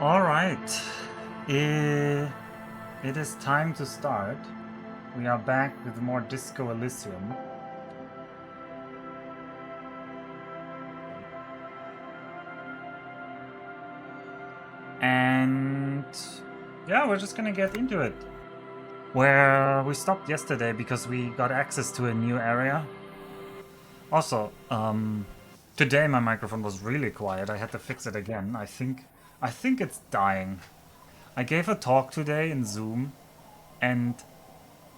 All right. It is time to start. We are back with more Disco Elysium. And yeah, we're just gonna get into it. Where we stopped yesterday because we got access to a new area. Also, today my microphone was really quiet. I had to fix it again. I think it's dying. I gave a talk today in Zoom, and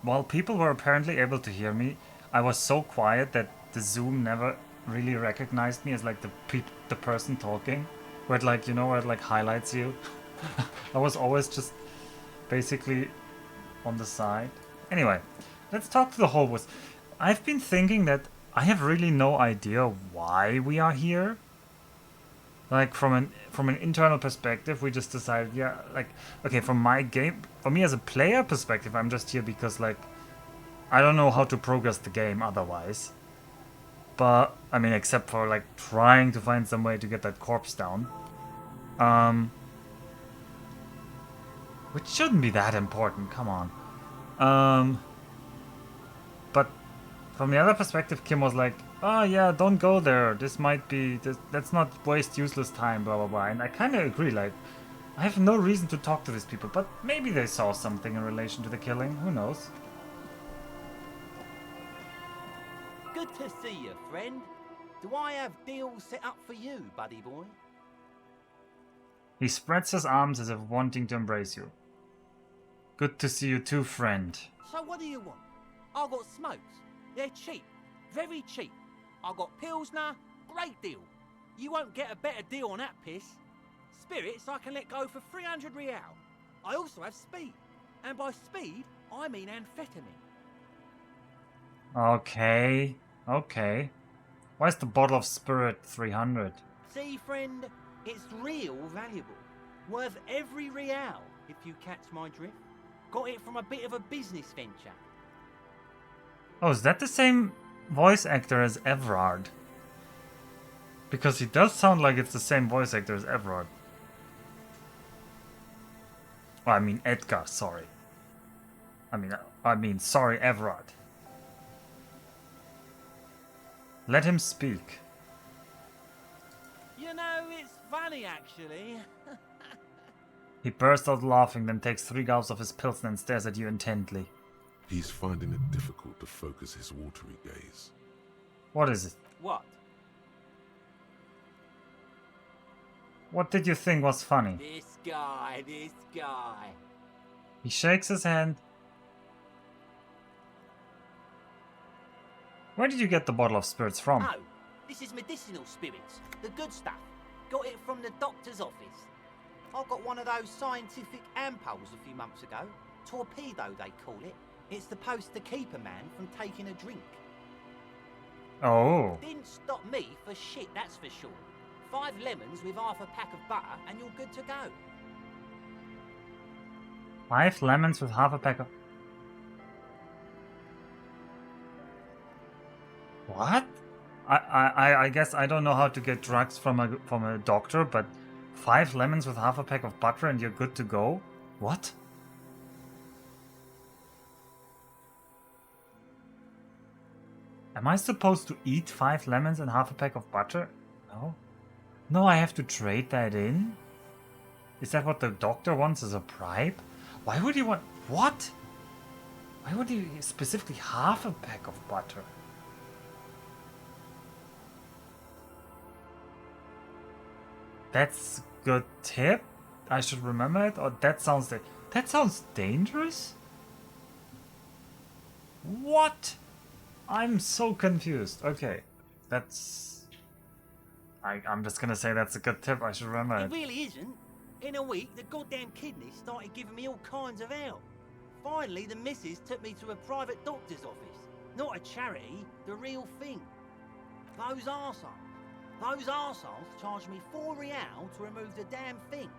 while people were apparently able to hear me, I was so quiet that the Zoom never really recognized me as like the person talking, where it like where it like highlights you. I was always just basically on the side. Anyway, let's talk to the whole was. I've been thinking that I have really no idea why we are here. Like from an internal perspective, we just decided, yeah, like okay, from my game, for me as a player perspective, I'm just here because like I don't know how to progress the game otherwise. But I mean, except for like trying to find some way to get that corpse down. Which shouldn't be that important, come on. But from the other perspective, Kim was like, oh yeah, don't go there. This might be, let's not waste useless time, blah blah blah. And I kind of agree, like, I have no reason to talk to these people, but maybe they saw something in relation to the killing, who knows? Good to see you, friend. Do I have deals set up for you, buddy boy? He spreads his arms as if wanting to embrace you. Good to see you too, friend. So what do you want? I got smokes. They're cheap. Very cheap. I got Pilsner. Great deal. You won't get a better deal on that piss. Spirits I can let go for 300 real. I also have speed. And by speed, I mean amphetamine. Okay. Why is the bottle of spirit 300? See, friend, it's real valuable. Worth every real, if you catch my drift. Got it from a bit of a business venture. Oh, is that the same voice actor as Everard? Because he does sound like it's the same voice actor as Everard. Oh, I mean Edgar, sorry. I mean, sorry, Everard. Let him speak. You know, it's funny actually. He bursts out laughing, then takes 3 gulps of his pilsner and stares at you intently. He's finding it difficult to focus his watery gaze. What is it? What? What did you think was funny? This guy. He shakes his hand. Where did you get the bottle of spirits from? Oh, this is medicinal spirits. The good stuff. Got it from the doctor's office. I got one of those scientific ampoules a few months ago. Torpedo, they call it. It's supposed to keep a man from taking a drink. Oh. Didn't stop me for shit, that's for sure. 5 lemons with half a pack of butter and you're good to go. 5 lemons with half a pack of... What? I guess I don't know how to get drugs from a doctor, but 5 lemons with half a pack of butter and you're good to go? What? Am I supposed to eat 5 lemons and half a pack of butter? No? No, I have to trade that in? Is that what the doctor wants as a bribe? Why would he want... What? Why would he specifically half a pack of butter? That's a good tip. I should remember it. Or that sounds dangerous. What? I'm so confused. Okay, that's. I'm just gonna say that's a good tip. I should remember it. It really isn't. In a week, the goddamn kidneys started giving me all kinds of help. Finally, the missus took me to a private doctor's office. Not a charity, the real thing. Those arseholes charged me 4 real to remove the damn thing.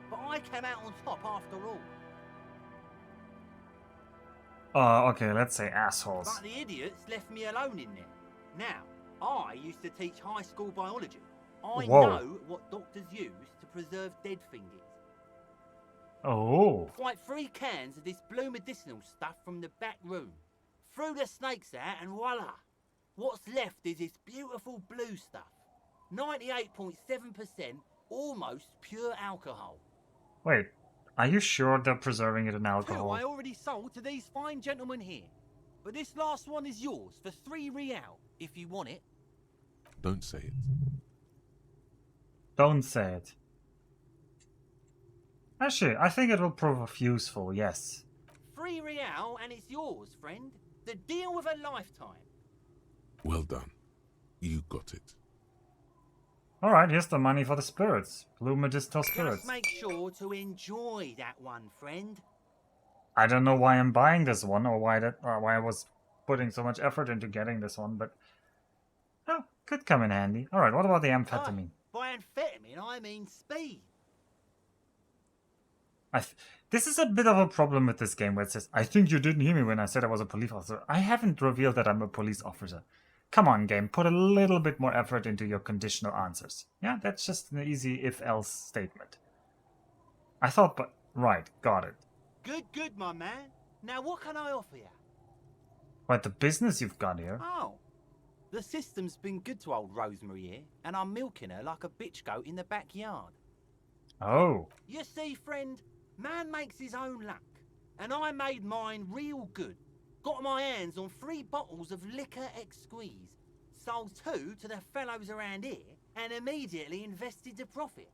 But I came out on top after all. Okay, let's say assholes. But the idiots left me alone in there. Now, I used to teach high school biology. I Whoa. know what doctors use to preserve dead fingers. Oh. Quite 3 cans of this blue medicinal stuff from the back room. Threw the snakes out and voila! What's left is this beautiful blue stuff. 98.7% almost pure alcohol. Wait, are you sure they're preserving it in 2 alcohol? I already sold to these fine gentlemen here. But this last one is yours for 3 real, if you want it. Don't say it. Don't say it. Actually, I think it will prove useful, yes. 3 real and it's yours, friend. The deal of a lifetime. Well done. You got it. Alright, here's the money for the spirits. Blue medicinal spirits. Just make sure to enjoy that one, friend. I don't know why I'm buying this one or why I was putting so much effort into getting this one, but oh, could come in handy. Alright, what about the amphetamine? By amphetamine, I mean speed. This is a bit of a problem with this game where it says, I think you didn't hear me when I said I was a police officer. I haven't revealed that I'm a police officer. Come on, game, put a little bit more effort into your conditional answers. Yeah, that's just an easy if-else statement. I thought, but right, got it. Good, my man. Now what can I offer you? What, the business you've got here? Oh, the system's been good to old Rosemary here, and I'm milking her like a bitch goat in the backyard. Oh. You see, friend, man makes his own luck, and I made mine real good. Got my hands on 3 bottles of liquor ex-squeeze, sold 2 to the fellows around here, and immediately invested the profit.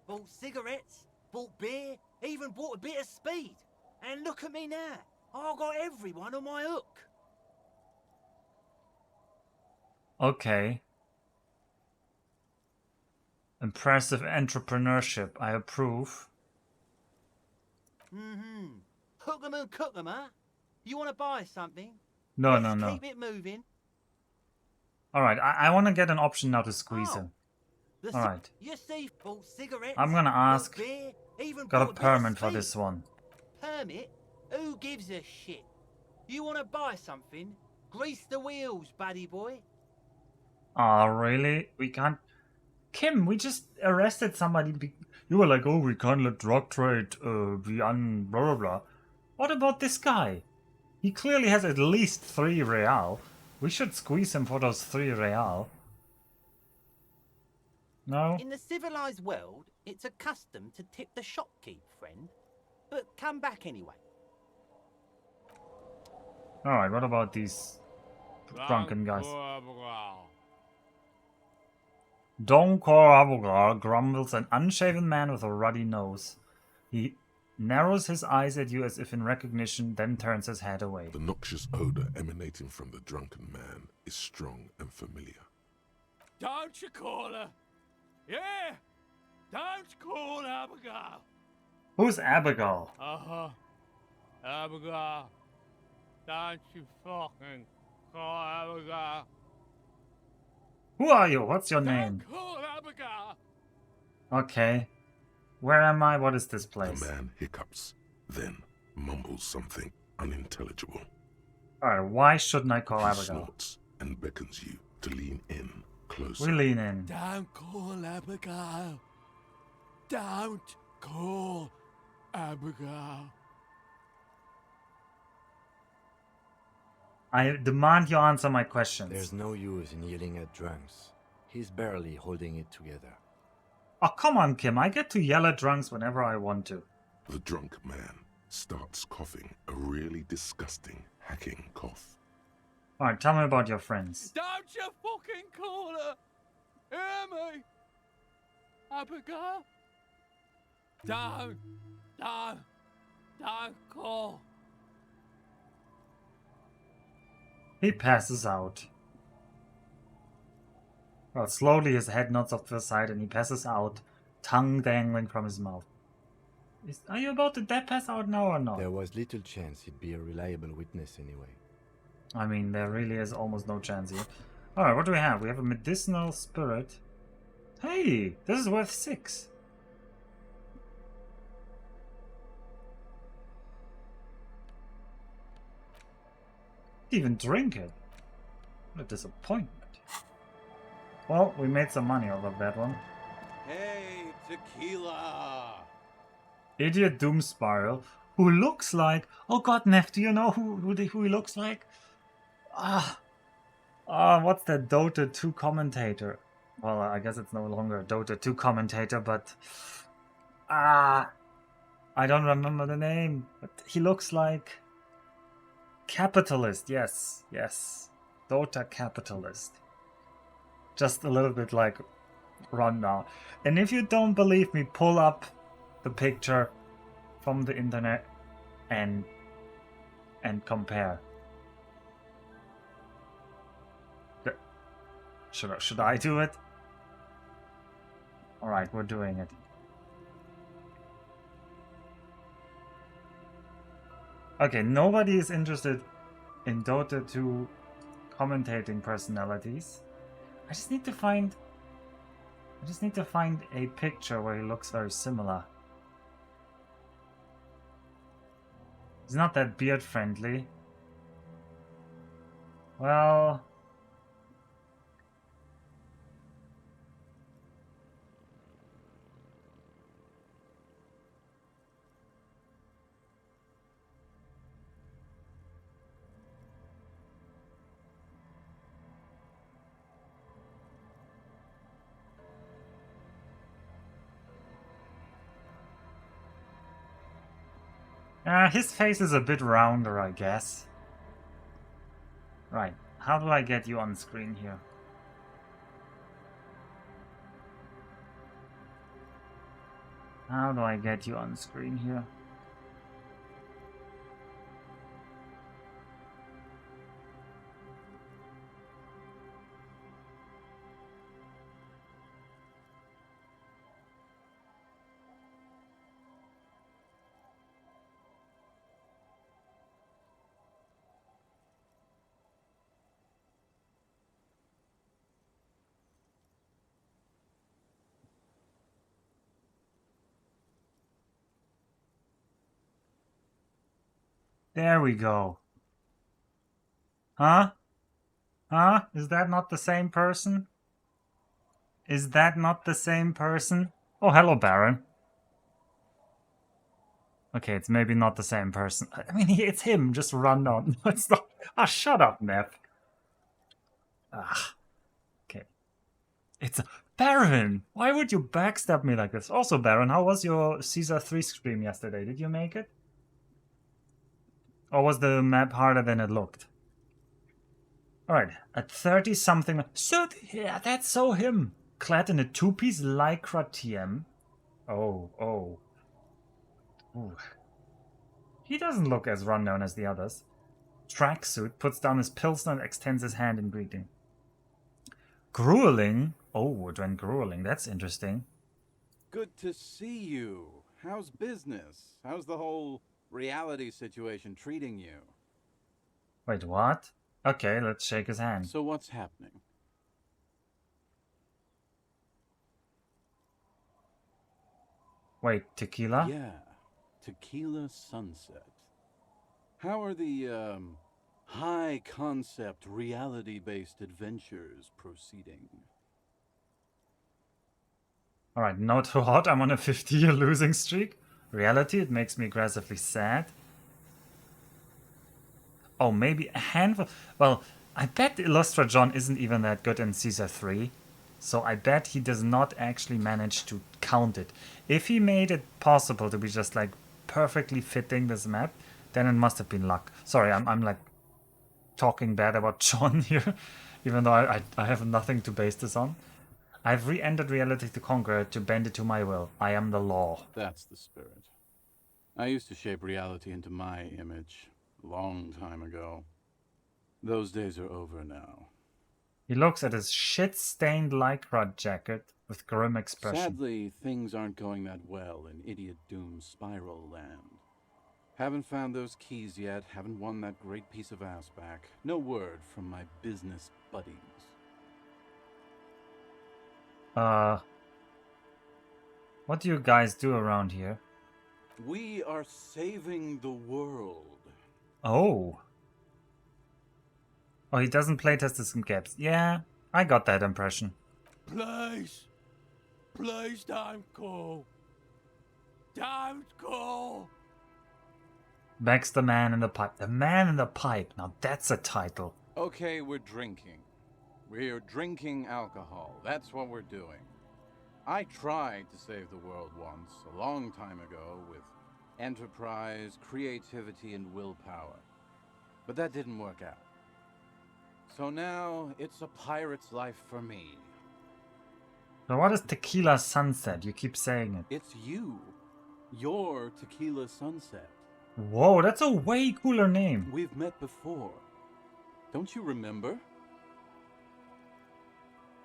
Bought cigarettes, bought beer, even bought a bit of speed. And look at me now, I got everyone on my hook. Okay. Impressive entrepreneurship, I approve. Hook 'em and cook 'em, huh? You want to buy something? No. Keep it moving. Alright, I want to get an option now to squeeze Oh. him. The Alright. You see, bought cigarettes. I'm gonna ask. bought beer, even Got a bought bit of permit for speed. this one. Permit? Who gives a shit? You want to buy something? Grease the wheels, buddy boy. Oh, really? We can't... Kim, we just arrested somebody. You were like, oh, we can't let drug trade be blah blah blah. What about this guy? He clearly has at least 3 real. We should squeeze him for those 3 real. No? In the civilized world, it's a custom to tip the shopkeep, friend. But come back anyway. Alright, what about these drunken guys? Don Abogar grumbles, an unshaven man with a ruddy nose. He narrows his eyes at you as if in recognition, then turns his head away. The noxious odor emanating from the drunken man is strong and familiar. Don't you call her? Yeah! Don't call Abigail! Who's Abigail? Uh-huh. Abigail. Don't you fucking call Abigail. Who are you? What's your name? Don't call Abigail! Okay. Where am I? What is this The place? man hiccups, then mumbles something unintelligible. Alright, why shouldn't I call He Abigail? snorts and beckons you to lean in closer. We lean in. Don't call Abigail. Don't call Abigail. I demand you answer my questions. There's no use in yelling at drunks. He's barely holding it together. Oh, come on, Kim. I get to yell at drunks whenever I want to. The drunk man starts coughing, a really disgusting, hacking cough. Alright, tell me about your friends. Don't you fucking call her. Hear me? Abigail? Don't call. He passes out. Well, slowly his head nods off to the side and he passes out, tongue dangling from his mouth. Are you about to dead pass out now or not? There was little chance he'd be a reliable witness anyway. I mean, there really is almost no chance here. Alright, what do we have? We have a medicinal spirit. Hey, this is worth 6. Even drink it. What a disappointment. Well, we made some money off of that one. Hey, Tequila! Idiot Doom Spiral, who looks like... Oh god, Neff, do you know who he looks like? What's that Dota 2 commentator? Well, I guess it's no longer a Dota 2 commentator, but... I don't remember the name, but he looks like... Capitalist, yes, yes. Dota Capitalist. Just a little bit like run now. And if you don't believe me, pull up the picture from the internet and compare. Should I do it? Alright, we're doing it. Okay, nobody is interested in Dota 2 commentating personalities. I just need to find a picture where he looks very similar. He's not that beard friendly. Well, his face is a bit rounder, I guess. Right, how do I get you on screen here? How do I get you on screen here? There we go. Huh? Huh? Is that not the same person? Is that not the same person? Oh, hello, Baron. Okay, it's maybe not the same person. I mean, it's him. Just run on. It's not. Ah, shut up, Neff. Ah. Okay. It's Baron. Why would you backstab me like this? Also, Baron, how was your Caesar 3 stream yesterday? Did you make it? Or was the map harder than it looked? Alright, at 30 something. So, yeah, that's so him. Clad in a two-piece lycra TM. Oh. Ooh. He doesn't look as rundown as the others. Tracksuit, puts down his pilsner and extends his hand in greeting. Grueling. Oh, it went grueling. That's interesting. Good to see you. How's business? How's the whole reality situation treating you? Wait, what? Okay, let's shake his hand. So what's happening? Wait, Tequila? Yeah, Tequila Sunset. How are the, high-concept, reality-based adventures proceeding? Alright, not too hot. I'm on a 50-year losing streak. Reality, it makes me aggressively sad. Oh, maybe a handful. Well, I bet Illustra John isn't even that good in Caesar 3. So I bet he does not actually manage to count it. If he made it possible to be just like perfectly fitting this map, then it must have been luck. Sorry, I'm like talking bad about John here, even though I have nothing to base this on. I've re-entered reality to conquer it, to bend it to my will. I am the law. That's the spirit. I used to shape reality into my image, a long time ago. Those days are over now. He looks at his shit-stained lycra jacket with grim expression. Sadly, things aren't going that well in Idiot Doom's Spiral Land. Haven't found those keys yet, haven't won that great piece of ass back. No word from my business buddies. What do you guys do around here? We are saving the world. Oh. Oh, he doesn't playtest his gaps. Yeah, I got that impression. Please. Please don't go. Don't go! Begs the man in the pipe. The man in the pipe. Now that's a title. Okay, we're drinking. We're drinking alcohol. That's what we're doing. I tried to save the world once, a long time ago, with enterprise, creativity, and willpower. But that didn't work out. So now, it's a pirate's life for me. So what is Tequila Sunset? You keep saying it. It's you. You're Tequila Sunset. Whoa, that's a way cooler name. We've met before. Don't you remember?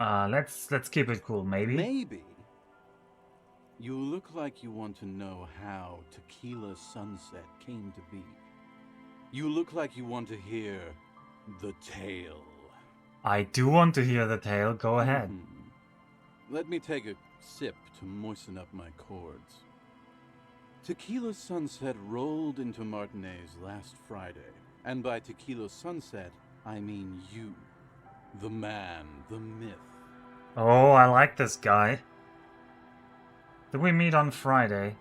Let's keep it cool, maybe. Maybe. You look like you want to know how Tequila Sunset came to be. You look like you want to hear the tale. I do want to hear the tale. Go ahead. Let me take a sip to moisten up my chords. Tequila Sunset rolled into Martinez last Friday. And by Tequila Sunset, I mean you. The man, the myth. Oh, I like this guy. Did we meet on Friday?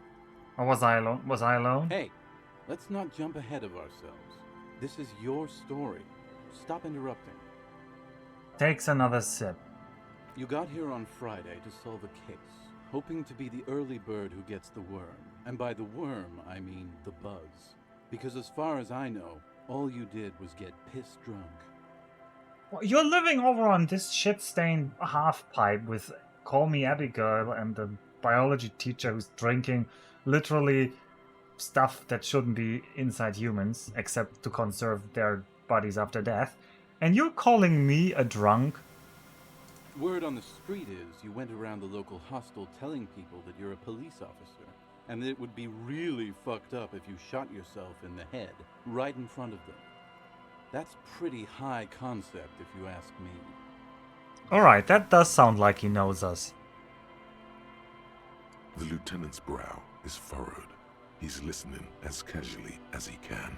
Or was I alone? Was I alone? Hey, let's not jump ahead of ourselves. This is your story. Stop interrupting. Takes another sip. You got here on Friday to solve a case, hoping to be the early bird who gets the worm. And by the worm, I mean the buzz. Because as far as I know, all you did was get piss drunk. Well, you're living over on this shit-stained half-pipe with Call Me Abigail and the biology teacher who's drinking literally stuff that shouldn't be inside humans, except to conserve their bodies after death. And you're calling me a drunk? Word on the street is you went around the local hostel telling people that you're a police officer, and that it would be really fucked up if you shot yourself in the head right in front of them. That's pretty high concept, if you ask me. Alright, that does sound like he knows us. The lieutenant's brow is furrowed. He's listening as casually as he can.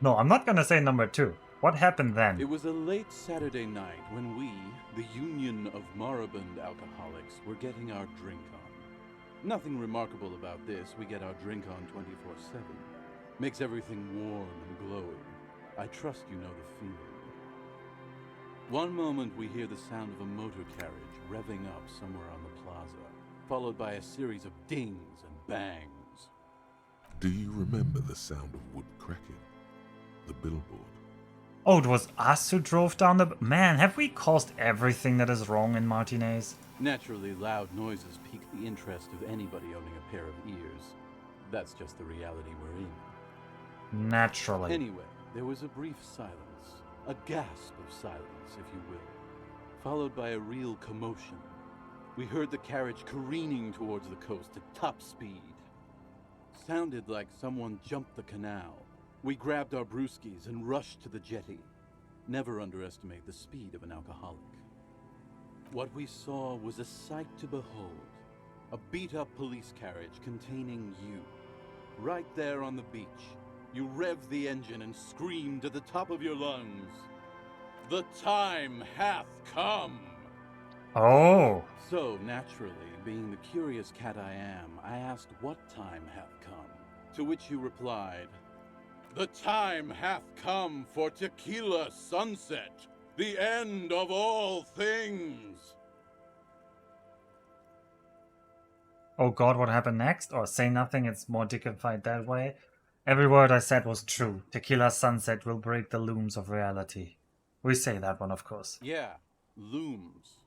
No, I'm not gonna say number 2. What happened then? It was a late Saturday night when we, the Union of Moribund Alcoholics, were getting our drink on. Nothing remarkable about this. We get our drink on 24/7. Makes everything warm and glowing. I trust you know the feeling. One moment we hear the sound of a motor carriage revving up somewhere on the plaza, followed by a series of dings and bangs. Do you remember the sound of wood cracking? The billboard? Oh, it was us who drove down the... Man, have we caused everything that is wrong in Martinez? Naturally, loud noises pique the interest of anybody owning a pair of ears. That's just the reality we're in. Naturally. Anyway, there was a brief silence, a gasp of silence, if you will, followed by a real commotion. We heard the carriage careening towards the coast at top speed. Sounded like someone jumped the canal. We grabbed our brewskis and rushed to the jetty. Never underestimate the speed of an alcoholic. What we saw was a sight to behold. A beat-up police carriage containing you. Right there on the beach. You revved the engine and screamed at the top of your lungs. The time hath come! Oh. So, naturally, being the curious cat I am, I asked what time hath come. To which you replied, "The time hath come for Tequila Sunset, the end of all things." Oh god, what happened next? Or say nothing, it's more dignified that way. Every word I said was true. Tequila Sunset will break the looms of reality. We say that one, of course. Yeah, looms.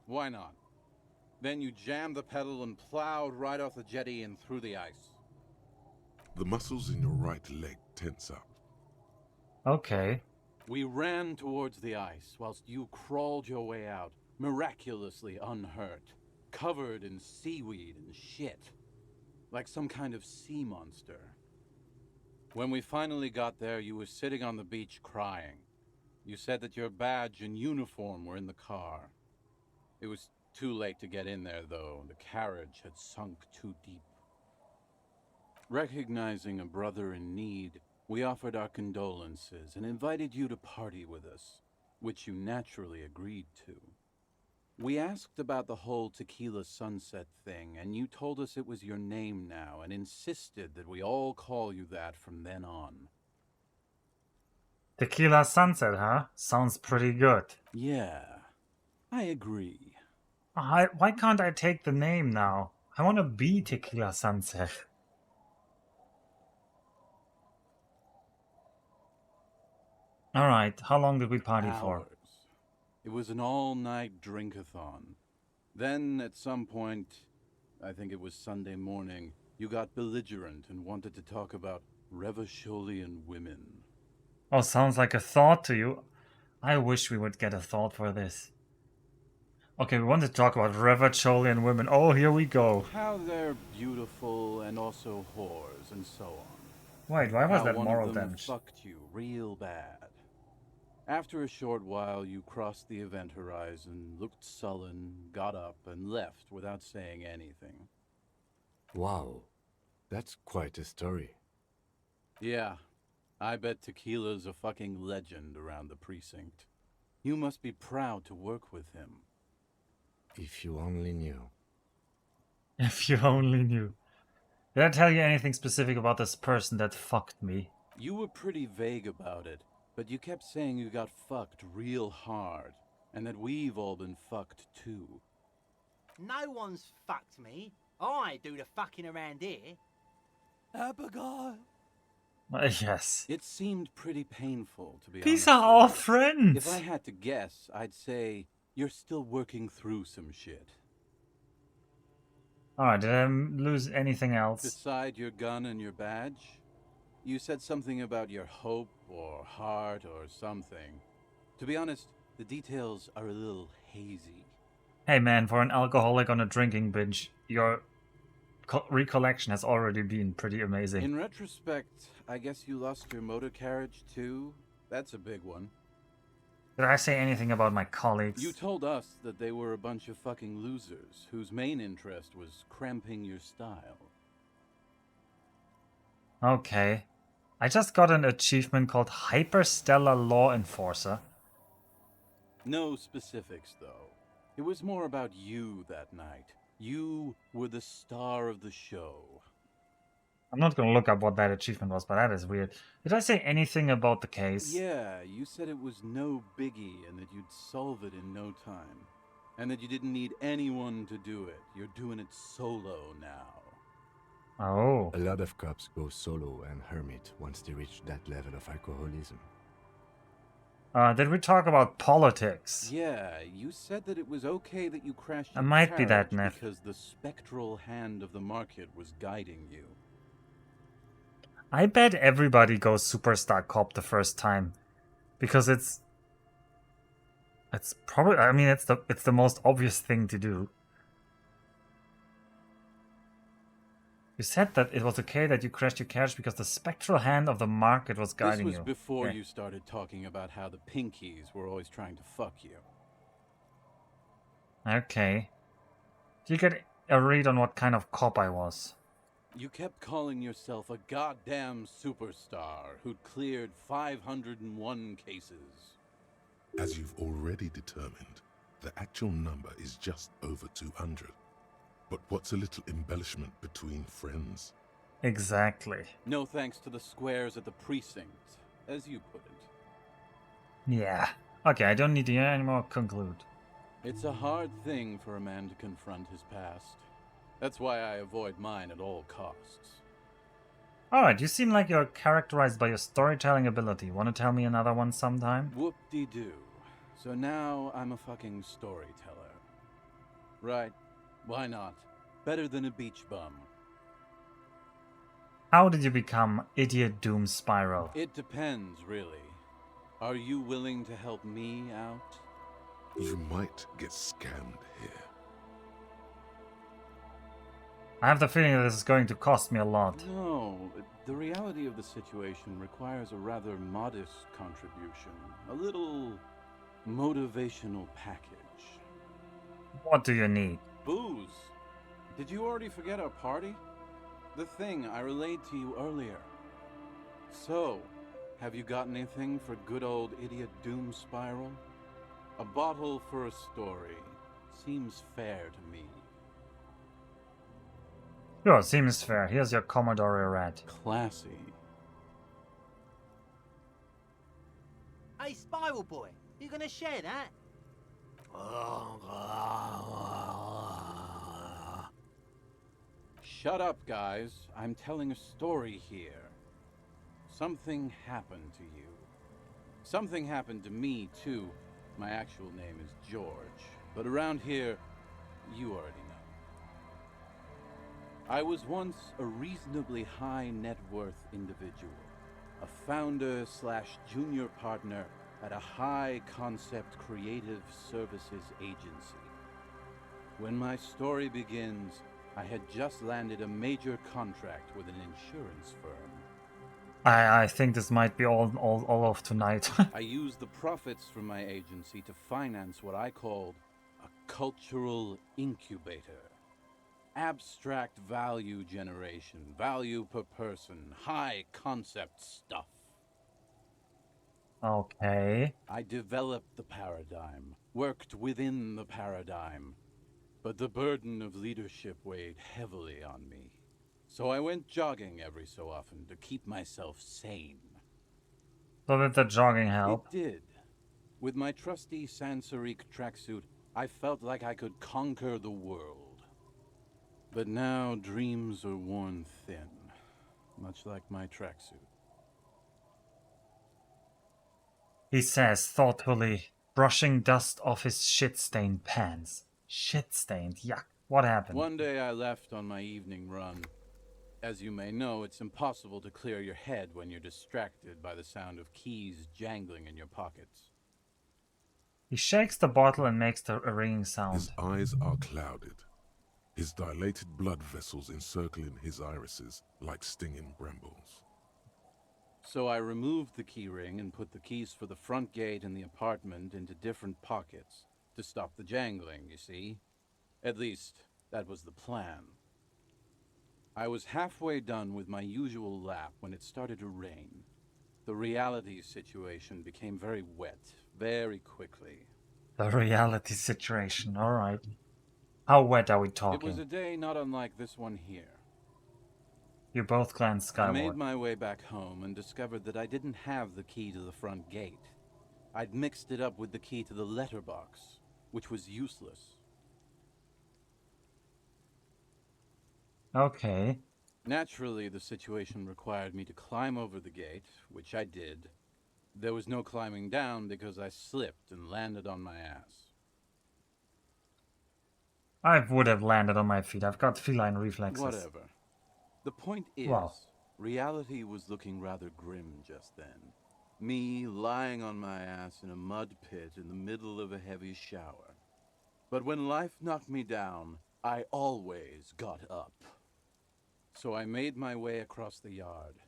Why not? Then you jammed the pedal and plowed right off the jetty and through the ice. The muscles in your right leg tense up. Okay. We ran towards the ice whilst you crawled your way out, miraculously unhurt, covered in seaweed and shit, like some kind of sea monster. When we finally got there, you were sitting on the beach crying. You said that your badge and uniform were in the car. It was too late to get in there, though. The carriage had sunk too deep. Recognizing a brother in need, we offered our condolences and invited you to party with us, which you naturally agreed to. We asked about the whole Tequila Sunset thing, and you told us it was your name now, and insisted that we all call you that from then on. Tequila Sunset, huh? Sounds pretty good. Yeah, I agree. Why can't I take the name now? I want to be Tequila Sunset. Alright, how long did we party for? Hours. It was an all-night drink-a-thon. Then, at some point, I think it was Sunday morning, you got belligerent and wanted to talk about Revacholian women. Oh, sounds like a thought to you. I wish we would get a thought for this. Okay, we want to talk about Revacholian women. Oh, here we go. How they're beautiful and also whores and so on. Wait, why was How that one moral of them damage? fucked you real bad. After a short while, you crossed the event horizon, looked sullen, got up, and left without saying anything. Wow, that's quite a story. Yeah, I bet Tequila's a fucking legend around the precinct. You must be proud to work with him. If you only knew. If you only knew. Did I tell you anything specific about this person that fucked me? You were pretty vague about it, but you kept saying you got fucked real hard, and that we've all been fucked too. No one's fucked me. I do the fucking around here. Abigail. Yes. It seemed pretty painful, to be These honest. are all with you. friends! If I had to guess, I'd say you're still working through some shit. Alright, did I lose anything else? Beside your gun and your badge, you said something about your hope or heart or something. To be honest, the details are a little hazy. Hey man, for an alcoholic on a drinking binge, your recollection has already been pretty amazing. In retrospect, I guess you lost your motor carriage too? That's a big one. Did I say anything about my colleagues? You told us that they were a bunch of fucking losers whose main interest was cramping your style. Okay. I just got an achievement called Hyperstellar Law Enforcer. No specifics, though. It was more about you that night. You were the star of the show. I'm not gonna look up what that achievement was, but that is weird. Did I say anything about the case? Yeah, you said it was no biggie and that you'd solve it in no time. And that you didn't need anyone to do it. You're doing it solo now. Oh. A lot of cops go solo and hermit once they reach that level of alcoholism. Did we talk about politics? Yeah, you said that it was okay that you crashed I your might be that carriage Neff. because the spectral hand of the market was guiding you. I bet everybody goes superstar cop the first time, because it's probably, I mean, it's the most obvious thing to do. You said that it was okay that you crashed your carriage because the spectral hand of the market was guiding This was you. before Yeah. you started talking about how the pinkies were always trying to fuck you. Okay. Do you get a read on what kind of cop I was? You kept calling yourself a goddamn superstar who'd cleared 501 cases. As you've already determined, the actual number is just over 200. But what's a little embellishment between friends? Exactly. No thanks to the squares at the precinct, as you put it. Yeah. Okay, I don't need to anymore conclude. It's a hard thing for a man to confront his past. That's why I avoid mine at all costs. Alright, you seem like you're characterized by your storytelling ability. Want to tell me another one sometime? Whoop-de-doo. So now I'm a fucking storyteller. Right. Why not? Better than a beach bum. How did you become Idiot Doom Spiral? It depends, really. Are you willing to help me out? You might get scammed here. I have the feeling that this is going to cost me a lot. No, the reality of the situation requires a rather modest contribution. A little motivational package. What do you need? Booze. Did you already forget our party? The thing I relayed to you earlier. So, have you got anything for good old Idiot Doom Spiral? A bottle for a story. Seems fair to me. Sure, seems fair. Here's your Commodore Red. Classy. Hey, Spiral Boy, you gonna share that? Shut up, guys. I'm telling a story here. Something happened to you. Something happened to me, too. My actual name is George, but around here, you already know. I was once a reasonably high net worth individual, a founder / junior partner at a high concept creative services agency. When my story begins, I had just landed a major contract with an insurance firm. I think this might be all of tonight. I used the profits from my agency to finance what I called a cultural incubator. Abstract value generation, value per person, high concept stuff. Okay. I developed the paradigm, worked within the paradigm, but the burden of leadership weighed heavily on me. So I went jogging every so often to keep myself sane. So did the jogging help? It did. With my trusty Sansaric tracksuit, I felt like I could conquer the world. But now dreams are worn thin, much like my tracksuit. He says thoughtfully, brushing dust off his shit-stained pants. Shit-stained, yuck. What happened? One day I left on my evening run. As you may know, it's impossible to clear your head when you're distracted by the sound of keys jangling in your pockets. He shakes the bottle and makes a ringing sound. His eyes are clouded, his dilated blood vessels encircling his irises like stinging brambles. So I removed the key ring and put the keys for the front gate and the apartment into different pockets to stop the jangling, you see? At least, that was the plan. I was halfway done with my usual lap when it started to rain. The reality situation became very wet, very quickly. The reality situation, alright. How wet are we It talking? was a day not unlike this one here. You both glance I skyward. made my way back home and discovered that I didn't have the key to the front gate. I'd mixed it up with the key to the letterbox, which was useless. Okay. Naturally, the situation required me to climb over the gate, which I did. There was no climbing down because I slipped and landed on my ass. I would have landed on my feet. I've got feline reflexes. Whatever. The point is, Wow. reality was looking rather grim just then. Me lying on my ass in a mud pit in the middle of a heavy shower. But when life knocked me down, I always got up. So I made my way across the yard.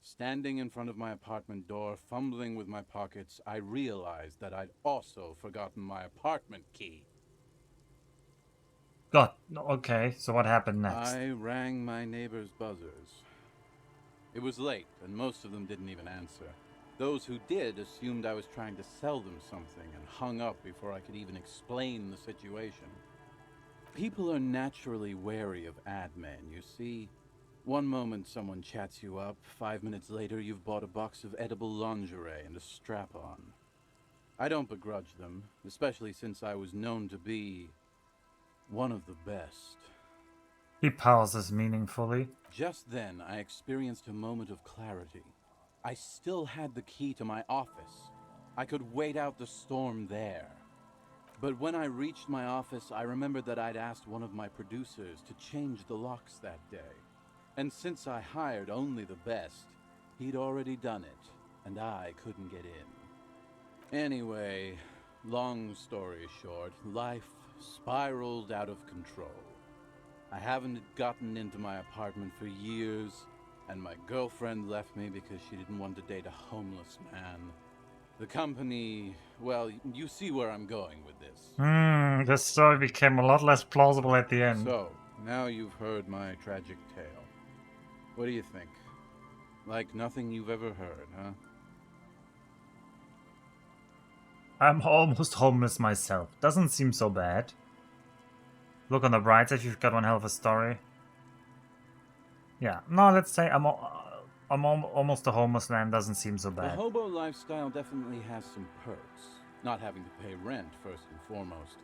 Standing in front of my apartment door, fumbling with my pockets, I realized that I'd also forgotten my apartment key. God, okay, so what happened next? I rang my neighbor's buzzers. It was late, and most of them didn't even answer. Those who did assumed I was trying to sell them something and hung up before I could even explain the situation. People are naturally wary of ad men, you see. One moment someone chats you up, 5 minutes later you've bought a box of edible lingerie and a strap-on. I don't begrudge them, especially since I was known to be one of the best. He pauses meaningfully. Just then, I experienced a moment of clarity. I still had the key to my office. I could wait out the storm there. But when I reached my office, I remembered that I'd asked one of my producers to change the locks that day. And since I hired only the best, he'd already done it, and I couldn't get in. Anyway, long story short, life spiraled out of control. I haven't gotten into my apartment for years, and my girlfriend left me because she didn't want to date a homeless man. The company, well, you see where I'm going with this. The story became a lot less plausible at the end. So, now you've heard my tragic tale. What do you think? Like nothing you've ever heard, huh? I'm almost homeless myself. Doesn't seem so bad. Look on the bright side, you've got one hell of a story. Yeah, no, let's say almost a homeless man doesn't seem so The bad. hobo lifestyle definitely has some perks. Not having to pay rent, first and foremost.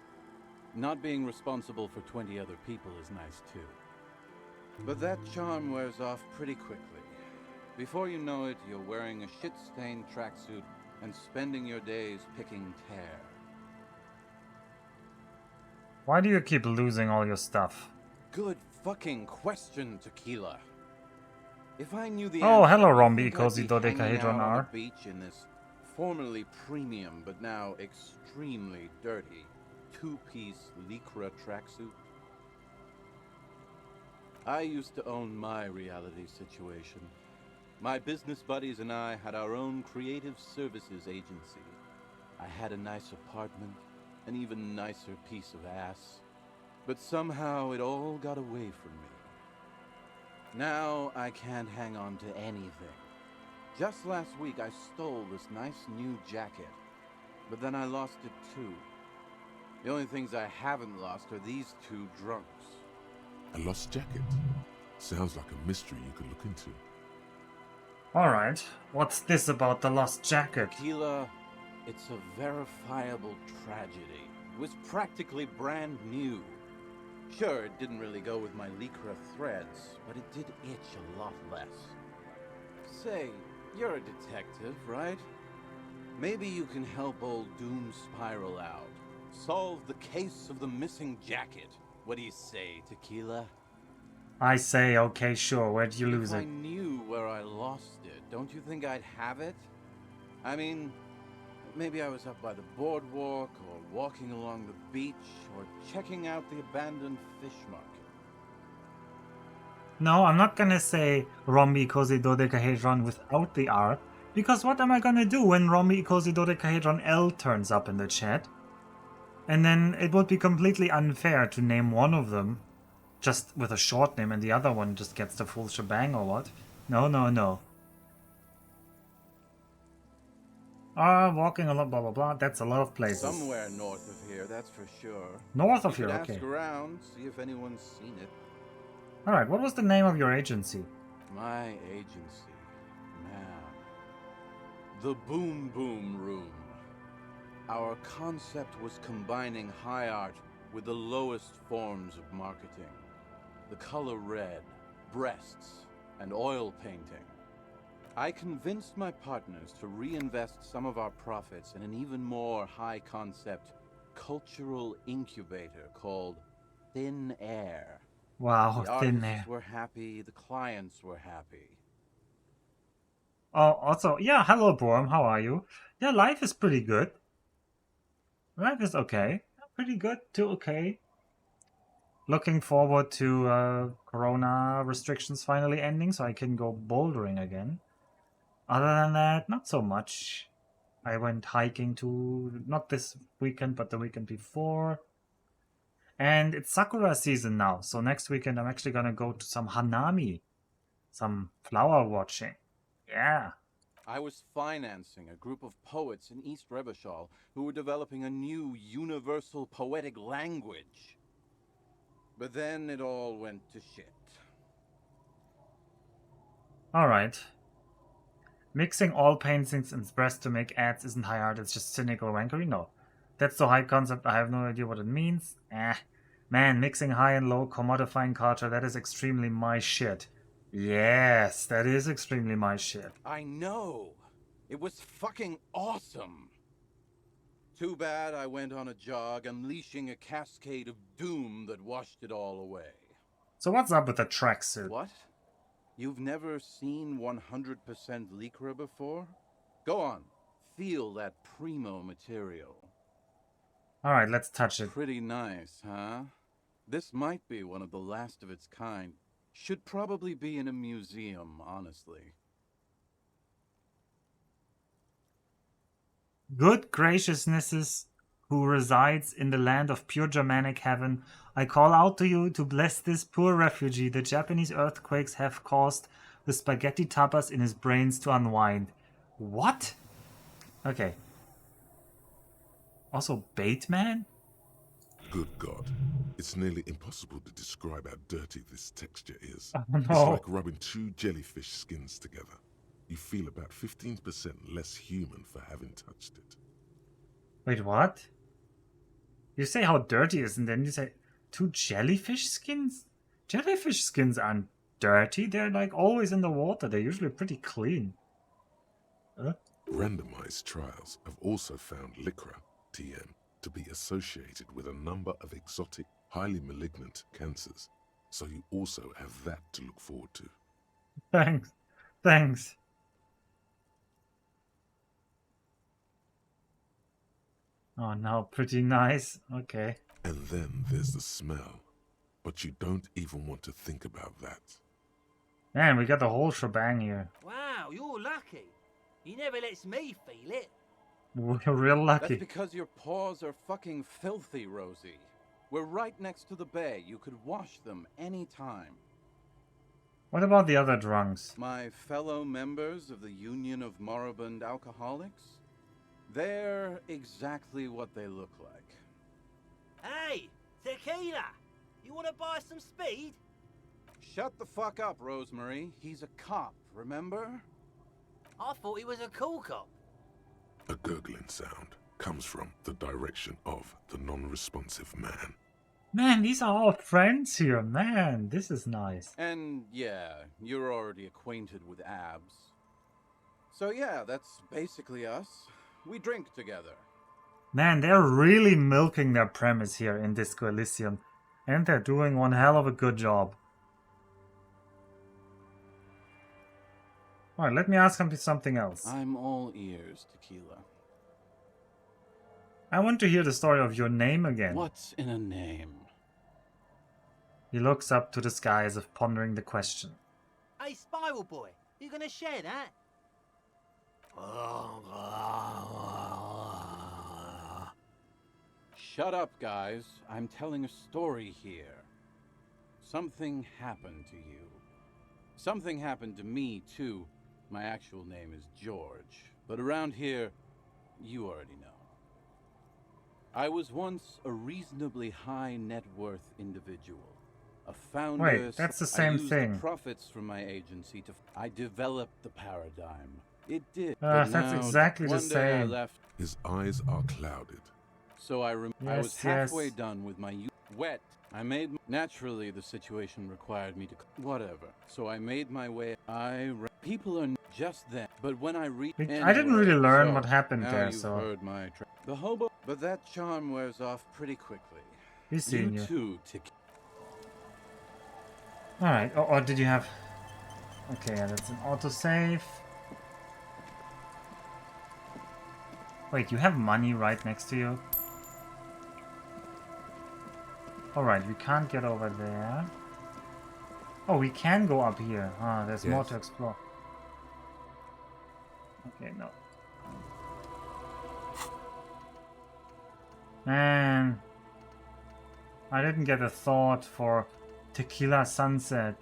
Not being responsible for 20 other people is nice too. But that charm wears off pretty quickly. Before you know it, you're wearing a shit-stained tracksuit and spending your days picking tear. Why do you keep losing all your stuff? Good fucking question, Tequila. If I knew the Oh, answer, hello, I Rombi, think Cozy I'd be hanging Dodecahedron out on R. the beach in this formerly premium but now extremely dirty two-piece Lycra tracksuit. I used to own my reality situation. My business buddies and I had our own creative services agency. I had a nice apartment, an even nicer piece of ass. But somehow it all got away from me. Now I can't hang on to anything. Just last week I stole this nice new jacket, but then I lost it too. The only things I haven't lost are these two drunks. A lost jacket? Sounds like a mystery you could look into. Alright, what's this about the lost jacket? Tequila, it's a verifiable tragedy. It was practically brand new. Sure, it didn't really go with my Lycra threads, but it did itch a lot less. Say, you're a detective, right? Maybe you can help old Doom Spiral out. Solve the case of the missing jacket. What do you say, Tequila? I say, okay, sure, where'd you lose If I it? knew where I lost it, don't you think I'd have it? I mean, maybe I was up by the boardwalk, or walking along the beach, or checking out the abandoned fish market. No, I'm not gonna say Rombi Cozy Dodecahedron without the R, because what am I gonna do when Rombi Cozy Dodecahedron L turns up in the chat? And then it would be completely unfair to name one of them just with a short name and the other one just gets the full shebang or what? No, no, no. Walking along, blah blah blah, that's a lot of places. Somewhere north of here, that's for sure. North of You here, could okay. ask around, see if anyone's seen it. Alright, what was the name of your agency? My agency, man. The Boom Boom Room. Our concept was combining high art with the lowest forms of marketing. The color red, breasts, and oil painting. I convinced my partners to reinvest some of our profits in an even more high-concept cultural incubator called Thin Air. Wow, The thin artists air. were happy, the clients were happy. Oh, also, yeah, hello Borm, how are you? Yeah, life is pretty good. Life is okay. Pretty good to okay. Looking forward to Corona restrictions finally ending so I can go bouldering again. Other than that, not so much. I went hiking to, not this weekend, but the weekend before. And it's Sakura season now, so next weekend I'm actually gonna go to some Hanami. Some flower watching. Yeah. I was financing a group of poets in East Revachol who were developing a new universal poetic language. But then it all went to shit. Alright. Mixing all paintings and spreads to make ads isn't high art, it's just cynical wankery? No. That's the high concept, I have no idea what it means. Man, mixing high and low, commodifying culture, that is extremely my shit. Yes, that is extremely my shit. I know! It was fucking awesome! Too bad I went on a jog, unleashing a cascade of doom that washed it all away. So what's up with the tracksuit? What? You've never seen 100% Lycra before? Go on, feel that primo material. Alright, let's touch it. Pretty nice, huh? This might be one of the last of its kind. Should probably be in a museum, honestly. Good graciousnesses who resides in the land of pure Germanic heaven, I call out to you to bless this poor refugee the Japanese earthquakes have caused with spaghetti tapas in his brains to unwind. What? Okay. Also, Bateman? Good God. It's nearly impossible to describe how dirty this texture is. Oh, It's no. like rubbing two jellyfish skins together. You feel about 15% less human for having touched it. Wait, what? You say how dirty it is, and then you say 2 jellyfish skins? Jellyfish skins aren't dirty. They're like always in the water. They're usually pretty clean. Huh? Randomized trials have also found lycra, TM, to be associated with a number of exotic, highly malignant cancers. So you also have that to look forward to. Thanks. Thanks. Oh no, pretty nice. Okay. And then there's the smell. But you don't even want to think about that. Man, we got the whole shebang here. Wow, you're lucky. He never lets me feel it. We're real That's lucky. because your paws are fucking filthy, Rosie. We're right next to the bay. You could wash them anytime. What about the other drunks? My fellow members of the Union of Moribund Alcoholics? They're exactly what they look like. Hey, Tequila! You want to buy some speed? Shut the fuck up, Rosemary. He's a cop, remember? I thought he was a cool cop. A gurgling sound comes from the direction of the non-responsive man. Man, these are all friends here. Man, this is nice. And yeah, you're already acquainted with abs. So yeah, that's basically us. We drink together. Man, they're really milking their premise here in Disco Elysium. And they're doing one hell of a good job. Alright, let me ask him something else. I'm all ears, Tequila. I want to hear the story of your name again. What's in a name? He looks up to the sky as if pondering the question. Hey, Spiral Boy, you gonna share that? Shut up, guys. I'm telling a story here. Something happened to you. Something happened to me, too. My actual name is George, but around here, you already know. I was once a reasonably high net worth individual. A founder. Wait, that's the same I used thing. the profits from my agency to. I developed the paradigm. It did. But That's now, exactly the one day I same. left. His eyes are clouded. So I was Yes, halfway yes. done with my wet. I made naturally the situation required me to whatever. So I made my way. People are just that. But when I read, I didn't really learn so what happened now there, you've so heard my the hobo. But that charm wears off pretty quickly. he's seen you. too, Alright, or did you have... Okay, yeah, that's an autosave. Wait, you have money right next to you? Alright, we can't get over there. Oh, we can go up here. Ah, there's more Yes. to explore. Okay, no. Man. I didn't get a thought for Tequila Sunset.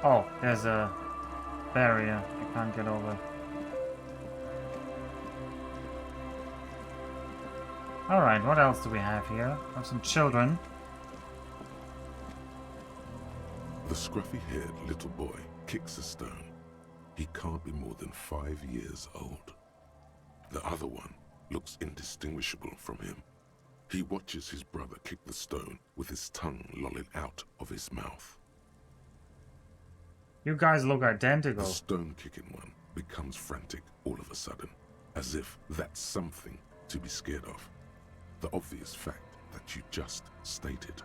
Oh, there's a barrier. I can't get over. Alright, what else do we have here? We have some children. The scruffy-haired little boy kicks a stone. He can't be more than 5 years old. The other one looks indistinguishable from him. He watches his brother kick the stone with his tongue lolling out of his mouth. You guys look The identical. stone-kicking one becomes frantic all of a sudden, as if that's something to be scared of. The obvious fact that you just stated.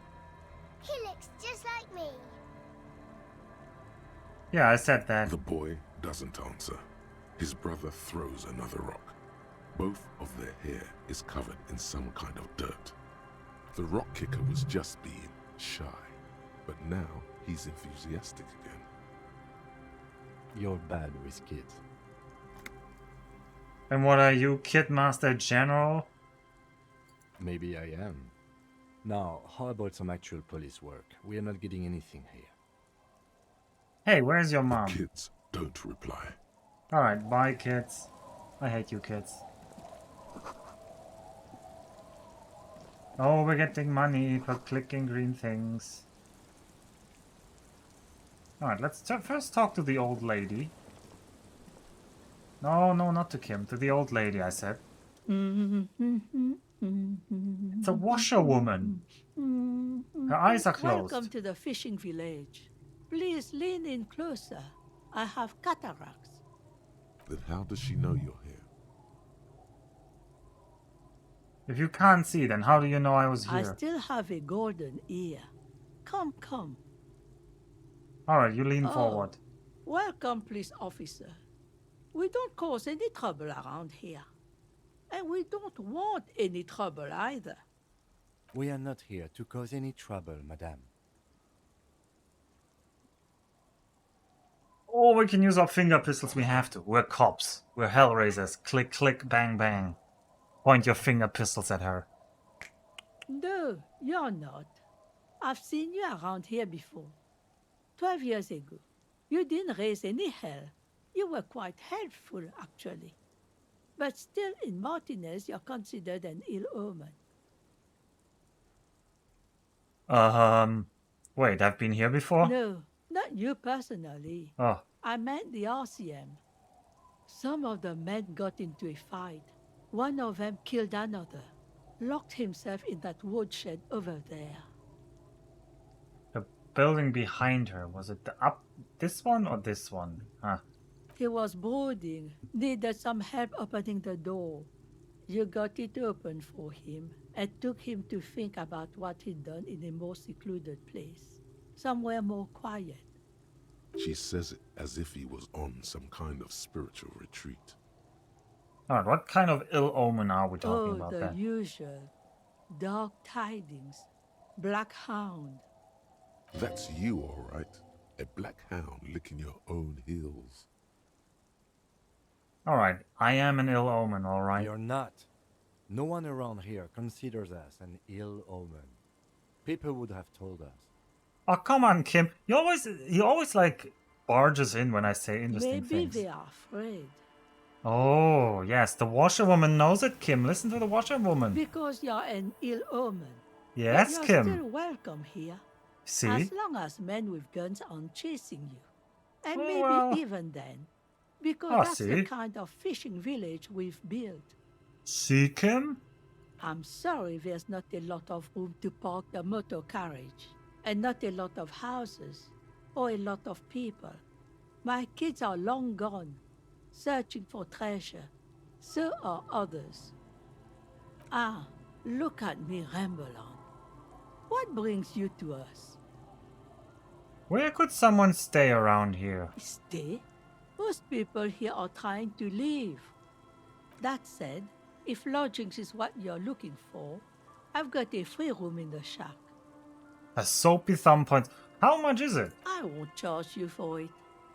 He looks just like me. Yeah, I said that. The boy doesn't answer. His brother throws another rock. Both of their hair is covered in some kind of dirt. The rock kicker was just being shy, but now he's enthusiastic again. You're bad with kids. And what are you, Kid Master General? Maybe I am. Now, how about some actual police work? We are not getting anything here. Hey, where's your The mom? kids don't reply. Alright, bye kids. I hate you kids. Oh, we're getting money for clicking green things. Alright, let's first talk to the old lady. No, no, not to Kim. To the old lady, I said. It's a washerwoman. Her eyes are closed. Welcome to the fishing village. Please lean in closer. I have cataracts. Then how does she know you're here? If you can't see, then how do you know I was I here? still have a golden ear. Come, come. Alright, you lean Oh. forward. Welcome, police officer. We don't cause any trouble around here. And we don't want any trouble either. We are not here to cause any trouble, madame. Oh, we can use our finger pistols. We have to. We're cops. We're hellraisers. Click, click, bang, bang. Point your finger pistols at her. No, you're not. I've seen you around here before. 12 years ago. You didn't raise any hell. You were quite helpful, actually. But still, in Martinez, you're considered an ill omen. Wait, I've been here before? No, not you personally. Oh, I meant the RCM. Some of the men got into a fight. One of them killed another, locked himself in that woodshed over there. the building behind her. Was it this one or this one? Huh. He was brooding, needed some help opening the door. You got it open for him and took him to think about what he'd done in a more secluded place, somewhere more quiet. She says it as if he was on some kind of spiritual retreat. Alright, what kind of ill omen are we talking Oh, about the there? usual. Dark tidings. Black hound. That's you, all right. A black hound licking your own heels. Alright, I am an ill omen, alright. You're not. No one around here considers us an ill omen. People would have told us. Oh, come on, Kim. You always like barges in when I say interesting Maybe things. they are afraid. Oh, yes, the washerwoman knows it, Kim. Listen to the washerwoman. Because you're an ill omen. Yes, but Kim. you're still welcome here. See? As long as men with guns aren't chasing you. And Oh, maybe well. even then. Because Oh, that's see? the kind of fishing village we've built. See, Kim? I'm sorry there's not a lot of room to park the motor carriage. And not a lot of houses. Or a lot of people. My kids are long gone. Searching for treasure. So are others. Ah, look at me ramble on. What brings you to us? Where could someone stay around here? Stay? Most people here are trying to leave. That said, if lodgings is what you're looking for, I've got a free room in the shack. A soapy thumb point. How much is it? I won't charge you for it.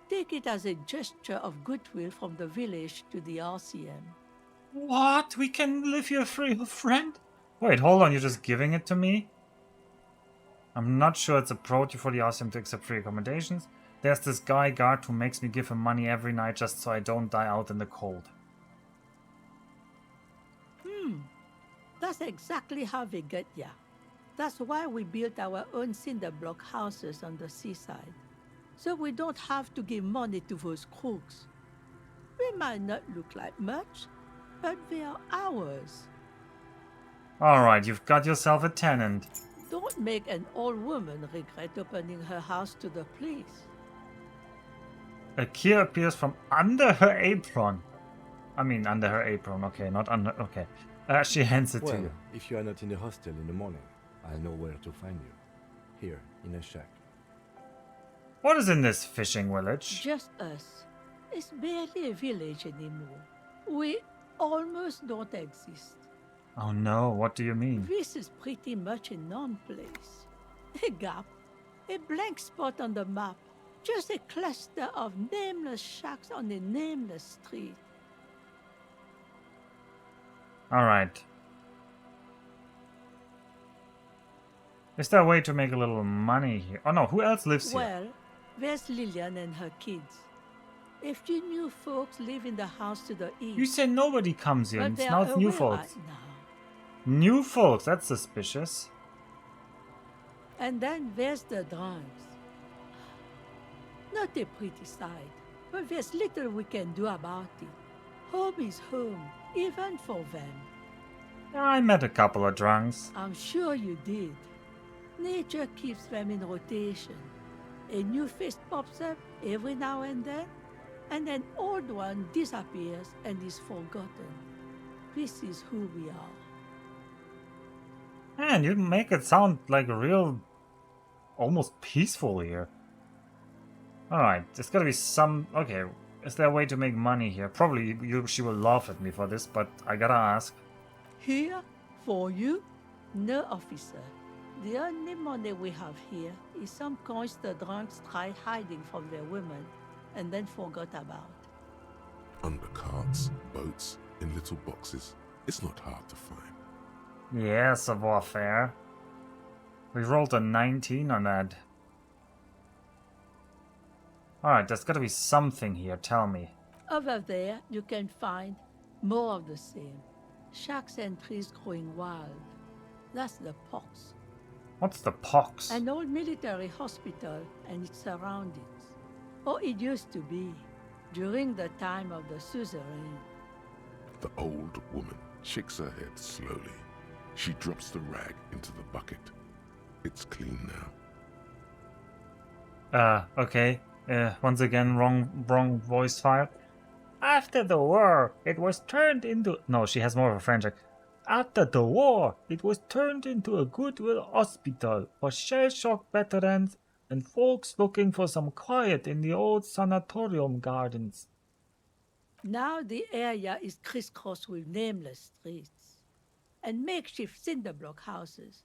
Take it as a gesture of goodwill from the village to the RCM. What? We can live here free, friend? Wait, hold on. You're just giving it to me? I'm not sure it's appropriate for the RCM to accept free accommodations. There's this guy guard who makes me give him money every night just so I don't die out in the cold. That's exactly how they get ya. That's why we built our own cinder block houses on the seaside. So we don't have to give money to those crooks. We might not look like much, but they are ours. Alright, you've got yourself a tenant. Don't make an old woman regret opening her house to the police. A key appears from under her apron. I mean, under her apron, okay, not under, okay. She hands it to Well, you. if you are not in the hostel in the morning, I'll know where to find you. Here, in a shack. What is in this fishing village? Just us. It's barely a village anymore. We almost don't exist. Oh no, what do you mean? This is pretty much a non-place. A gap. A blank spot on the map. Just a cluster of nameless shacks on a nameless street. Alright. Is there a way to make a little money here? Oh no, who else lives here? Well, there's Lillian and her kids. A few new folks live in the house to the east. You say nobody comes here, but and they it's are not new away folks. right now. New folks, that's suspicious. And then there's the drunks. Not a pretty sight, but there's little we can do about it. Home is home, even for them. I met a couple of drunks. I'm sure you did. Nature keeps them in rotation. A new face pops up every now and an old one disappears and is forgotten. This is who we are. Man, you make it sound like real, almost peaceful here. Alright, there's gotta be some... Okay, is there a way to make money here? Probably she will laugh at me for this, but I gotta ask. Here, for you? No, officer. The only money we have here is some coins the drunks tried hiding from their women and then forgot about. Under carts, boats, in little boxes. It's not hard to find. Yeah, savoir faire. We rolled a 19 on that. Alright, there's gotta be something here, tell me. Over there, you can find more of the same. Shacks and trees growing wild. That's the pox. What's the pox? An old military hospital and its surroundings. Or it used to be, during the time of the suzerain. The old woman shakes her head slowly. She drops the rag into the bucket. It's clean now. Okay. Once again, wrong voice file. After the war, it was turned into... No, she has more of a French accent. After the war, it was turned into a goodwill hospital for shell-shock veterans and folks looking for some quiet in the old sanatorium gardens. Now the area is crisscrossed with nameless streets and makeshift cinder block houses.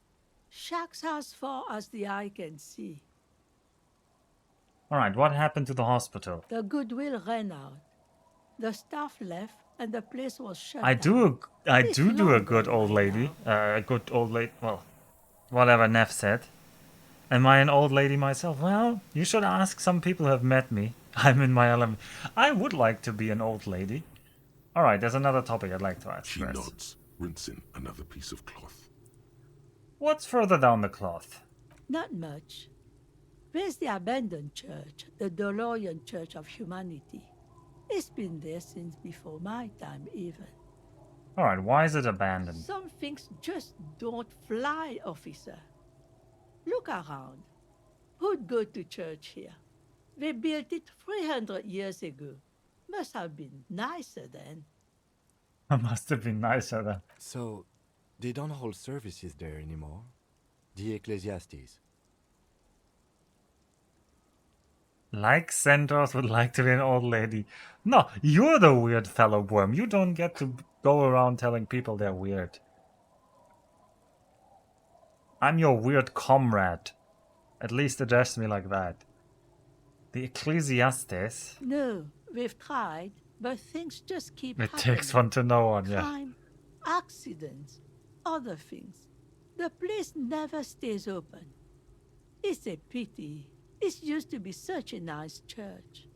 Shacks as far as the eye can see. Alright, what happened to the hospital? The goodwill ran out. The staff left and the place was shut I down. do a good old lady. Well, whatever Neff said. Am I an old lady myself? Well, you should ask some people who have met me. I'm in my element. I would like to be an old lady. Alright, there's another topic I'd like to ask. She nods, rinsing another piece of cloth. What's further down the cloth? Not much. There's the abandoned church, the DeLorean Church of Humanity. It's been there since before my time, even. Alright, why is it abandoned? Some things just don't fly, officer. Look around. Who'd go to church here? They built it 300 years ago. Must have been nicer then. Must have been nicer then. So, they don't hold services there anymore? The Ecclesiastes? Like centaurs would like to be an old lady. No, you're the weird fellow worm. You don't get to go around telling people they're weird. I'm your weird comrade. At least address me like that. The Ecclesiastes? No, we've tried, but things just keep It happening. takes one to know one, yeah. Crime, accidents, other things. The place never stays open. It's a pity. It used to be such a nice church.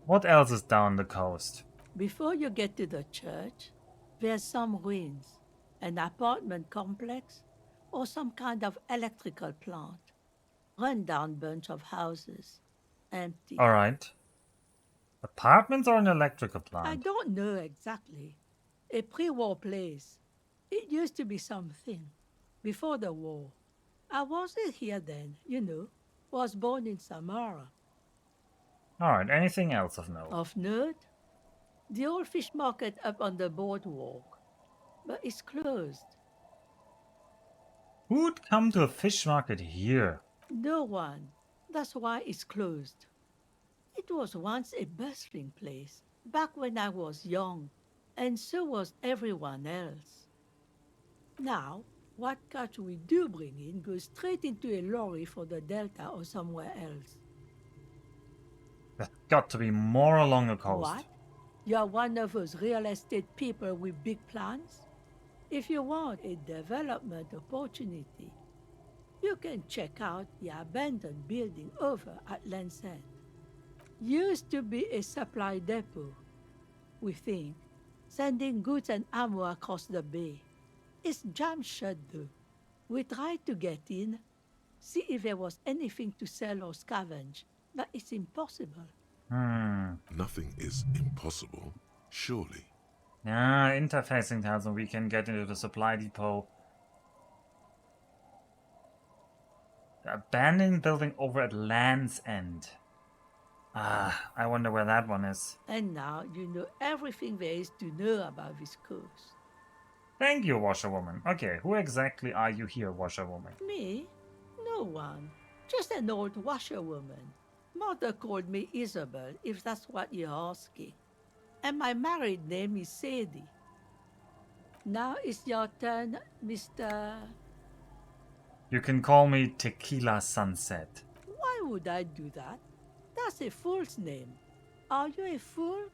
What else is down the coast? Before you get to the church, there's some ruins, an apartment complex, or some kind of electrical plant. Run-down bunch of houses, empty. Alright. Apartments or an electrical plant? I don't know exactly. A pre-war place. It used to be something. Before the war. I wasn't here then, you know. Was born in Samara. Alright, anything else of note? Of note? The old fish market up on the boardwalk. But it's closed. Who'd come to a fish market here? No one. That's why it's closed. It was once a bustling place, back when I was young, and so was everyone else. Now, what catch we do bring in goes straight into a lorry for the Delta or somewhere else. There's got to be more along the coast. What? You're one of those real estate people with big plans? If you want a development opportunity, you can check out the abandoned building over at Land's End. Used to be a supply depot, we think, sending goods and ammo across the bay. It's jammed shut though. We tried to get in, see if there was anything to sell or scavenge, but it's impossible. Nothing is impossible, surely. Yeah, interfacing tells them we can get into the supply depot. The abandoned building over at Land's End. Ah, I wonder where that one is. And now you know everything there is to know about this coast. Thank you, washerwoman. Okay, who exactly are you here, washerwoman? Me? No one. Just an old washerwoman. Mother called me Isabel, if that's what you're asking. And my married name is Sadie. Now it's your turn, Mr. You can call me Tequila Sunset. Why would I do that? That's a fool's name. Are you a fool?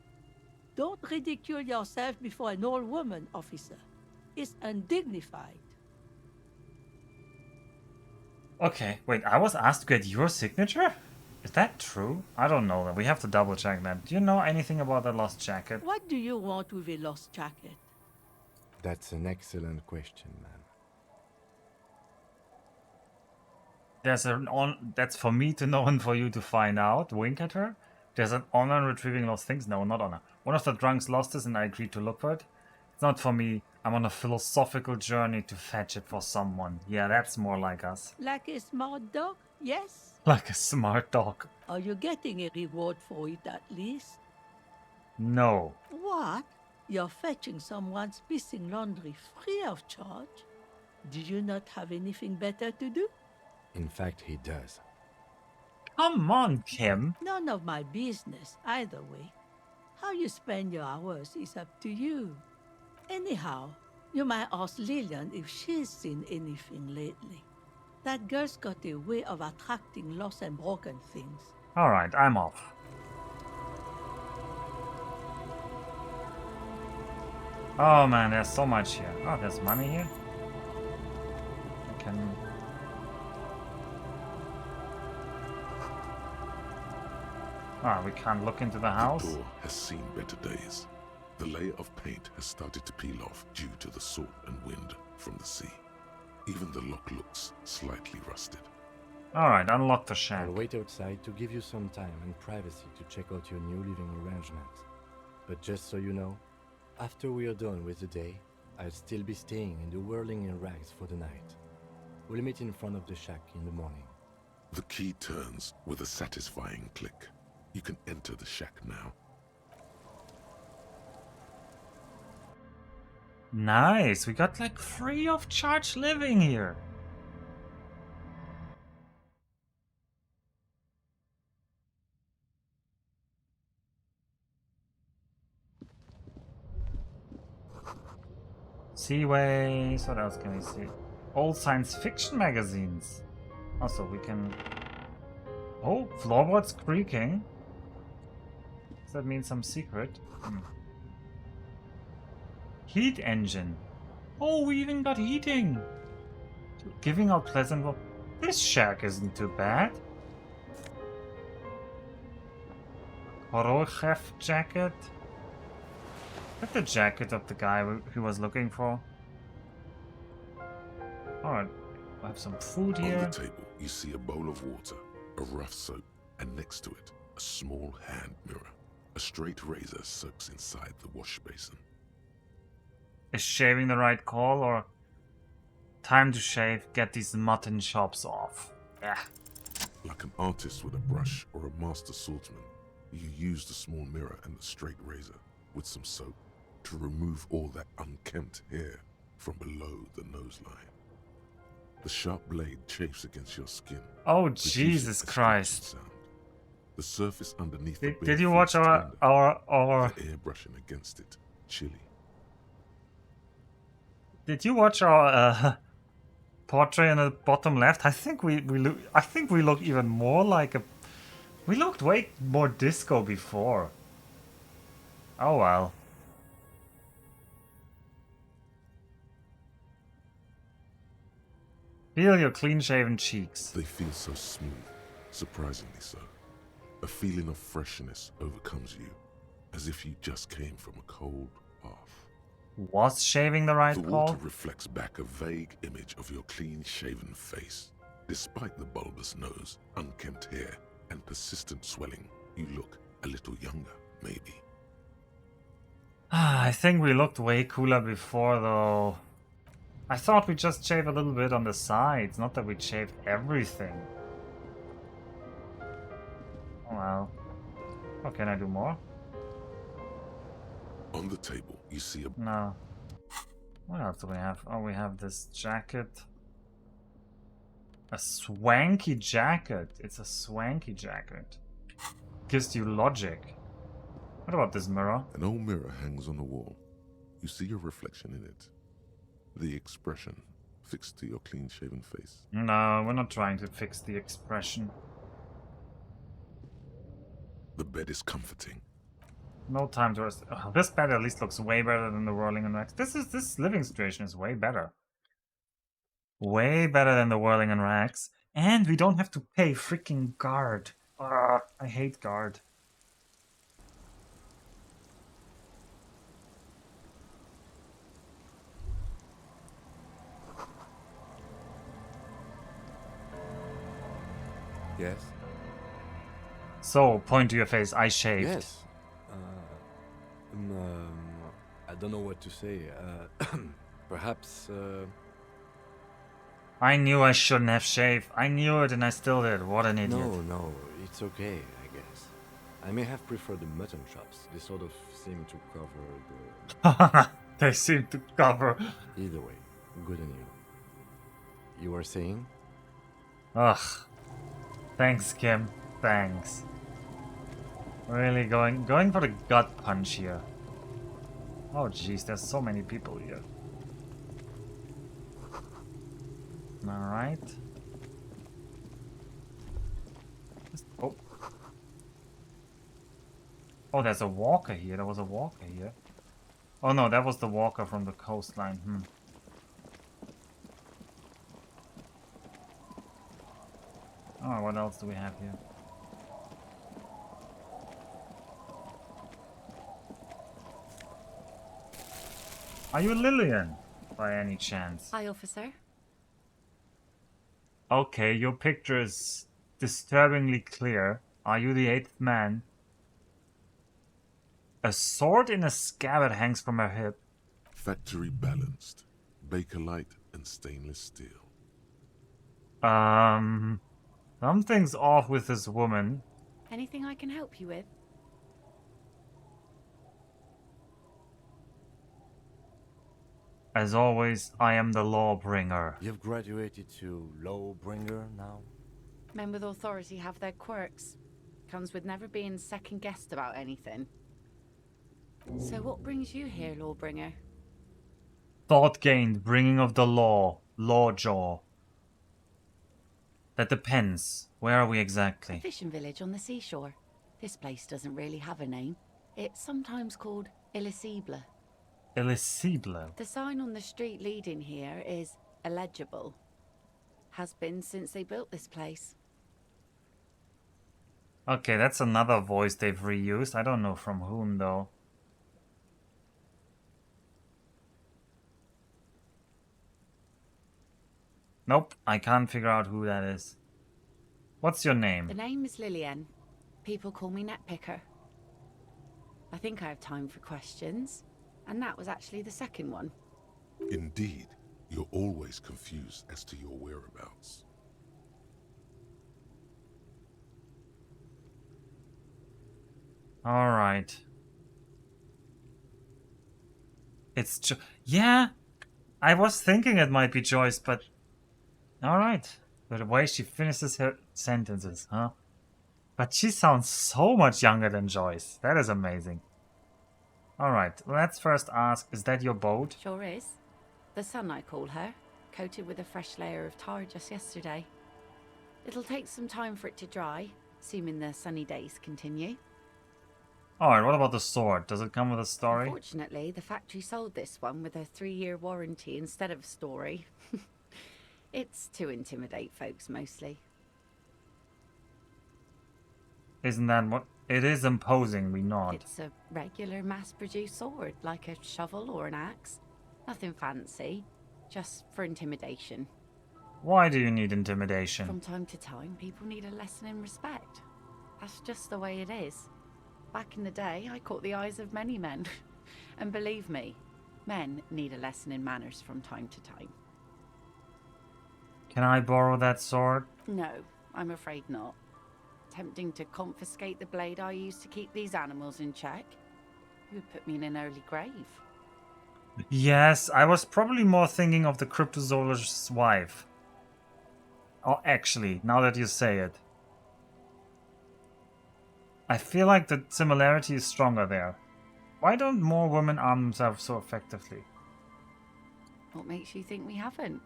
Don't ridicule yourself before an old woman, officer. It's undignified. Okay, wait, I was asked to get your signature? Is that true? I don't know that. We have to double check that. Do you know anything about the lost jacket? What do you want with a lost jacket? That's an excellent question, man. There's an that's for me to know and for you to find out. Wink at her. There's an honor in retrieving lost things. No, not honor. One of the drunks lost this and I agreed to look for it. It's not for me. I'm on a philosophical journey to fetch it for someone. Yeah, that's more like us. Like a smart dog, yes? Like a smart dog. Are you getting a reward for it at least? No. What? You're fetching someone's missing laundry free of charge? Do you not have anything better to do? In fact, he does. Come on, Kim. None of my business, either way. How you spend your hours is up to you. Anyhow, you might ask Lillian if she's seen anything lately. That girl's got a way of attracting lost and broken things. Alright, I'm off. Oh man, there's so much here. Oh, there's money here. I can... Ah, we can't look into the house. The door has seen better days. The layer of paint has started to peel off due to the salt and wind from the sea. Even the lock looks slightly rusted. Alright, unlock the shack. I'll wait outside to give you some time and privacy to check out your new living arrangements. But just so you know, after we are done with the day, I'll still be staying in the whirling in rags for the night. We'll meet in front of the shack in the morning. The key turns with a satisfying click. You can enter the shack now. Nice, we got like free of charge living here. Seaways, what else can we see? Old science fiction magazines. Also, we can... Oh, floorboards creaking. Does that mean some secret? Heat engine. Oh, we even got heating. Giving out pleasant... This shack isn't too bad. Horochef jacket. That's the jacket of the guy who was looking for. Alright, I have some food here. On the table, you see a bowl of water, a rough soap, and next to it, a small hand mirror. A straight razor soaks inside the wash basin. Is shaving the right call, or time to shave, get these mutton chops off? Yeah. Like an artist with a brush or a master swordsman, you use the small mirror and the straight razor with some soap to remove all that unkempt hair from below the nose line. The sharp blade chafes against your skin. Oh, producing Jesus a Christ. sound. The surface underneath Did the you watch our the air brushing against it, chilly. Did you watch our portrait in the bottom left? I think we look even more like a... We looked way more disco before. Oh well. Feel your clean-shaven cheeks. They feel so smooth, surprisingly so. A feeling of freshness overcomes you, as if you just came from a cold bath. Was shaving the right The call? water reflects back a vague image of your clean-shaven face. Despite the bulbous nose, unkempt hair, and persistent swelling, you look a little younger, maybe. I think we looked way cooler before, though. I thought we just shaved a little bit on the sides, not that we shaved everything. Oh well. Oh, can I do more? On the table, you see a No. What else do we have? Oh, we have this jacket. A swanky jacket. It's a swanky jacket. Gives you logic. What about this mirror? An old mirror hangs on the wall. You see your reflection in it. The expression fixed to your clean-shaven face. No, we're not trying to fix the expression. The bed is comforting. No time to rest. Oh, this bed at least looks way better than the whirling and rags. This living situation is way better. Way better than the whirling and rags. And we don't have to pay freaking guard. Ugh, I hate guard. Yes? So, point to your face, I shaved. Yes. I don't know what to say. Perhaps, I knew I shouldn't have shaved. I knew it and I still did. What an idiot. No, it's okay, I guess. I may have preferred the mutton chops. They sort of seem to cover the... They seem to cover. Either way, good on you. You were saying? Ugh. Thanks, Kim. Thanks. Really going for the gut punch here. Oh jeez, there's so many people here. Alright. Oh. Oh, there's a walker here. There was a walker here. Oh no, that was the walker from the coastline. Oh, what else do we have here? Are you Lillian, by any chance? Hi, officer. Okay, your picture is disturbingly clear. Are you the eighth man? A sword in a scabbard hangs from her hip. Factory balanced. Bakelite and stainless steel. Something's off with this woman. Anything I can help you with? As always, I am the lawbringer. You've graduated to Lawbringer now? Men with authority have their quirks. Comes with never being second-guessed about anything. So what brings you here, Lawbringer? Thought gained, bringing of the law. Lawjaw. That depends. Where are we exactly? Fishing village on the seashore. This place doesn't really have a name. It's sometimes called Elysium. Elysium. The sign on the street leading here is illegible. Has been since they built this place. Okay, that's another voice they've reused. I don't know from whom, though. Nope, I can't figure out who that is. What's your name? The name is Lillian. People call me Netpicker. I think I have time for questions. And that was actually the second one. Indeed, you're always confused as to your whereabouts. Alright. It's yeah! I was thinking it might be Joyce, but... Alright. But the way she finishes her sentences, huh? But she sounds so much younger than Joyce. That is amazing. Alright, let's first ask, is that your boat? Sure is. The sun, I call her. Coated with a fresh layer of tar just yesterday. It'll take some time for it to dry, assuming the sunny days continue. Alright, what about the sword? Does it come with a story? Unfortunately, the factory sold this one with a 3-year warranty instead of a story. It's to intimidate folks mostly. Isn't that what... It is imposing, we nod. It's a regular mass-produced sword, like a shovel or an axe. Nothing fancy, just for intimidation. Why do you need intimidation? From time to time, people need a lesson in respect. That's just the way it is. Back in the day, I caught the eyes of many men. And believe me, men need a lesson in manners from time to time. Can I borrow that sword? No, I'm afraid not. Tempting to confiscate the blade I used to keep these animals in check. You would put me in an early grave. Yes, I was probably more thinking of the cryptozoologist's wife. Oh, actually, now that you say it. I feel like the similarity is stronger there. Why don't more women arm themselves so effectively? What makes you think we haven't?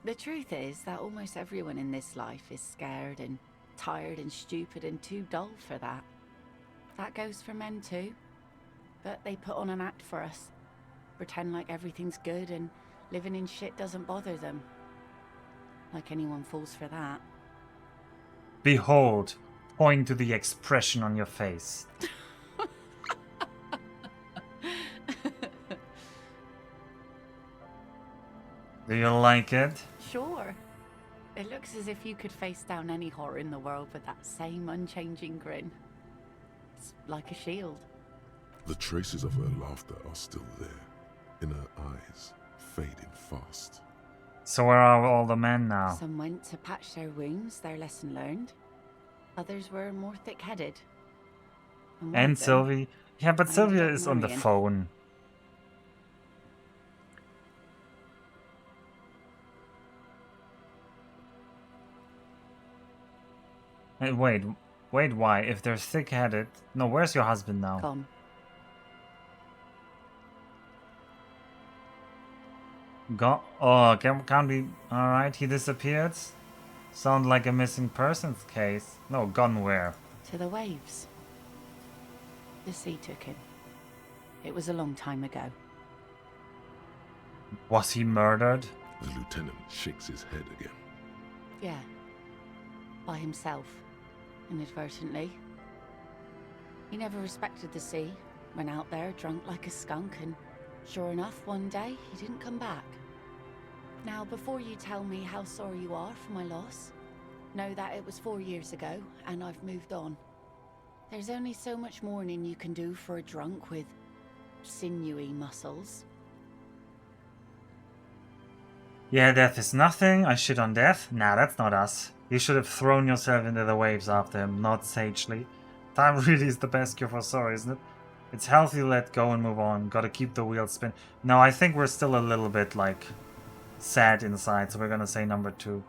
The truth is that almost everyone in this life is scared and tired and stupid and too dull for that. That goes for men too. But they put on an act for us. Pretend like everything's good and living in shit doesn't bother them. Like anyone falls for that. Behold, point to the expression on your face. Do you like it? Sure. It looks as if you could face down any horror in the world with that same unchanging grin. It's like a shield. The traces of her laughter are still there, in her eyes, fading fast. So where are all the men now? Some went to patch their wounds, their lesson learned. Others were more thick-headed. one And of them Sylvie? Yeah, but ended Sylvia up is on the marrying. phone. Hey, wait, why? If they're thick-headed... No, where's your husband now? Come. Oh, can't be... Alright, he disappeared? Sound like a missing persons case. No, gone where? To the waves. The sea took him. It was a long time ago. Was he murdered? The lieutenant shakes his head again. Yeah. By himself. Inadvertently. He never respected the sea. Went out there drunk like a skunk and sure enough, one day he didn't come back. Now, before you tell me how sorry you are for my loss, know that it was 4 years ago and I've moved on. There's only so much mourning you can do for a drunk with sinewy muscles. Yeah, death is nothing. I shit on death. Nah, that's not us. You should have thrown yourself into the waves after him, not sagely. Time really is the best cure for sorrow, isn't it? It's healthy to let go and move on. Gotta keep the wheel spin. No, I think we're still a little bit, like, sad inside, so we're gonna say number 2.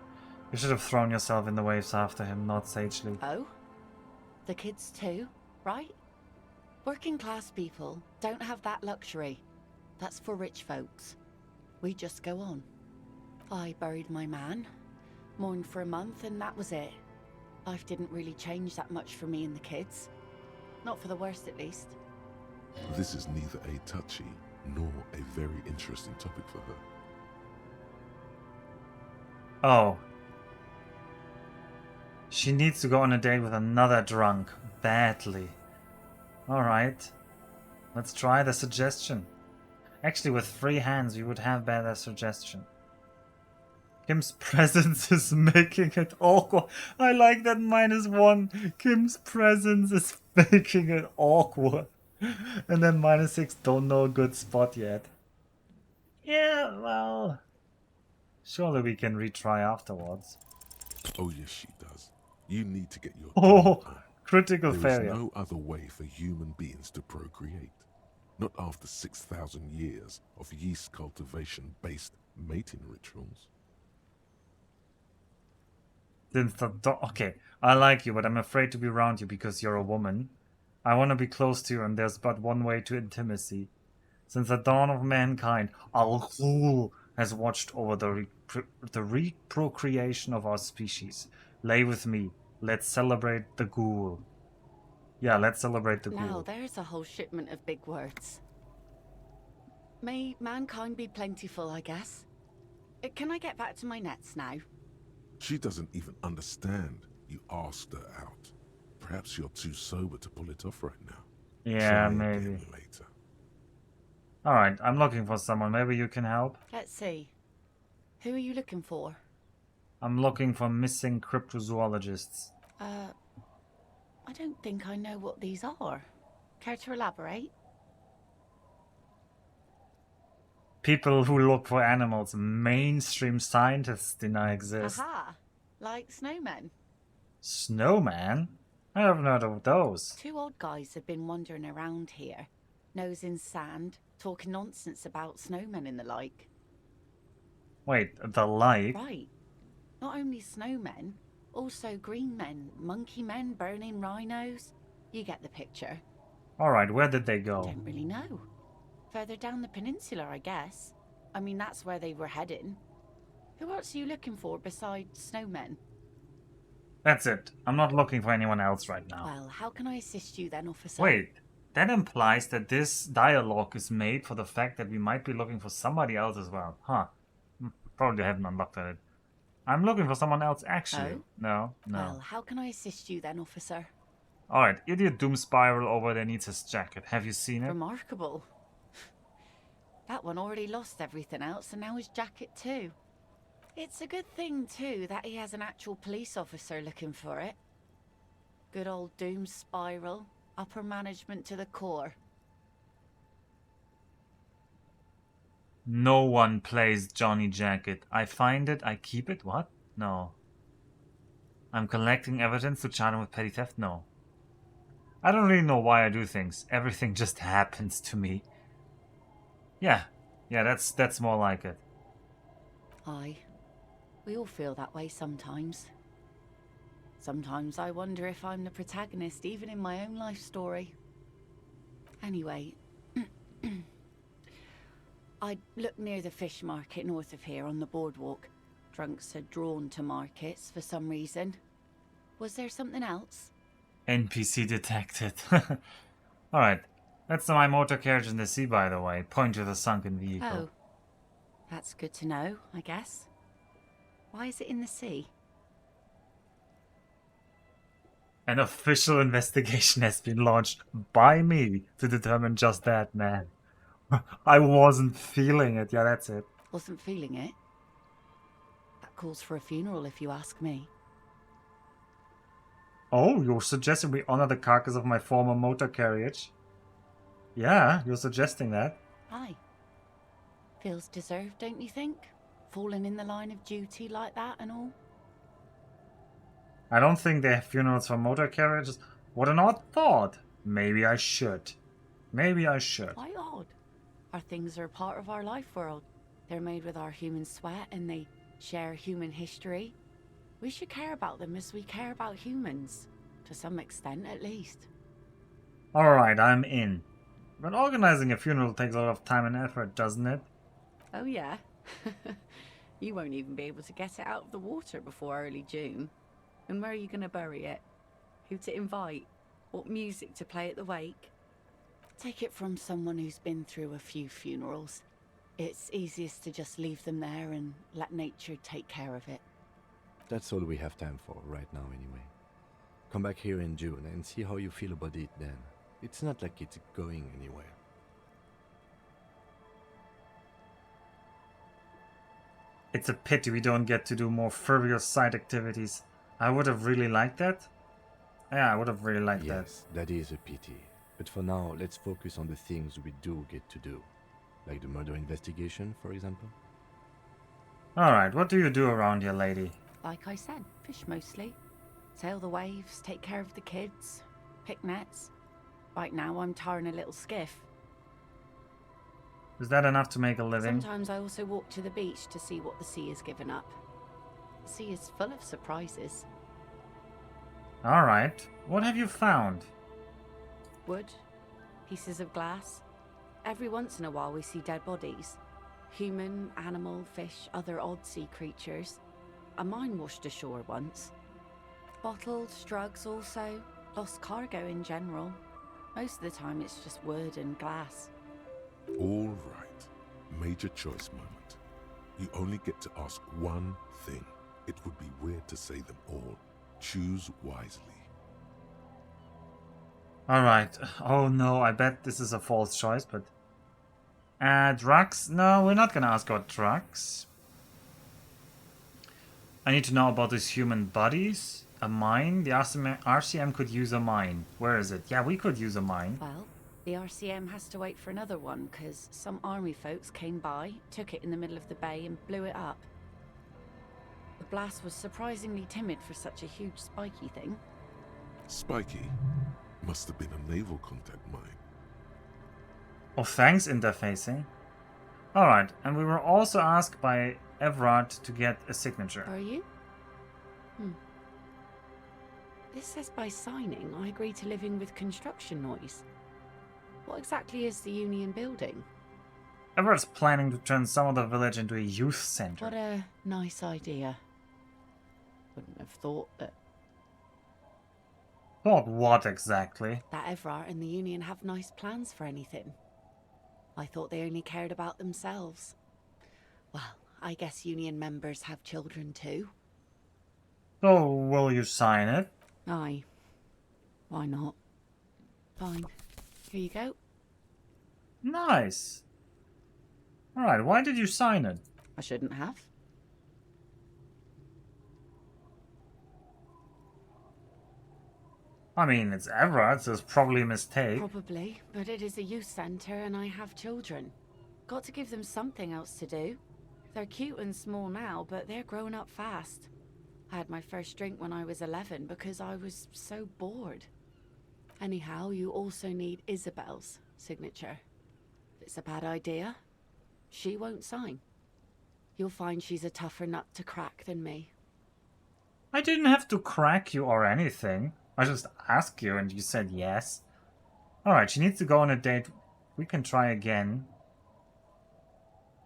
You should have thrown yourself in the waves after him, not sagely. Oh? The kids too, right? Working class people don't have that luxury. That's for rich folks. We just go on. I buried my man, mourned for a month, and that was it. Life didn't really change that much for me and the kids. Not for the worst, at least. This is neither a touchy nor a very interesting topic for her. Oh. She needs to go on a date with another drunk. Badly. Alright. Let's try the suggestion. Actually, with 3 hands, we would have better suggestion. Kim's presence is making it awkward. I like that -1. Kim's presence is making it awkward. And then -6, don't know a good spot yet. Yeah, well... Surely we can retry afterwards. Oh yes, she does. You need to get your Oh, time on. critical There failure. is no other way for human beings to procreate. Not after 6,000 years of yeast cultivation-based mating rituals. Since the okay, I like you, but I'm afraid to be around you because you're a woman. I want to be close to you, and there's but one way to intimacy. Since the dawn of mankind, Al-Ghul has watched over the reprocreation of our species. Lay with me. Let's celebrate the ghoul. Yeah, let's celebrate the Now, ghoul. there's a whole shipment of big words. May mankind be plentiful, I guess. Can I get back to my nets now? She doesn't even understand you asked her out. Perhaps you're too sober to pull it off right now. Yeah, Try maybe. again later. Alright, I'm looking for someone. Maybe you can help? Let's see. Who are you looking for? I'm looking for missing cryptozoologists. I don't think I know what these are. Care to elaborate? People who look for animals. Mainstream scientists deny exist. Aha! Like snowmen. Snowman? I haven't heard of those. Two old guys have been wandering around here, nose in sand, talking nonsense about snowmen and the like. Wait, the like? Right. Not only snowmen, also green men, monkey men burning rhinos. You get the picture. Alright, where did they go? Don't really know. Further down the peninsula, I guess. I mean, that's where they were heading. Who else are you looking for besides snowmen? That's it. I'm not looking for anyone else right now. Well, how can I assist you then, officer? Wait, that implies that this dialogue is made for the fact that we might be looking for somebody else as well. Huh. Probably haven't unlocked it. I'm looking for someone else actually. Oh? No. Well, how can I assist you then, officer? Alright, Idiot Doom Spiral over there needs his jacket. Have you seen it? Remarkable. That one already lost everything else and now his jacket too. It's a good thing too that he has an actual police officer looking for it. Good old Doom Spiral. Upper management to the core. No one plays Johnny Jacket. I find it, I keep it? What? No. I'm collecting evidence to charge him with petty theft? No. I don't really know why I do things. Everything just happens to me. Yeah, that's more like it. Aye. We all feel that way sometimes. Sometimes I wonder if I'm the protagonist even in my own life story. Anyway, I'd looked near the fish market north of here on the boardwalk. Drunks had drawn to markets for some reason. Was there something else? NPC detected. Alright, that's my motor carriage in the sea, by the way. Point to the sunken vehicle. Oh. That's good to know, I guess. Why is it in the sea? An official investigation has been launched by me to determine just that, man. I wasn't feeling it. Yeah, that's it. Wasn't feeling it? That calls for a funeral if you ask me. Oh, you're suggesting we honor the carcass of my former motor carriage? Yeah, you're suggesting that. Aye. Feels deserved, don't you think? Falling in the line of duty like that and all? I don't think they have funerals for motor carriages. What an odd thought. Maybe I should. Maybe I should. Why odd? Our things are part of our life world. They're made with our human sweat and they share human history. We should care about them as we care about humans. To some extent, at least. Alright, I'm in. But organizing a funeral takes a lot of time and effort, doesn't it? Oh yeah? You won't even be able to get it out of the water before early June. And where are you going to bury it? Who to invite? What music to play at the wake? Take it from someone who's been through a few funerals. It's easiest to just leave them there and let nature take care of it. That's all we have time for right now anyway. Come back here in June and see how you feel about it then. It's not like it's going anywhere. It's a pity we don't get to do more frivolous side activities. I would have really liked that. Yeah, I would have really liked that. Yes, that is a pity. But for now, let's focus on the things we do get to do. Like the murder investigation, for example. Alright, what do you do around here, lady? Like I said, fish mostly. Sail the waves, take care of the kids, pick nets. Right now I'm tarring a little skiff. Is that enough to make a living? Sometimes I also walk to the beach to see what the sea has given up. The sea is full of surprises. Alright, what have you found? Wood, pieces of glass. Every once in a while we see dead bodies. Human, animal, fish, other odd sea creatures. A mine washed ashore once. Bottles, drugs also. Lost cargo in general. Most of the time it's just wood and glass. All right. Major choice moment. You only get to ask one thing. It would be weird to say them all. Choose wisely. Alright. Oh no, I bet this is a false choice, but... drugs? No, we're not gonna ask about drugs. I need to know about these human bodies. A mine? The RCM could use a mine. Where is it? Yeah, we could use a mine. Well, the RCM has to wait for another one, because some army folks came by, took it in the middle of the bay, and blew it up. The blast was surprisingly timid for such a huge spiky thing. Spiky? Must have been a naval contact mine. Oh, thanks, interfacing. Alright, and we were also asked by Everard to get a signature. Are you? This says by signing, I agree to living with construction noise. What exactly is the Union building? Everard's planning to turn some of the village into a youth center. What a nice idea. Wouldn't have thought that Thought what exactly? Everard and the Union have nice plans for anything. I thought they only cared about themselves. Well, I guess Union members have children too. So, will you sign it? Aye. Why not? Fine. Here you go. Nice. Alright, why did you sign it? I shouldn't have. I mean, it's Everard, so it's probably a mistake. Probably, but it is a youth centre and I have children. Got to give them something else to do. They're cute and small now, but they're growing up fast. I had my first drink when I was 11 because I was so bored. Anyhow, you also need Isabel's signature. If it's a bad idea, she won't sign. You'll find she's a tougher nut to crack than me. I didn't have to crack you or anything. I just asked you and you said yes. Alright, she needs to go on a date. We can try again.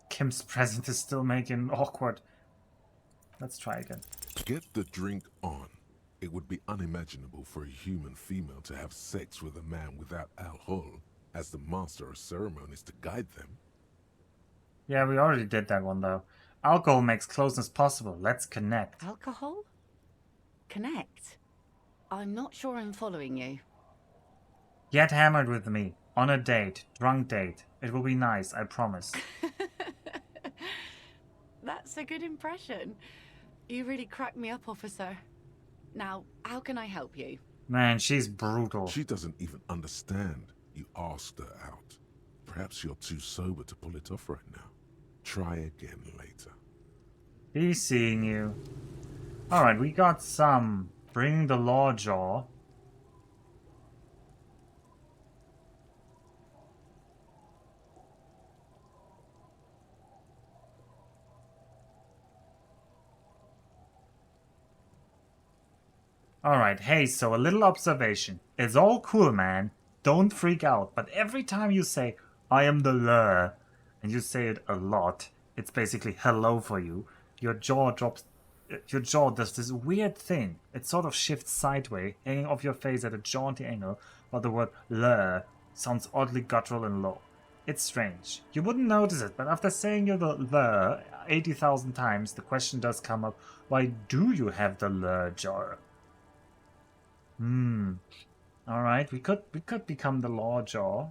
Kim's present is still making awkward. Let's try again. Get the drink on. It would be unimaginable for a human female to have sex with a man without alcohol as the master of ceremonies to guide them. Yeah, we already did that one though. Alcohol makes closeness possible. Let's connect. Alcohol? Connect? I'm not sure I'm following you. Get hammered with me. On a date. Drunk date. It will be nice, I promise. That's a good impression. You really cracked me up, officer. Now, how can I help you? Man, she's brutal. She doesn't even understand. You asked her out. Perhaps you're too sober to pull it off right now. Try again later. He's seeing you. Alright, we got some. Bring the law jaw. Alright, hey, so a little observation. It's all cool, man. Don't freak out. But every time you say, I am the law, and you say it a lot, it's basically hello for you, your jaw drops. Your jaw does this weird thing. It sort of shifts sideways, hanging off your face at a jaunty angle, while the word "le" sounds oddly guttural and low. It's strange. You wouldn't notice it, but after saying you're the "le" 80,000 times, the question does come up, why do you have the "le" jaw? Alright, we could become the law jaw.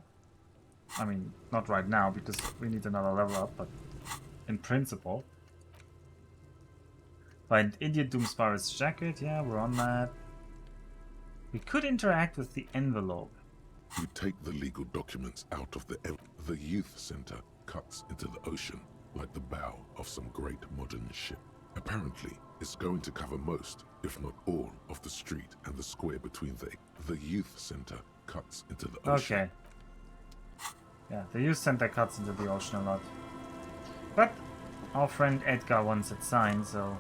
I mean, not right now, because we need another level up, but in principle. Find Indian Doomspira's jacket, yeah, we're on that. We could interact with the envelope. You take the legal documents out of the youth center cuts into the ocean like the bow of some great modern ship. Apparently, it's going to cover most, if not all, of the street and the square between the youth center cuts into the ocean. Okay. Yeah, the youth center cuts into the ocean a lot. But our friend Edgar wants it signed, so...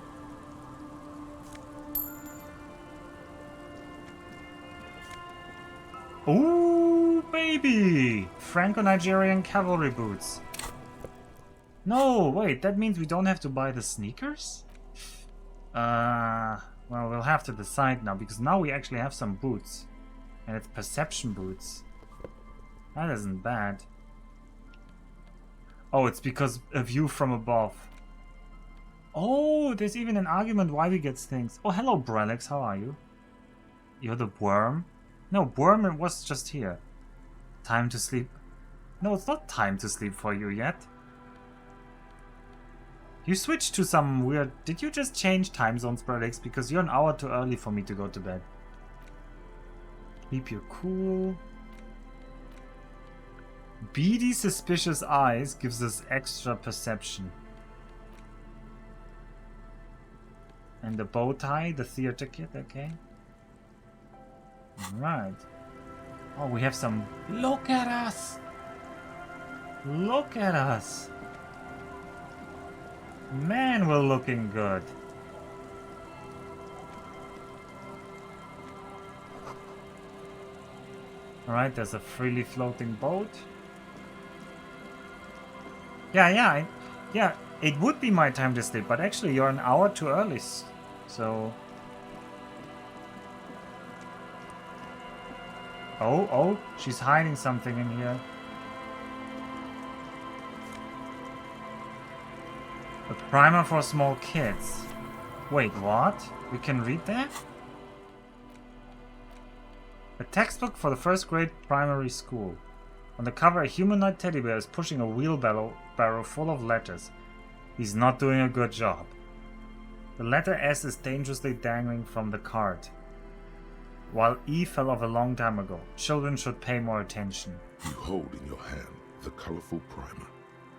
Ooh, baby! Franco-Nigerian cavalry boots. No, wait, that means we don't have to buy the sneakers? Well, we'll have to decide now, because now we actually have some boots. And it's perception boots. That isn't bad. Oh, it's because a view from above. Oh, there's even an argument why we get things. Oh, hello, Brelix. How are you? You're the worm? No, worm was just here. Time to sleep. No, it's not time to sleep for you yet. You switched to some weird... Did you just change time zones, Brelix? Because you're an hour too early for me to go to bed. Keep your cool. Beady suspicious eyes gives us extra perception. And the bow tie, the theater kit, okay. Alright. Oh, we have some... Look at us! Look at us! Man, we're looking good. Alright, there's a freely floating boat. Yeah, it would be my time to sleep, but actually you're an hour too early, so... Oh, she's hiding something in here. A primer for small kids. Wait, what? We can read that? A textbook for the first grade primary school. On the cover, a humanoid teddy bear is pushing a wheelbarrow full of letters. He's not doing a good job. The letter S is dangerously dangling from the card. While E fell off a long time ago, children should pay more attention. You hold in your hand the colorful primer.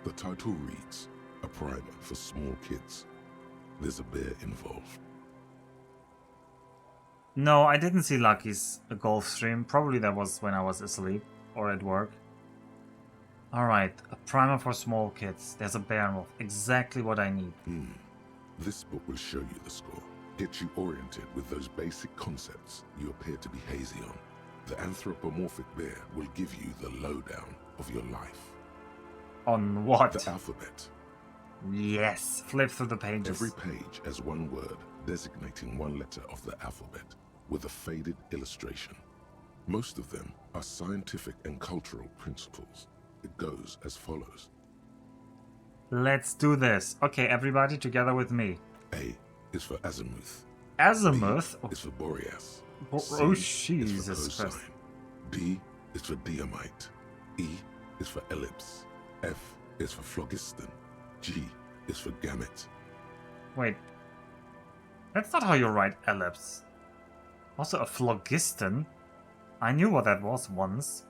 The title reads, A Primer for Small Kids. There's a bear involved. No, I didn't see Lucky's golf stream. Probably that was when I was asleep or at work. Alright, a primer for small kids. There's a bear involved. Exactly what I need. This book will show you the score. Get you oriented with those basic concepts you appear to be hazy on. The anthropomorphic bear will give you the lowdown of your life. On what? The alphabet. Yes, flip through the pages. Every page has one word designating one letter of the alphabet with a faded illustration. Most of them are scientific and cultural principles. It goes as follows. Let's do this. Okay, everybody together with me. A is for azimuth. Azimuth? B is for Boreas. Oh, C is for Jesus cosine. Christ. D is for diamite. E is for ellipse. F is for phlogiston. G is for gamete. Wait. That's not how you write ellipse. Also a phlogiston. I knew what that was once.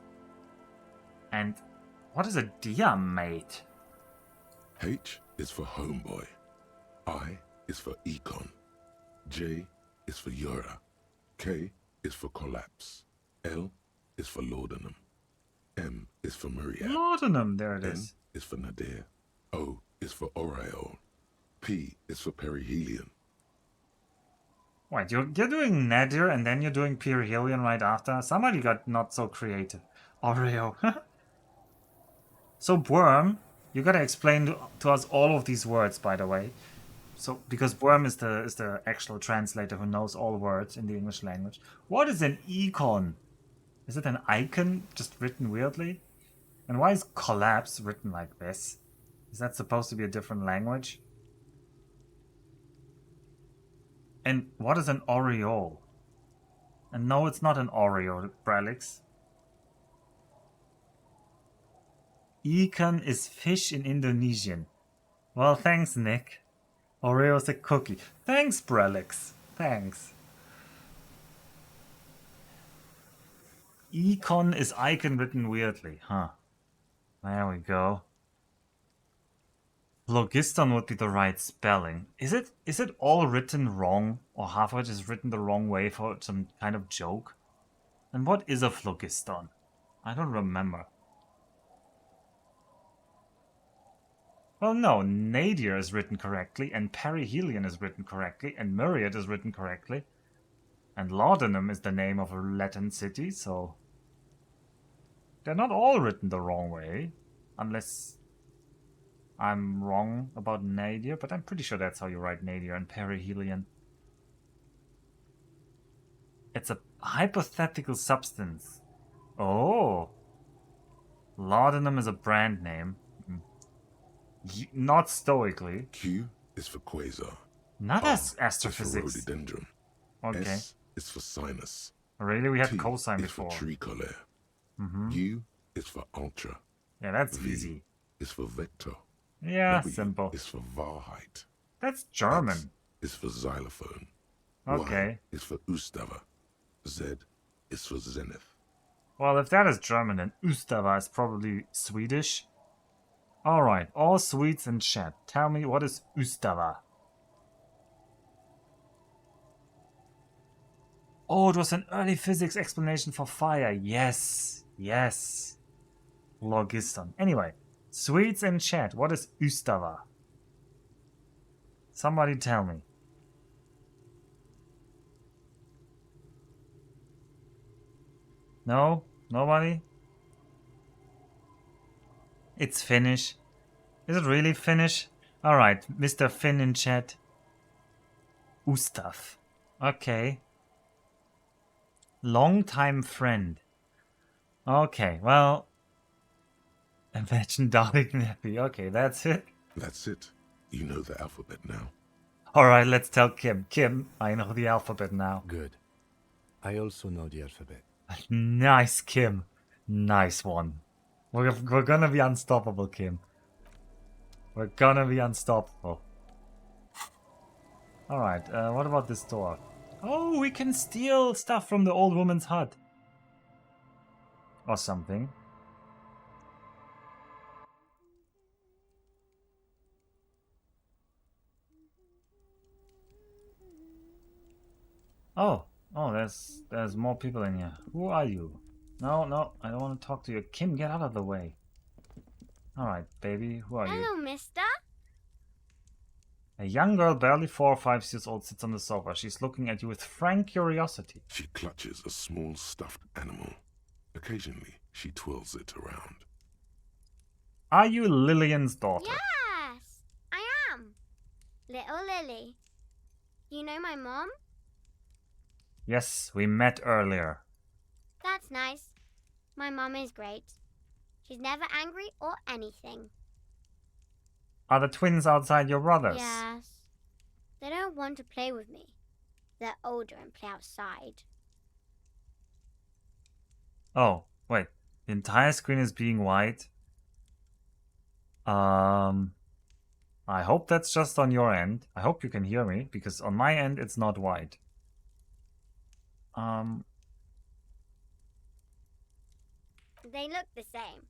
And what is a diamate? H is for homeboy. I is for econ. J is for Eura. K is for collapse. L is for laudanum. M is for Myriad. Laudanum, there it N is. is for nadir. O is for aureole. P is for perihelion. Wait, you're doing nadir and then you're doing perihelion right after? Somebody got not so creative. Oreo. So, worm, you gotta explain to us all of these words, by the way. So, because worm is the actual translator who knows all words in the English language. What is an econ? Is it an icon just written weirdly? And why is collapse written like this? Is that supposed to be a different language? And what is an aureole? And no, it's not an Oreo, Brelix. Ikan is fish in Indonesian. Well, thanks, Nick. Oreo's a cookie. Thanks, Brelix. Thanks. Econ is icon written weirdly, huh? There we go. Phlogiston would be the right spelling. Is it all written wrong? Or half of it is written the wrong way for some kind of joke? And what is a phlogiston? I don't remember. Well, no, nadir is written correctly, and perihelion is written correctly, and myriad is written correctly. And laudanum is the name of a Latin city, so... They're not all written the wrong way. Unless I'm wrong about nadir, but I'm pretty sure that's how you write nadir and perihelion. It's a hypothetical substance. Oh! Laudanum is a brand name. Not stoically. Q is for quasar. Not R as is for astrophysics. rhododendron. Okay. S is for sinus. Really? We had T cosine is before. for tricolor. Mm-hmm. U is for ultra. Yeah, that's V easy. is for vector. Yeah, W simple. is for Wahrheit. That's X German. is for xylophone. Okay. Y is for Ustava. Z is for zenith. Well, if that is German, then Ustava is probably Swedish. Alright, all Swedes in chat, tell me what is Ustava? Oh, it was an early physics explanation for fire. Yes, yes. Logiston. Anyway, Swedes in chat, what is Ustava? Somebody tell me. No? Nobody? It's Finnish. Is it really Finnish? Alright, Mr. Finn in chat. Ustav. Okay. Long-time friend. Okay, well... Imagine darling nappy. Okay, that's it. That's it. You know the alphabet now. Alright, let's tell Kim. Kim, I know the alphabet now. Good. I also know the alphabet. Nice, Kim. Nice one. We're gonna be unstoppable, Kim. We're gonna be unstoppable. Alright, what about this door? Oh, we can steal stuff from the old woman's hut. Or something. Oh, there's more people in here. Who are you? No, I don't want to talk to you. Kim, get out of the way. Alright, baby, who are you? Hello, mister. A young girl, barely 4 or 5 years old, sits on the sofa. She's looking at you with frank curiosity. She clutches a small stuffed animal. Occasionally, she twirls it around. Are you Lillian's daughter? Yes, I am. Little Lily. You know my mom? Yes, we met earlier. That's nice. My mom is great. She's never angry or anything. Are the twins outside your brothers? Yes. They don't want to play with me. They're older and play outside. Oh, wait. The entire screen is being white. I hope that's just on your end. I hope you can hear me, because on my end it's not white. They look the same.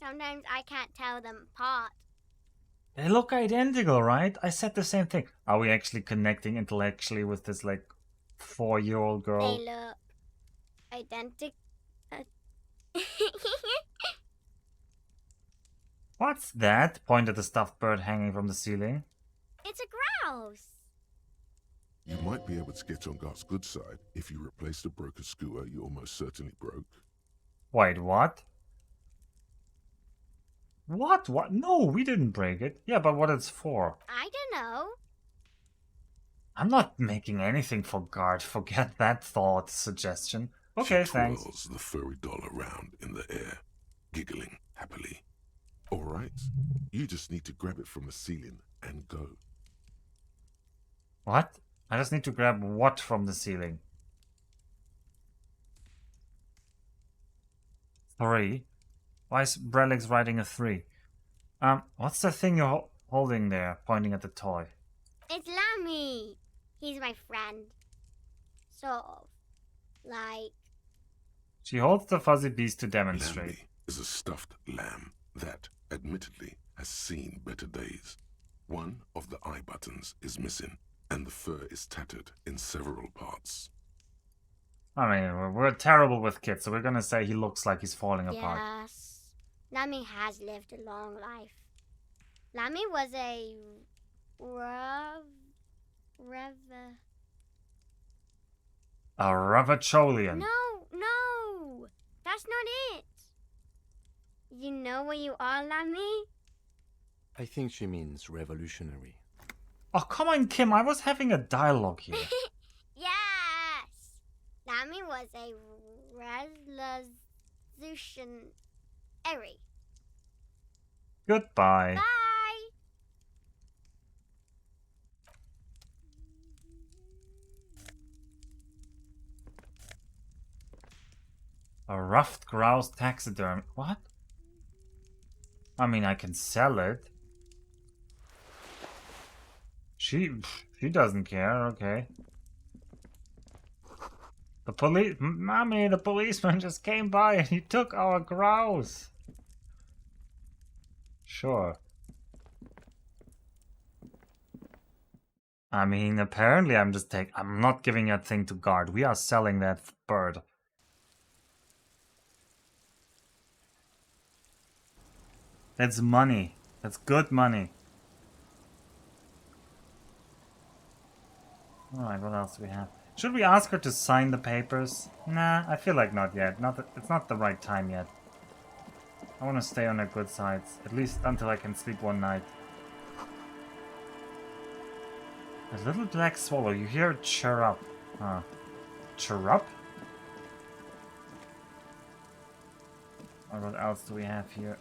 Sometimes I can't tell them apart. They look identical, right? I said the same thing. Are we actually connecting intellectually with this, like, 4-year-old girl? They look identical. What's that? Point at the stuffed bird hanging from the ceiling. It's a grouse. You might be able to get on Gart's good side if you replace the broken scooter you almost certainly broke. Wait, what? What? No, we didn't break it. Yeah, but what it's for? I don't know. I'm not making anything for Gart. Forget that thought suggestion. Okay, she thanks. twirls the furry doll around in the air, giggling happily. All right, you just need to grab it from the ceiling and go. What? I just need to grab what from the ceiling? 3? Why is Brelix writing a 3? What's the thing you're holding there, pointing at the toy? It's Lammy. He's my friend. Sort of. Like... She holds the fuzzy beast to demonstrate. Lammy is a stuffed lamb that, admittedly, has seen better days. One of the eye buttons is missing, and the fur is tattered in several parts. I mean, we're terrible with kids, so we're gonna say he looks like he's falling apart. Yes. Lammy has lived a long life. Lammy was a... A Ravacholian. No! That's not it. You know where you are, Lammy? I think she means revolutionary. Oh, come on, Kim, I was having a dialogue here. Yes! Lammy was a resolutionary. Goodbye. Bye! A ruffed grouse taxidermy. What? I mean, I can sell it. She doesn't care, okay. The police... Mommy, the policeman just came by and he took our grouse. Sure. I mean, apparently I'm not giving that thing to guard. We are selling that bird. That's money. That's good money. Alright, what else do we have? Should we ask her to sign the papers? Nah, I feel like not yet. It's not the right time yet. I want to stay on her good sides. At least until I can sleep one night. A little black swallow. You hear it chirrup. Huh. Chirrup? What else do we have here?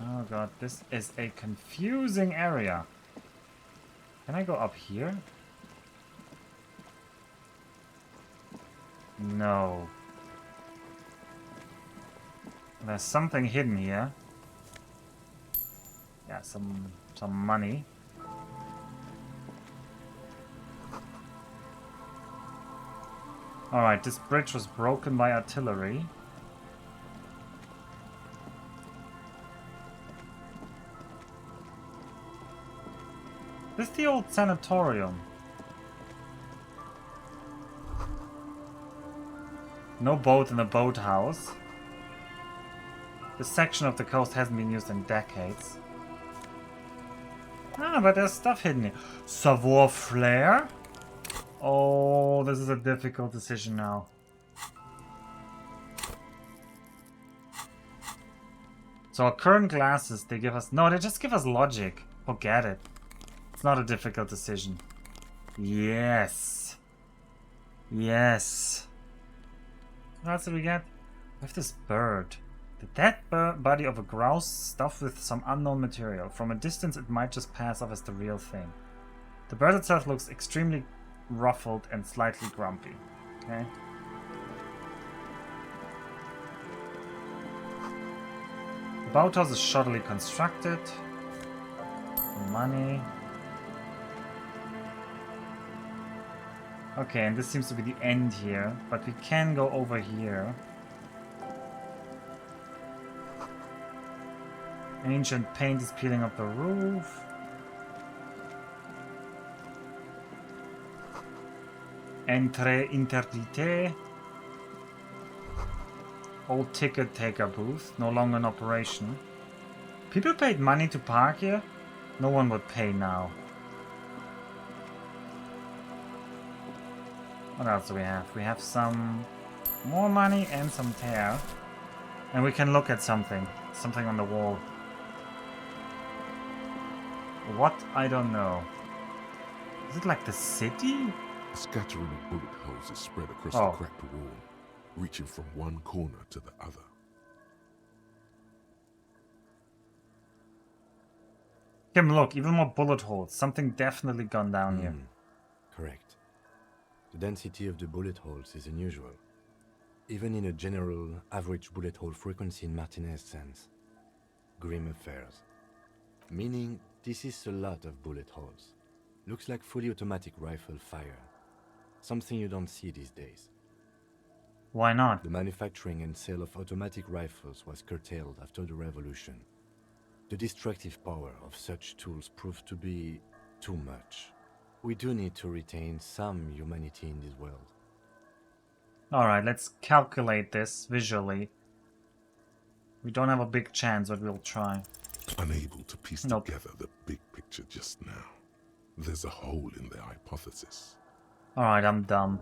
Oh god, this is a confusing area. Can I go up here? No. There's something hidden here. Yeah, some money. Alright, this bridge was broken by artillery. This is the old sanatorium. No boat in the boathouse. This section of the coast hasn't been used in decades. Ah, but there's stuff hidden here. Savoir-faire? Oh, this is a difficult decision now. So our current glasses, they give us... No, they just give us logic. Forget it. It's not a difficult decision. Yes. Yes. What else did we get? We have this bird. The dead body of a grouse stuffed with some unknown material. From a distance it might just pass off as the real thing. The bird itself looks extremely ruffled and slightly grumpy. Okay. The boathouse is shoddily constructed. Money. Okay, and this seems to be the end here, but we can go over here. Ancient paint is peeling off the roof. Entrée interdite. Old ticket taker booth, no longer in operation. People paid money to park here? No one would pay now. What else do we have? We have some more money and some tear. And we can look at something. Something on the wall. What? I don't know. Is it like the city? A scattering of bullet holes is spread across the cracked wall, reaching from one corner to the other. Kim, look, even more bullet holes. Something definitely gone down here. Correct. The density of the bullet holes is unusual. Even in a general average bullet hole frequency in Martinez's sense. Grim affairs. Meaning, this is a lot of bullet holes. Looks like fully automatic rifle fire. Something you don't see these days. Why not? The manufacturing and sale of automatic rifles was curtailed after the revolution. The destructive power of such tools proved to be too much. We do need to retain some humanity in this world. Alright, let's calculate this visually. We don't have a big chance, but we'll try. Unable to piece together the big picture just now. There's a hole in their hypothesis. Alright, I'm dumb.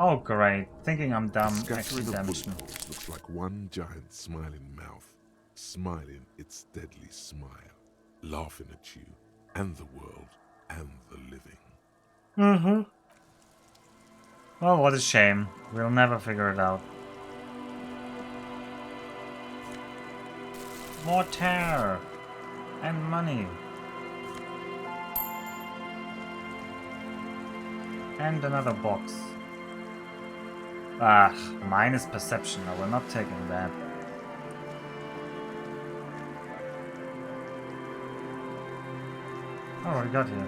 Oh great, thinking I'm dumb actually Scattering of damaged bullet me. holes looks like one giant smiling mouth, smiling its deadly smile, laughing at you, and the world, and the living. Well, what a shame. We'll never figure it out. More terror and money. And another box. Ah, minus perception. No, we're not taking that. Oh, what do we got here?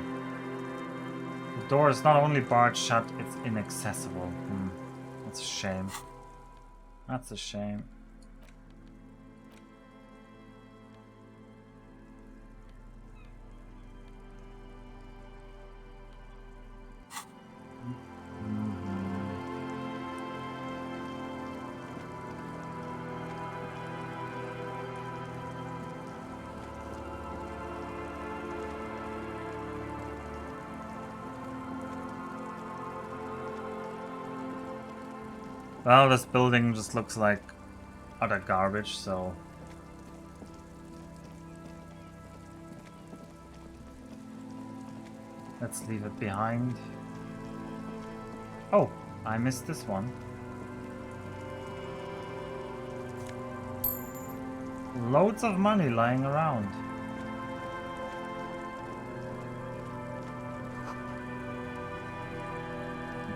The door is not only barred shut, it's inaccessible. That's a shame. That's a shame. Well, this building just looks like utter garbage, so... let's leave it behind. Oh, I missed this one. Loads of money lying around.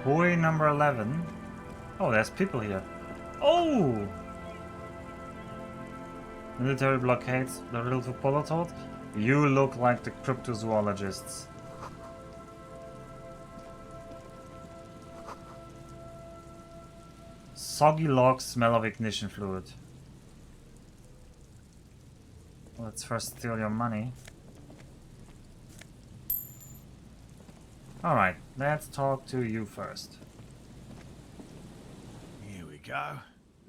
Boy number 11. Oh, there's people here. Oh! Military blockades, the riddle to Polotod. You look like the cryptozoologists. Soggy logs smell of ignition fluid. Let's first steal your money. Alright, let's talk to you first. Here we go.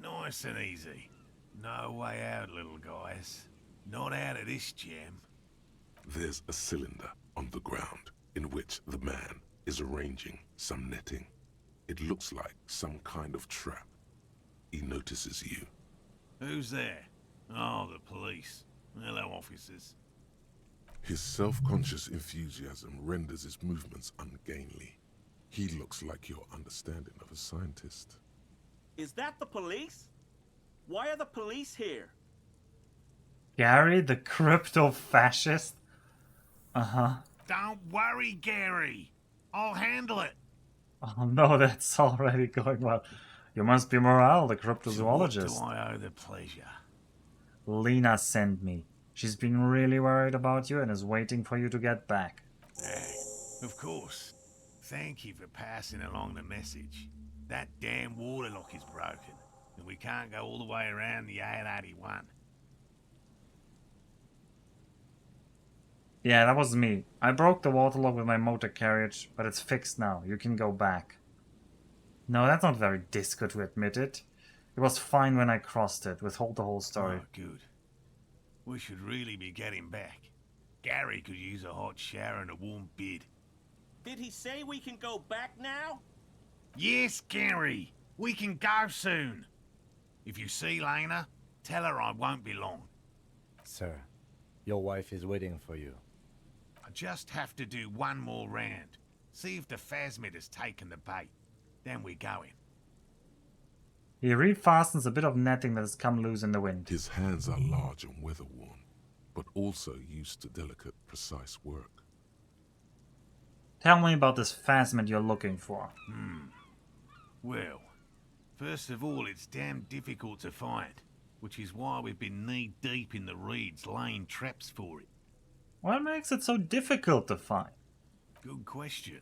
Nice and easy. No way out, little guys. Not out of this jam. There's a cylinder on the ground in which the man is arranging some netting. It looks like some kind of trap. He notices you. Who's there? Oh, the police. Hello, officers. His self-conscious enthusiasm renders his movements ungainly. He looks like your understanding of a scientist. Is that the police? Why are the police here? Gary, the crypto-fascist? Uh-huh. Don't worry, Gary. I'll handle it. Oh no, that's already going well. You must be Morale, the cryptozoologist. To what do I owe the pleasure? Lena sent me. She's been really worried about you and is waiting for you to get back. Of course. Thank you for passing along the message. That damn water lock is broken, and we can't go all the way around the 881. Yeah, that was me. I broke the water lock with my motor carriage, but it's fixed now. You can go back. No, that's not very disco to admit it. It was fine when I crossed it. Withhold the whole story. Oh, good. We should really be getting back. Gary could use a hot shower and a warm bed. Did he say we can go back now? Yes, Gary. We can go soon. If you see Lena, tell her I won't be long. Sir, your wife is waiting for you. I just have to do one more round. See if the phasmid has taken the bait. Then we're going. He refastens a bit of netting that has come loose in the wind. His hands are large and weather-worn, but also used to delicate, precise work. Tell me about this phasmid you're looking for. Well, first of all, it's damn difficult to find, which is why we've been knee-deep in the reeds laying traps for it. What makes it so difficult to find? Good question.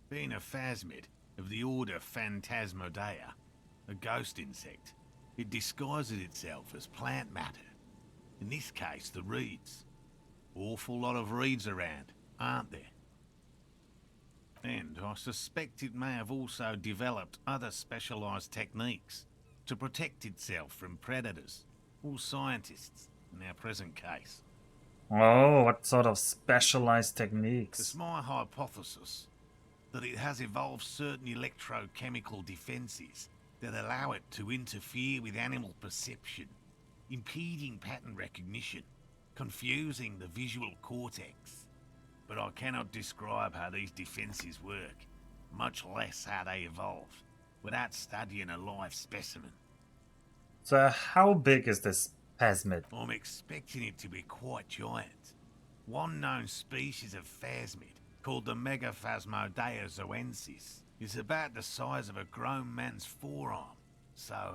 Being a phasmid of the order Phantasmodea, a ghost insect, it disguises itself as plant matter. In this case, the reeds. Awful lot of reeds around, aren't there? And I suspect it may have also developed other specialised techniques to protect itself from predators or scientists in our present case. Oh, what sort of specialized techniques? It's my hypothesis that it has evolved certain electrochemical defences that allow it to interfere with animal perception, impeding pattern recognition, confusing the visual cortex. But I cannot describe how these defences work, much less how they evolve, without studying a live specimen. So how big is this phasmid? I'm expecting it to be quite giant. One known species of phasmid, called the Megaphasmodea zoensis, is about the size of a grown man's forearm. So,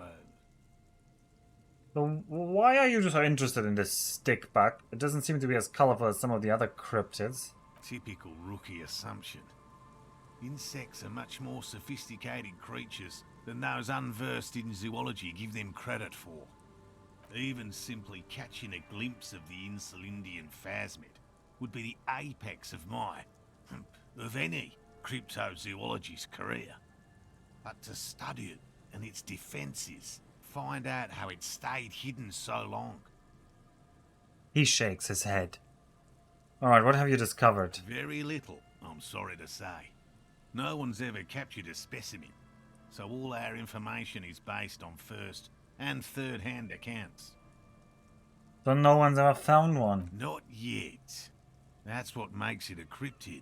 So why are you so interested in this stickbug? It doesn't seem to be as colorful as some of the other cryptids. typical rookie assumption. Insects are much more sophisticated creatures than those unversed in zoology give them credit for. Even simply catching a glimpse of the Insulindian phasmid would be the apex of my, of any, cryptozoologist's career. But to study it and its defenses, find out how it stayed hidden so long. He shakes his head. Alright, what have you discovered? Very little, I'm sorry to say. No one's ever captured a specimen, so all our information is based on first and third-hand accounts. So no one's ever found one. Not yet. That's what makes it a cryptid.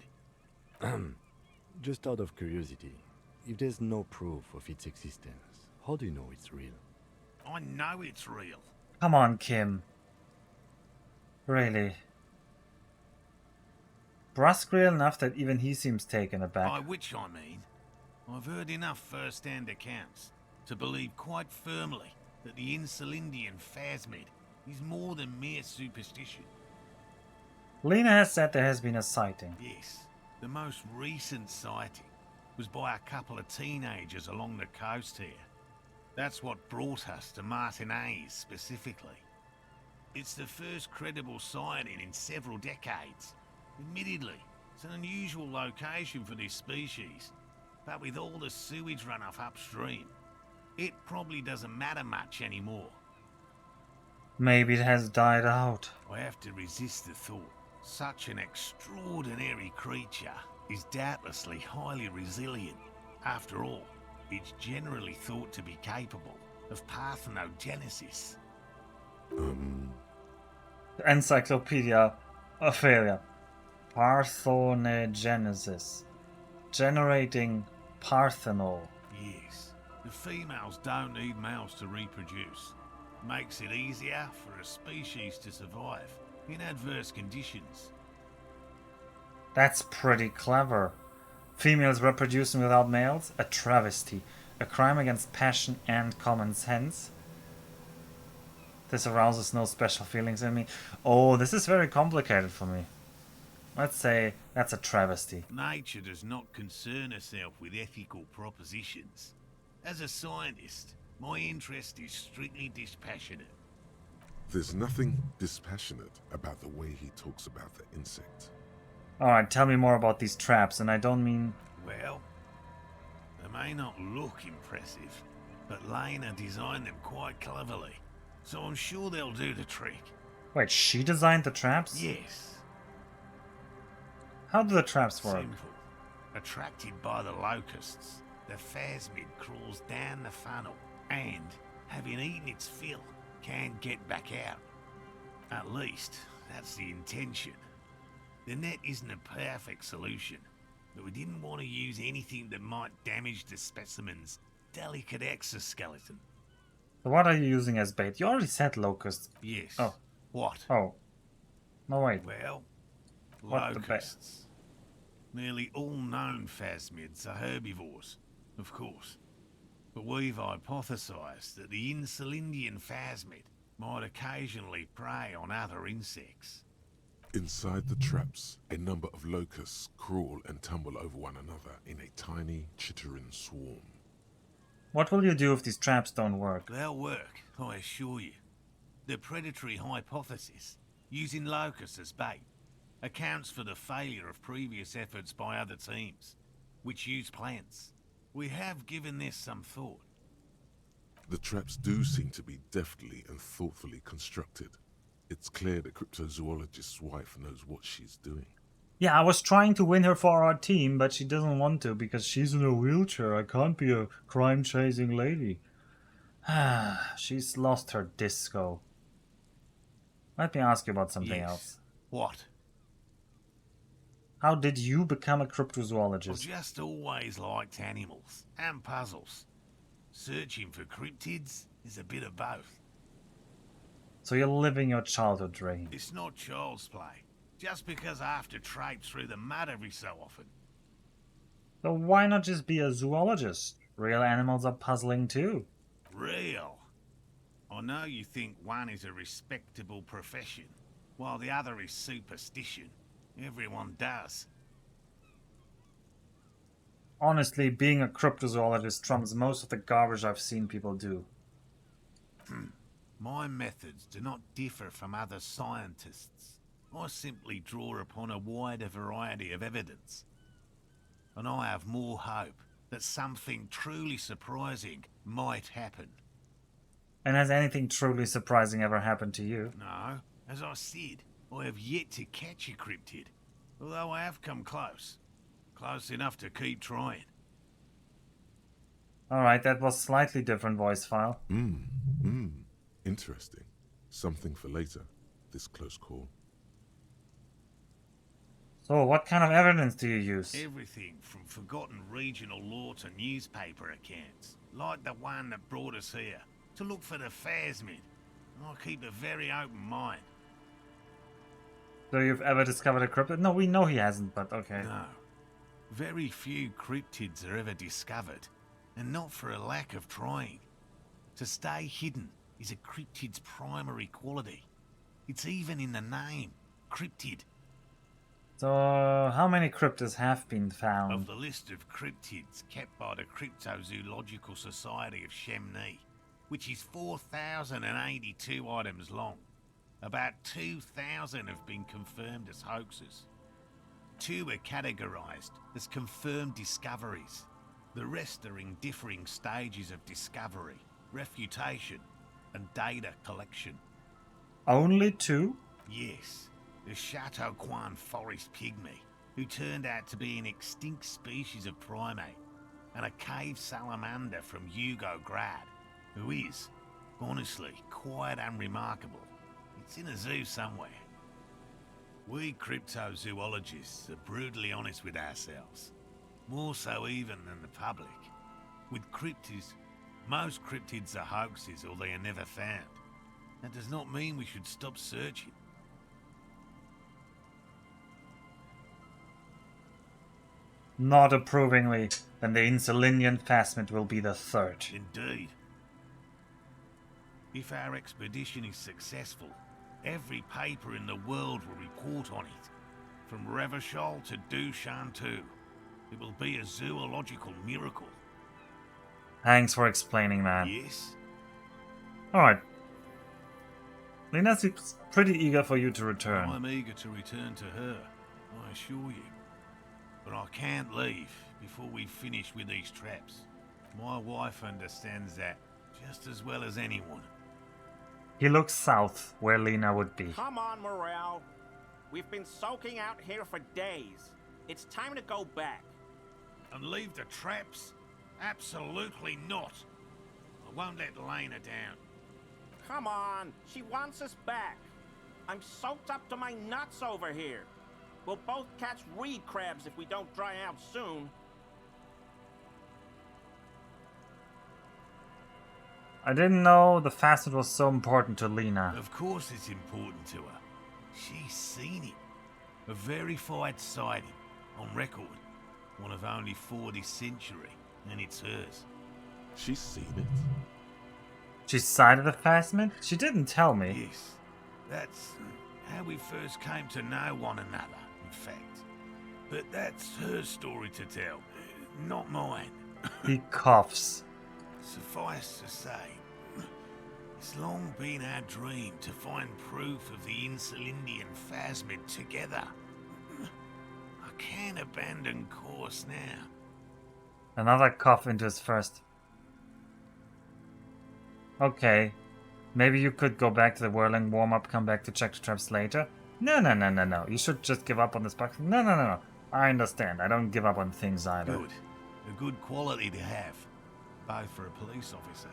Just out of curiosity, if there's no proof of its existence, how do you know it's real? I know it's real. Come on, Kim. Really? Brusque real enough that even he seems taken aback. By which I mean, I've heard enough first-hand accounts to believe quite firmly that the Insulindian phasmid is more than mere superstition. Lena has said there has been a sighting. Yes, the most recent sighting was by a couple of teenagers along the coast here. That's what brought us to Martinez specifically. It's the first credible sighting in several decades. Admittedly, it's an unusual location for this species, but with all the sewage runoff upstream, it probably doesn't matter much anymore. Maybe it has died out. I have to resist the thought. Such an extraordinary creature is doubtlessly highly resilient. After all, it's generally thought to be capable of parthenogenesis. Encyclopedia Ophelia. Parthenogenesis. Generating parthenol. Yes, the females don't need males to reproduce. Makes it easier for a species to survive in adverse conditions. That's pretty clever. Females reproducing without males? A travesty. A crime against passion and common sense. This arouses no special feelings in me. Oh, this is very complicated for me. Let's say that's a travesty. Nature does not concern herself with ethical propositions. As a scientist, my interest is strictly dispassionate. There's nothing dispassionate about the way he talks about the insect. Alright, tell me more about these traps, and I don't mean... Well, they may not look impressive, but Lena designed them quite cleverly, so I'm sure they'll do the trick. Wait, she designed the traps? Yes. How do the traps work? Simple. Attracted by the locusts, the phasmid crawls down the funnel and, having eaten its fill, can't get back out. At least, that's the intention. The net isn't a perfect solution, but we didn't want to use anything that might damage the specimen's delicate exoskeleton. So what are you using as bait? You already said locusts. Yes. Oh. What? Oh. No, wait. Well, What the locusts. Nearly all known phasmids are herbivores, of course. But we've hypothesized that the Insulindian phasmid might occasionally prey on other insects. Inside the traps, a number of locusts crawl and tumble over one another in a tiny, chittering swarm. What will you do if these traps don't work? They'll work, I assure you. The predatory hypothesis, using locusts as bait, accounts for the failure of previous efforts by other teams, which use plants. We have given this some thought. The traps do seem to be deftly and thoughtfully constructed. It's clear the cryptozoologist's wife knows what she's doing. Yeah, I was trying to win her for our team, but she doesn't want to because she's in a wheelchair. I can't be a crime-chasing lady. She's lost her disco. Let me ask you about something else. What? How did you become a I've cryptozoologist? just always liked animals and puzzles. Searching for cryptids is a bit of both. So you're living your childhood dream. It's not child's play, just because I have to traipse through the mud every so often. So why not just be a zoologist? Real animals are puzzling too. Real. I know you think one is a respectable profession, while the other is superstition. Everyone does. Honestly, being a cryptozoologist trumps most of the garbage I've seen people do. My methods do not differ from other scientists. I simply draw upon a wider variety of evidence. And I have more hope that something truly surprising might happen. And has anything truly surprising ever happened to you? No, as I said, I have yet to catch a cryptid, although I have come close. Close enough to keep trying. Alright, that was slightly different voice file. Interesting. Something for later, this close call. So, what kind of evidence do you use? Everything from forgotten regional lore to newspaper accounts, like the one that brought us here, to look for the phasmid. I keep a very open mind. So you've ever discovered a cryptid? No, we know he hasn't, but okay. No. Very few cryptids are ever discovered, and not for a lack of trying. To stay hidden is a cryptid's primary quality. It's even in the name, cryptid. So, how many cryptids have been found? Of the list of cryptids kept by the Cryptozoological Society of Chemnee, which is 4,082 items long, about 2,000 have been confirmed as hoaxes. 2 are categorized as confirmed discoveries. The rest are in differing stages of discovery, refutation, and data collection. Only 2? Yes, the Chateau Quan forest pygmy, who turned out to be an extinct species of primate, and a cave salamander from Grad, who is, honestly, quite unremarkable. It's in a zoo somewhere. We cryptozoologists are brutally honest with ourselves, more so even than the public. With cryptids, most cryptids are hoaxes or they are never found. That does not mean we should stop searching. Not approvingly, then the Insulinian phasmid will be the 3rd. Indeed. If our expedition is successful, every paper in the world will report on it. From Revachol to Dushantu. It will be a zoological miracle. Thanks for explaining, man. Yes? Alright. Lena seems pretty eager for you to return. I'm eager to return to her, I assure you. But I can't leave before we finish with these traps. My wife understands that just as well as anyone. He looks south, where Lena would be. Come on, Morel. We've been soaking out here for days. It's time to go back. And leave the traps? Absolutely not. I won't let Lena down. Come on, she wants us back. I'm soaked up to my nuts over here. We'll both catch reed crabs if we don't dry out soon. I didn't know the phasmid was so important to Lena. Of course it's important to her. She's seen it. A verified sighting, on record. One of only 4 this century, and it's hers. She's seen it. She sighted the phasmid? She didn't tell me. Yes, that's how we first came to know one another, in fact. But that's her story to tell, not mine. He coughs. Suffice to say, it's long been our dream to find proof of the Insulindian phasmid together. I can't abandon course now. Another cough into his first. Okay. Maybe you could go back to the whirling warm-up, come back to check the traps later? No. You should just give up on this box. No. I understand. I don't give up on things either. Good. A good quality to have. Both for a police officer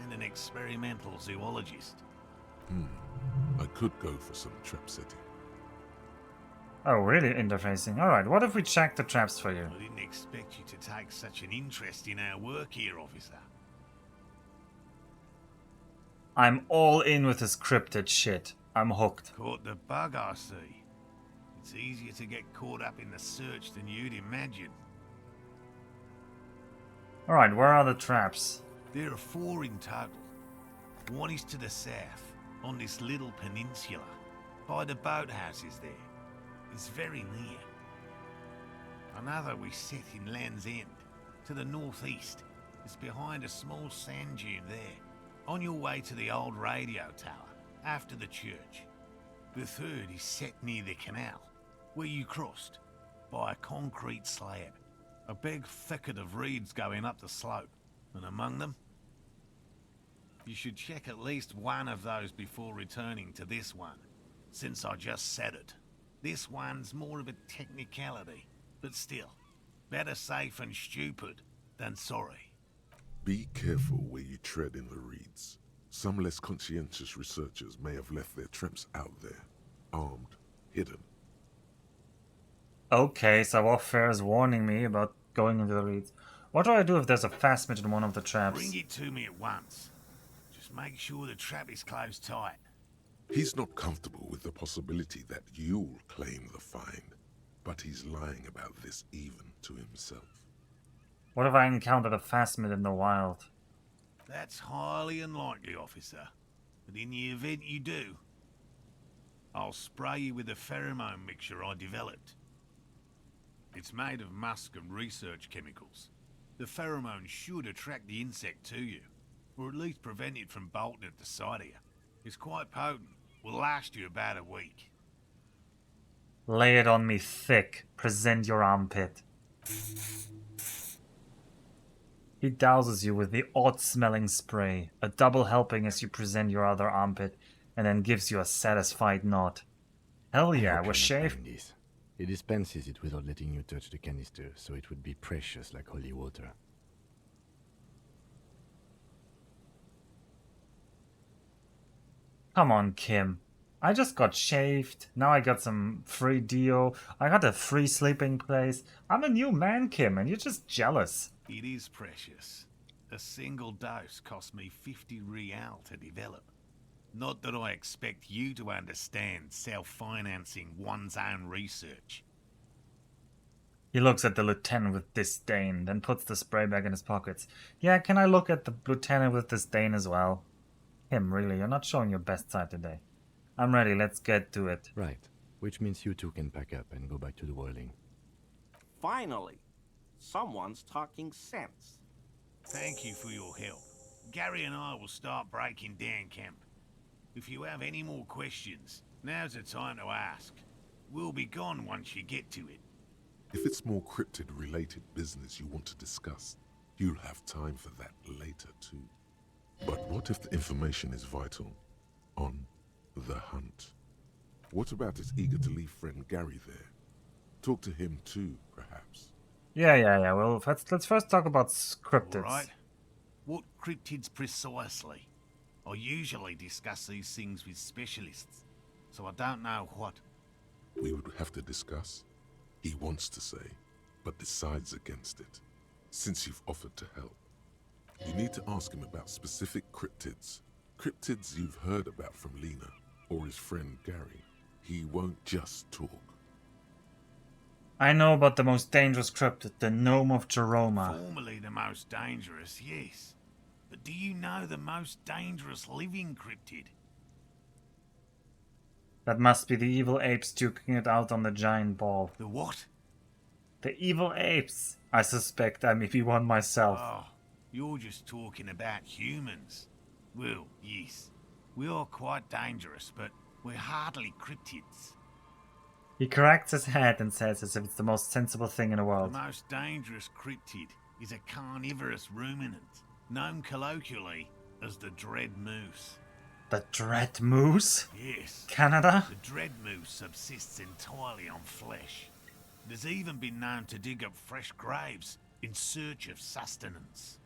and an experimental zoologist. I could go for some trap setting. Oh, really interfacing. Alright, what if we check the traps for you? I didn't expect you to take such an interest in our work here, officer. I'm all in with this cryptid shit. I'm hooked. Caught the bug, I see. It's easier to get caught up in the search than you'd imagine. Alright, where are the traps? There are 4 in total. One is to the south, on this little peninsula, by the boathouses there. It's very near. Another we set in Land's End, to the northeast. It's behind a small sand dune there, on your way to the old radio tower, after the church. The third is set near the canal, where you crossed, by a concrete slab. A big thicket of reeds going up the slope, and among them... You should check at least one of those before returning to this one, since I just said it. This one's more of a technicality, but still, better safe and stupid than sorry. Be careful where you tread in the reeds. Some less conscientious researchers may have left their traps out there, armed, hidden. Okay, so Warfare is warning me about going into the reeds. What do I do if there's a phasmid in one of the traps? Bring it to me at once. Just make sure the trap is closed tight. He's not comfortable with the possibility that you'll claim the find, but he's lying about this even to himself. What if I encountered a phasmid in the wild? That's highly unlikely, officer. But in the event you do, I'll spray you with a pheromone mixture I developed. It's made of musk and research chemicals. The pheromone should attract the insect to you, or at least prevent it from bolting at the sight of you. It's quite potent. Will last you about a week. Lay it on me thick. Present your armpit. He douses you with the odd-smelling spray, a double helping as you present your other armpit, and then gives you a satisfied nod. Hell yeah, we're shaved. He dispenses it without letting you touch the canister, so it would be precious like holy water. Come on, Kim. I just got shaved. Now I got some free deo. I got a free sleeping place. I'm a new man, Kim, and you're just jealous. It is precious. A single dose cost me 50 real to develop. Not that I expect you to understand self-financing one's own research. He looks at the lieutenant with disdain, then puts the spray back in his pockets. Yeah, can I look at the lieutenant with disdain as well? Him, really, you're not showing your best side today. I'm ready, let's get to it. Right, which means you two can pack up and go back to the whirling. Finally, someone's talking sense. Thank you for your help. Gary and I will start breaking down camp. If you have any more questions, now's the time to ask. We'll be gone once you get to it. If it's more cryptid-related business you want to discuss, you'll have time for that later too. But what if the information is vital? On the hunt. What about his eager-to-leave friend Gary there? Talk to him too, perhaps. Yeah. Well, let's first talk about cryptids. All right. What cryptids precisely? I usually discuss these things with specialists, so I don't know what. We would have to discuss. He wants to say, but decides against it, since you've offered to help. You need to ask him about specific cryptids. Cryptids you've heard about from Lena, or his friend Gary. He won't just talk. I know about the most dangerous cryptid, the Gnome of Jeroma. Formerly the most dangerous, yes. But do you know the most dangerous living cryptid? That must be the evil apes duking it out on the giant ball. The what? The evil apes! I suspect I may be one myself. Oh, you're just talking about humans. Well, yes. We are quite dangerous, but we're hardly cryptids. He corrects his head and says as if it's the most sensible thing in the world. The most dangerous cryptid is a carnivorous ruminant, known colloquially as the dread moose. The dread moose? Yes. Canada? The dread moose subsists entirely on flesh. It has even been known to dig up fresh graves in search of sustenance.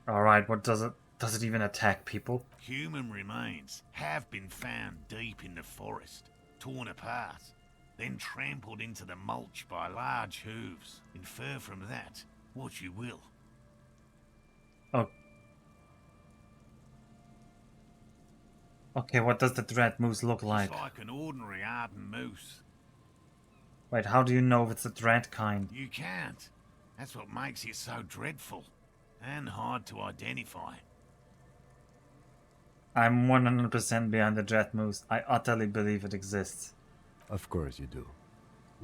Alright, what does it? Does it even attack people? Human remains have been found deep in the forest, torn apart, then trampled into the mulch by large hooves. Infer from that what you will. Oh. Okay, what does the dread moose look like? It's like an ordinary ardent moose. Wait, how do you know if it's the dread kind? You can't. That's what makes it so dreadful and hard to identify. I'm 100% behind the Dread Moose. I utterly believe it exists. Of course you do.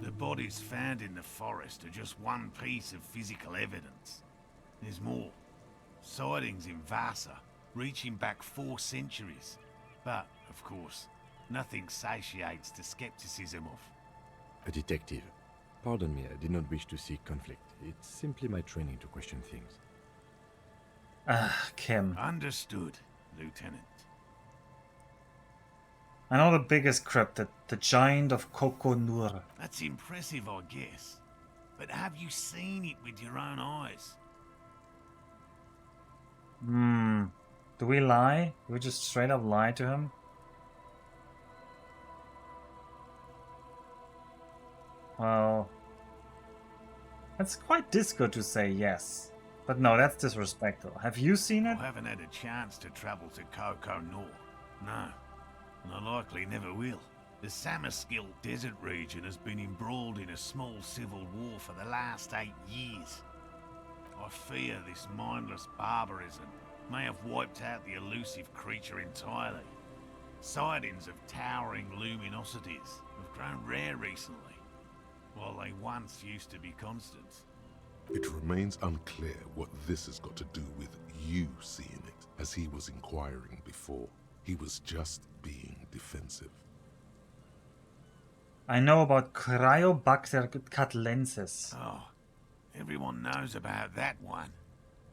The bodies found in the forest are just one piece of physical evidence. There's more. Sightings in Vasa, reaching back 4 centuries. But, of course, nothing satiates the skepticism of. A detective. Pardon me, I did not wish to seek conflict. It's simply my training to question things. Kim. Understood, Lieutenant. I know the biggest cryptid, the Giant of Kokonur. That's impressive, I guess. But have you seen it with your own eyes? Do we lie? Do we just straight up lie to him? Well, it's quite disco to say yes. But no, that's disrespectful. Have you seen it? I haven't had a chance to travel to Kokonur. No. And I likely never will. The Samaskill desert region has been embroiled in a small civil war for the last 8 years. I fear this mindless barbarism may have wiped out the elusive creature entirely. Sightings of towering luminosities have grown rare recently, while they once used to be constant. It remains unclear what this has got to do with you seeing it, as he was inquiring before. He was just being defensive. I know about Cryobacter catlensis. Oh, everyone knows about that one,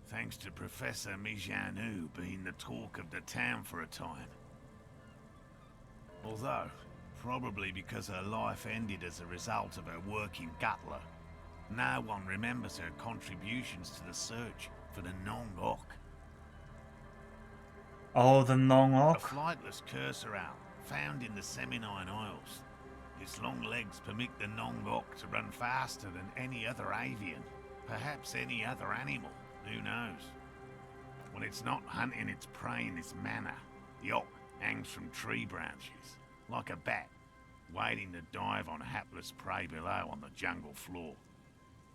thanks to Professor Mijanu being the talk of the town for a time. Although, probably because her life ended as a result of her work in Gutler, no one remembers her contributions to the search for the Nong-Ok. Oh, the A Nong-Ok? flightless cursor owl found in the Seminine Isles. Its long legs permit the Nong-Ok to run faster than any other avian, perhaps any other animal, who knows. When it's not hunting its prey in this manner, the Ok hangs from tree branches, like a bat, waiting to dive on hapless prey below on the jungle floor.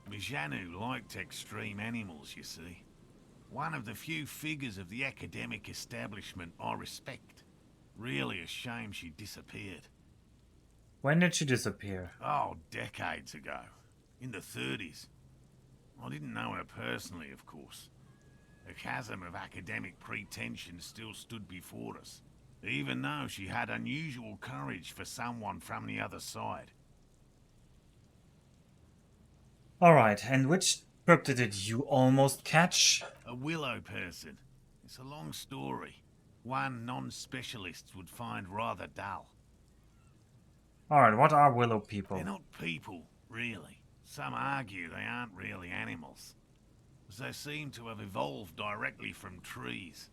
Mijanu liked extreme animals, you see. One of the few figures of the academic establishment I respect. Really a shame she disappeared. When did she disappear? Oh, decades ago. In the 30s. I didn't know her personally, of course. The chasm of academic pretension still stood before us, even though she had unusual courage for someone from the other side. Alright, and which cryptid did you almost catch? A willow person. It's a long story. One non-specialists would find rather dull. Alright, what are willow people? They're not people, really. Some argue they aren't really animals, as they seem to have evolved directly from trees.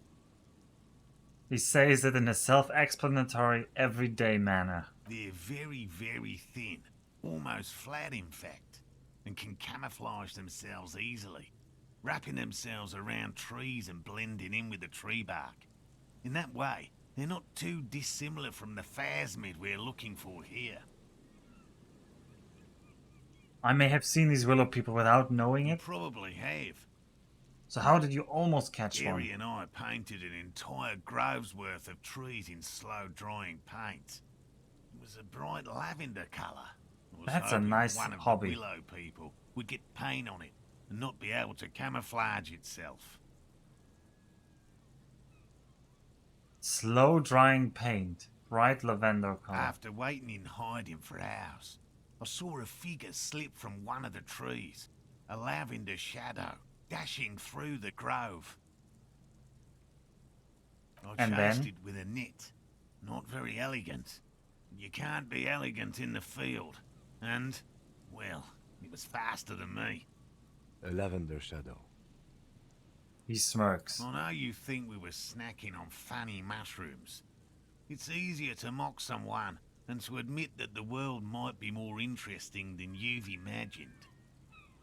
He says it in a self-explanatory, everyday manner. They're very, very thin, almost flat in fact, and can camouflage themselves easily, wrapping themselves around trees and blending in with the tree bark. In that way, they're not too dissimilar from the phasmid we're looking for here. I may have seen these willow people without knowing You it. probably have. So how did you almost catch Gary one? and I painted an entire grove's worth of trees in slow-drying paint. It was a bright lavender colour. I was That's a hoping nice one of hobby. the willow people would get paint on it and not be able to camouflage itself. Slow drying paint. Bright lavender color. After waiting in hiding for hours, I saw a figure slip from one of the trees, a lavender shadow dashing through the grove. I And chased then? it with a net. Not very elegant. You can't be elegant in the field. And, well, it was faster than me. A lavender shadow. He smirks. I know you think we were snacking on funny mushrooms. It's easier to mock someone than to admit that the world might be more interesting than you've imagined.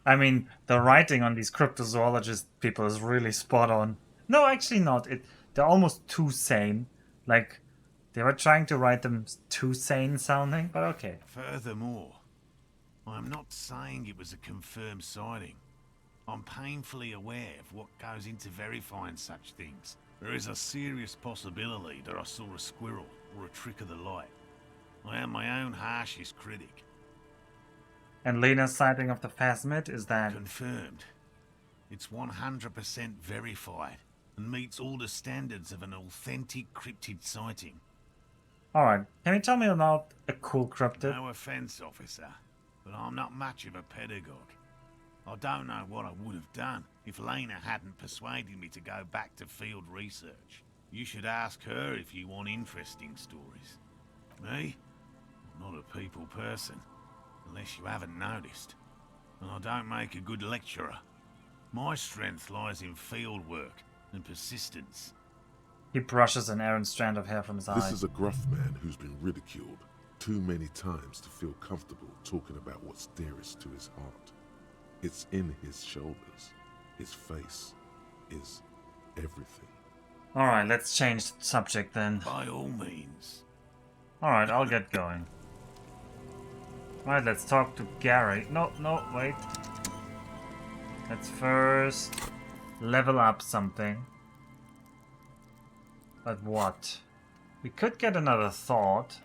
I mean, the writing on these cryptozoologist people is really spot on. No, actually not. They're almost too sane. Like, they were trying to write them too sane sounding, but okay. Furthermore, I'm not saying it was a confirmed sighting. I'm painfully aware of what goes into verifying such things. There is a serious possibility that I saw a squirrel or a trick of the light. I am my own harshest critic. And Lena's sighting of the phasmid is that... Confirmed. It's 100% verified and meets all the standards of an authentic cryptid sighting. Alright, can you tell me about a cool cryptid? No offense, officer, but I'm not much of a pedagogue. I don't know what I would have done if Lena hadn't persuaded me to go back to field research. You should ask her if you want interesting stories. Me? I'm not a people person, unless you haven't noticed. And I don't make a good lecturer. My strength lies in field work and persistence. He brushes an errant strand of hair from his eye. This is a gruff man who's been ridiculed too many times to feel comfortable talking about what's dearest to his heart. It's in his shoulders. His face is everything. Alright, let's change the subject then. By all means. Alright, I'll get going. Alright, let's talk to Gary. No, wait. Let's first level up something. But what? We could get another thought.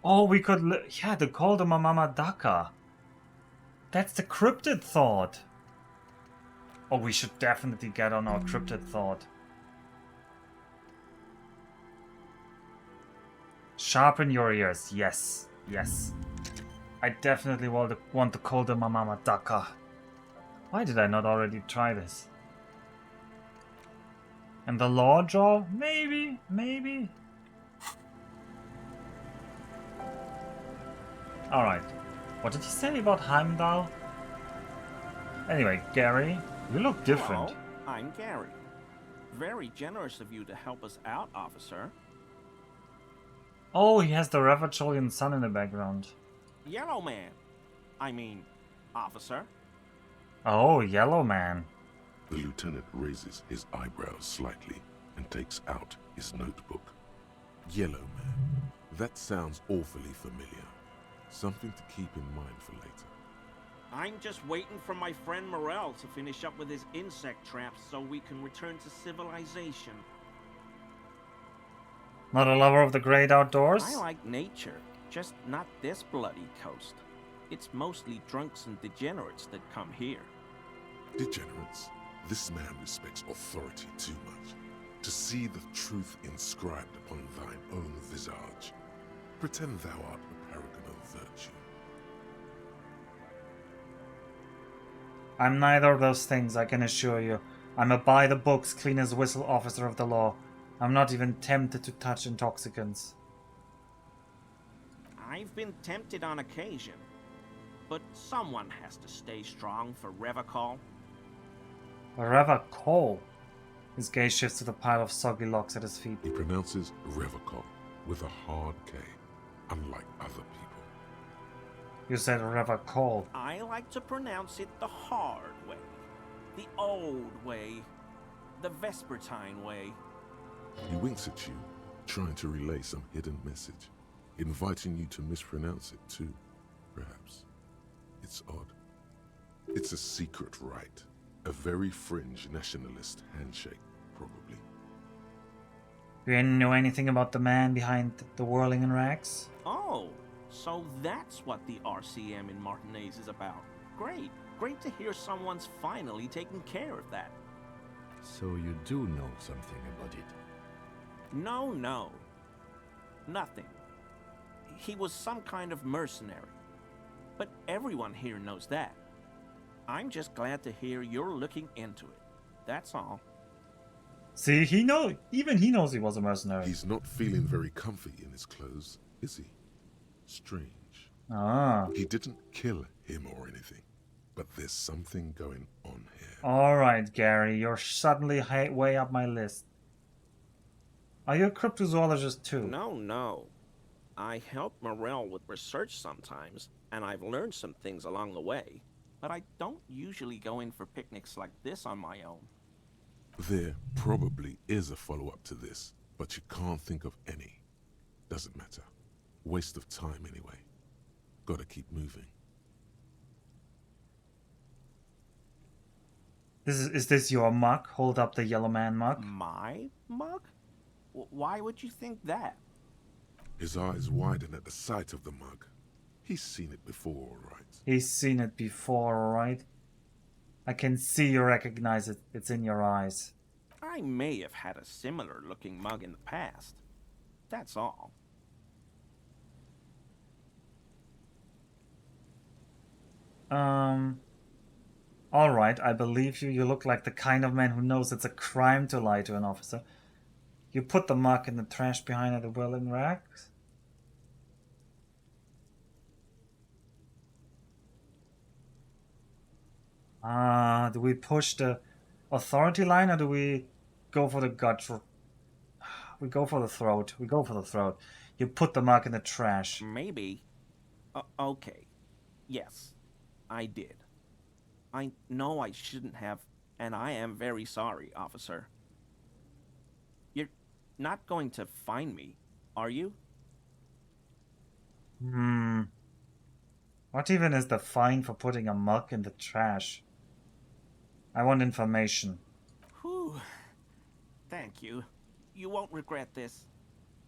Oh, we could... yeah, the call to Mama Daka. That's the cryptid thought. Oh, we should definitely get on our cryptid thought. Sharpen your ears. Yes. Yes. I definitely want to call the Mama Daka. Why did I not already try this? And the law jaw? Maybe. Alright. What did he say about Heimdall? Anyway, Gary, you look different. Hello, I'm Gary. Very generous of you to help us out, officer. Oh, he has the Ravacholian sun in the background. Yellow man. I mean, officer. Oh, Yellow Man. The lieutenant raises his eyebrows slightly and takes out his notebook. Yellow man. That sounds awfully familiar. Something to keep in mind for later. I'm just waiting for my friend Morel to finish up with his insect traps so we can return to civilization. Not a lover of the great outdoors? I like nature, just not this bloody coast. It's mostly drunks and degenerates that come here. Degenerates. This man respects authority too much. To see the truth inscribed upon thine own visage. Pretend thou art a paragon of virtue. I'm neither of those things, I can assure you. I'm a by-the-books, clean-as-whistle officer of the law. I'm not even tempted to touch intoxicants. I've been tempted on occasion, but someone has to stay strong for Revacol. Revacol? His gaze shifts to the pile of soggy locks at his feet. He pronounces Revacol with a hard K, unlike other people. You said Revacol. I like to pronounce it the hard way, the old way, the Vespertine way. He winks at you, trying to relay some hidden message, inviting you to mispronounce it too, perhaps. It's odd. It's a secret rite. A very fringe nationalist handshake, probably. Do you know anything about the man behind the whirling in rags? Oh, so that's what the RCM in Martinez is about. Great. Great to hear someone's finally taking care of that. So you do know something about it? No. Nothing. He was some kind of mercenary. But everyone here knows that. I'm just glad to hear you're looking into it. That's all. See, even he knows he was a mercenary. He's not feeling very comfy in his clothes, is he? Strange. Ah. He didn't kill him or anything, but there's something going on here. Alright, Gary, you're suddenly way up my list. Are you a cryptozoologist too? No. I help Morel with research sometimes, and I've learned some things along the way. But I don't usually go in for picnics like this on my own. There probably is a follow-up to this, but you can't think of any. Doesn't matter. Waste of time anyway. Gotta keep moving. Is this your mug? Hold up the yellow man mug. My mug? Why would you think that? His eyes widen at the sight of the mug. He's seen it before, all right. He's seen it before, alright? I can see you recognize it. It's in your eyes. I may have had a similar looking mug in the past. That's all. Alright, I believe you. You look like the kind of man who knows it's a crime to lie to an officer. You put the mug in the trash behind the whirling racks? Do we push the authority line or do we go for the gut? We go for the throat. We go for the throat. You put the mug in the trash. Maybe. Okay. Yes, I did. I know I shouldn't have, and I am very sorry, officer. You're not going to fine me, are you? What even is the fine for putting a mug in the trash? I want information. Whew. Thank you. You won't regret this.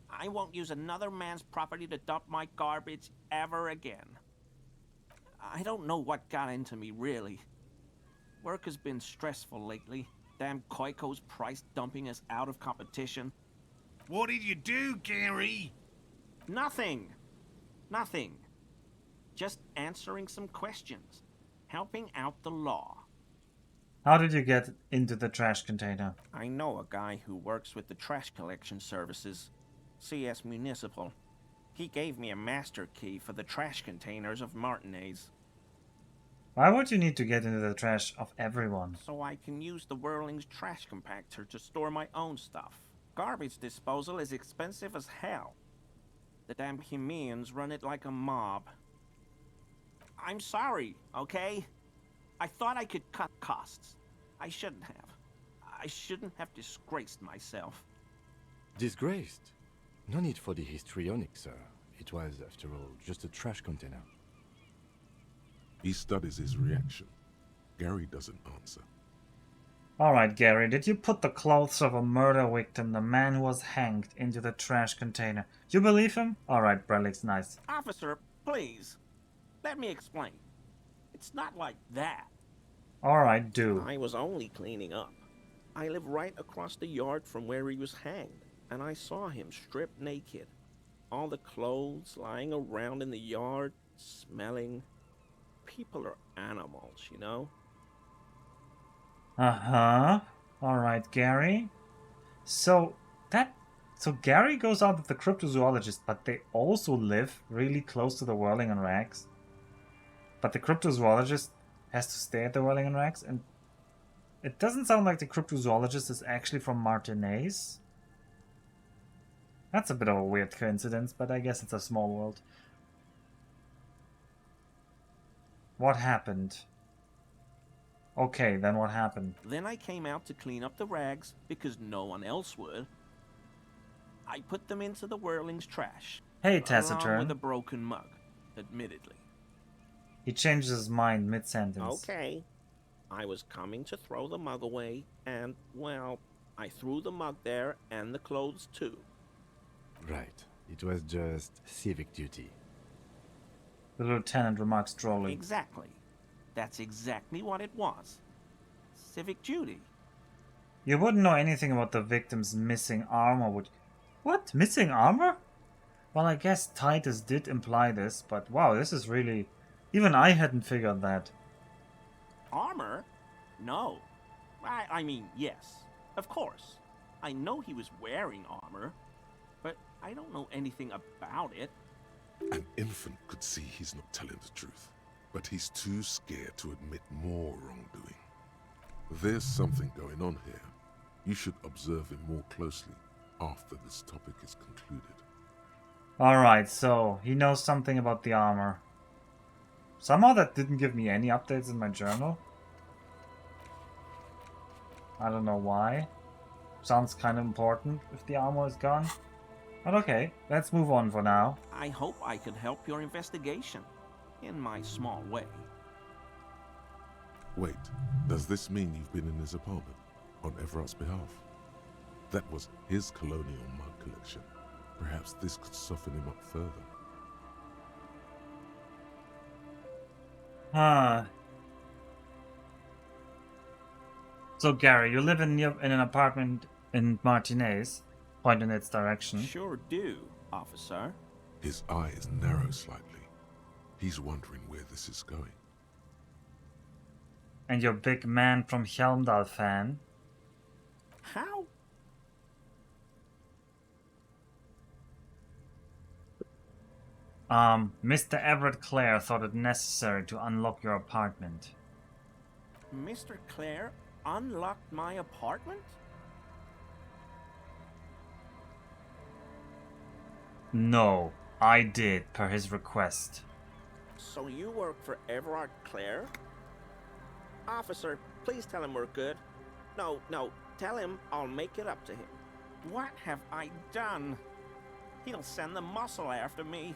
I won't use another man's property to dump my garbage ever again. I don't know what got into me, really. Work has been stressful lately. Damn Koiko's price dumping us out of competition. What did you do, Gary? Nothing. Nothing. Just answering some questions. Helping out the law. How did you get into the trash container? I know a guy who works with the trash collection services. CS Municipal. He gave me a master key for the trash containers of Martinez. Why would you need to get into the trash of everyone? So I can use the Whirling's trash compactor to store my own stuff. Garbage disposal is expensive as hell. The damn Hemians run it like a mob. I'm sorry, okay? I thought I could cut costs. I shouldn't have. I shouldn't have disgraced myself. Disgraced? No need for the histrionic, sir. It was, after all, just a trash container. He studies his reaction. Gary doesn't answer. Alright, Gary, did you put the clothes of a murder victim, the man who was hanged, into the trash container? You believe him? Alright, Brelik's nice. Officer, please. Let me explain. It's not like that. Alright, do. I was only cleaning up. I live right across the yard from where he was hanged, and I saw him stripped naked. All the clothes lying around in the yard, smelling. People are animals, you know? Uh-huh. Alright, Gary. So Gary goes out with the cryptozoologist, but they also live really close to the Whirling and Rags. But the cryptozoologist has to stay at the Whirling and Rags, and it doesn't sound like the cryptozoologist is actually from Martinez. That's a bit of a weird coincidence, but I guess it's a small world. What happened? Okay, then what happened? Then I came out to clean up the rags because no one else would. I put them into the Whirling's trash. Hey, Along Taciturn. with a broken mug, admittedly. He changes his mind mid-sentence. Okay. I was coming to throw the mug away, and, well, I threw the mug there and the clothes too. Right. It was just civic duty. The lieutenant remarks drolly. Exactly. That's exactly what it was. Civic duty. You wouldn't know anything about the victim's missing armor, would you? What? Missing armor? Well, I guess Titus did imply this, but wow, this is really... Even I hadn't figured that. Armor? No. I mean, yes. Of course. I know he was wearing armor, but I don't know anything about it. An infant could see he's not telling the truth, but he's too scared to admit more wrongdoing. There's something going on here. You should observe him more closely after this topic is concluded. Alright, so he knows something about the armor. Somehow that didn't give me any updates in my journal. I don't know why. Sounds kind of important if the armor is gone. But okay, let's move on for now. I hope I could help your investigation in my small way. Wait, does this mean you've been in his apartment on Everart's behalf? That was his colonial mug collection. Perhaps this could soften him up further. So Gary, you live in an apartment in Martinez, point in its direction. Sure do, officer. His eyes narrow slightly. He's wondering where this is going. And your big man from Helmdal fan. How? Mr. Everett Clare thought it necessary to unlock your apartment. Mr. Clare unlocked my apartment? No, I did, per his request. So you work for Everard Clare? Officer, please tell him we're good. No, tell him I'll make it up to him. What have I done? He'll send the muscle after me.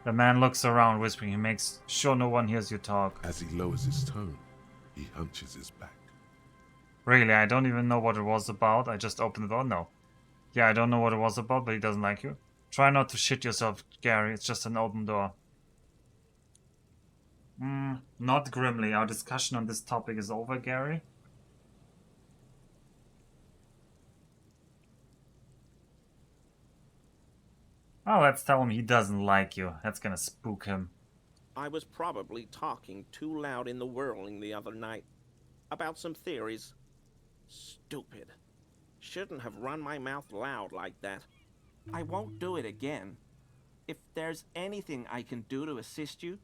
The man looks around, whispering. He makes sure no one hears you talk. As he lowers his tone, he hunches his back. Really, I don't even know what it was about. I just opened the door. No. Yeah, I don't know what it was about, but he doesn't like you. Try not to shit yourself, Gary. It's just an open door. Not grimly. Our discussion on this topic is over, Gary. Oh, let's tell him he doesn't like you. That's gonna spook him. I was probably talking too loud in the whirling the other night. About some theories. Stupid. Shouldn't have run my mouth loud like that. I won't do it again. If there's anything I can do to assist you,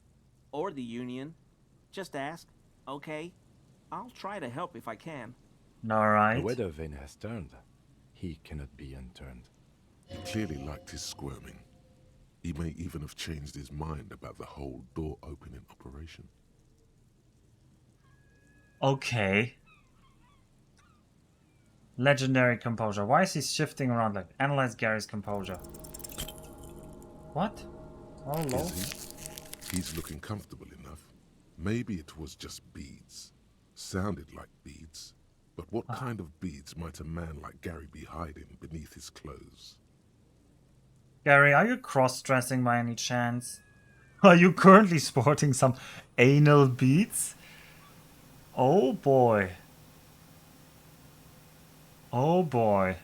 or the Union, just ask, okay? I'll try to help if I can. Alright. The weather vane has turned. He cannot be unturned. He clearly liked his squirming. He may even have changed his mind about the whole door-opening operation. Okay. Legendary composure. Why is he shifting around like analyze Gary's composure? What? Oh, low. Is he? He's looking comfortable enough. Maybe it was just beads. Sounded like beads. But what kind of beads might a man like Gary be hiding beneath his clothes? Gary, are you cross-dressing by any chance? Are you currently sporting some anal beads? Oh boy. Oh boy.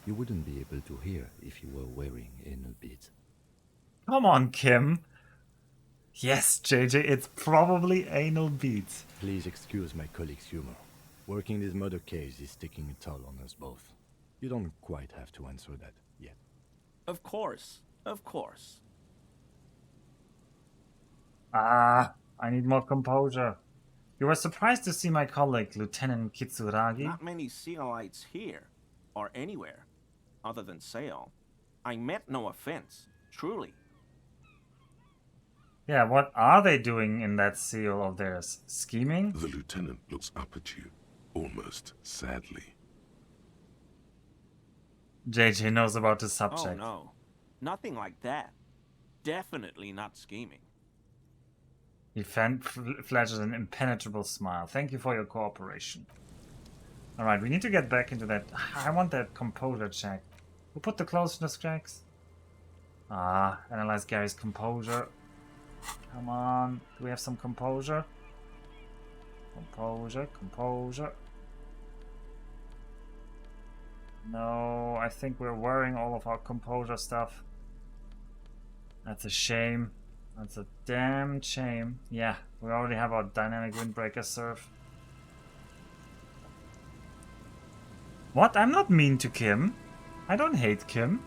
You wouldn't be able to hear if you were wearing anal beads. Come on, Kim. Yes, JJ, it's probably anal beads. Please excuse my colleague's humor. Working this murder case is taking a toll on us both. You don't quite have to answer that yet. Of course, of course. I need more composure. You were surprised to see my colleague, Lieutenant Kitsuragi? Not many Sealites here, or anywhere, other than Sail. I meant no offense, truly. Yeah, what are they doing in that seal of theirs? Scheming? The lieutenant looks up at you, almost sadly. JJ knows about the subject. Oh no, nothing like that. Definitely not scheming. He flashes an impenetrable smile. Thank you for your cooperation. Alright, we need to get back into that. I want that composure check. Who put the clothes in the cracks? Analyze Gary's composure. Come on. Do we have some composure? Composure. No, I think we're wearing all of our composure stuff. That's a shame. That's a damn shame. Yeah, we already have our dynamic windbreaker serve. What? I'm not mean to Kim. I don't hate Kim.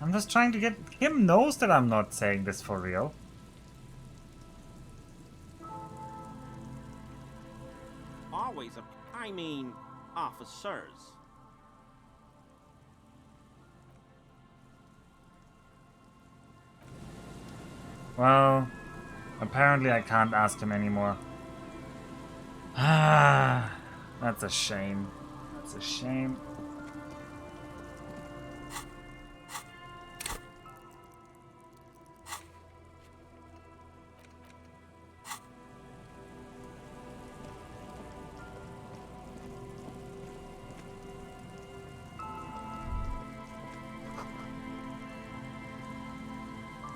I'm just trying to get... Kim knows that I'm not saying this for real. Always I mean, officers. Well, apparently I can't ask him anymore. That's a shame. That's a shame.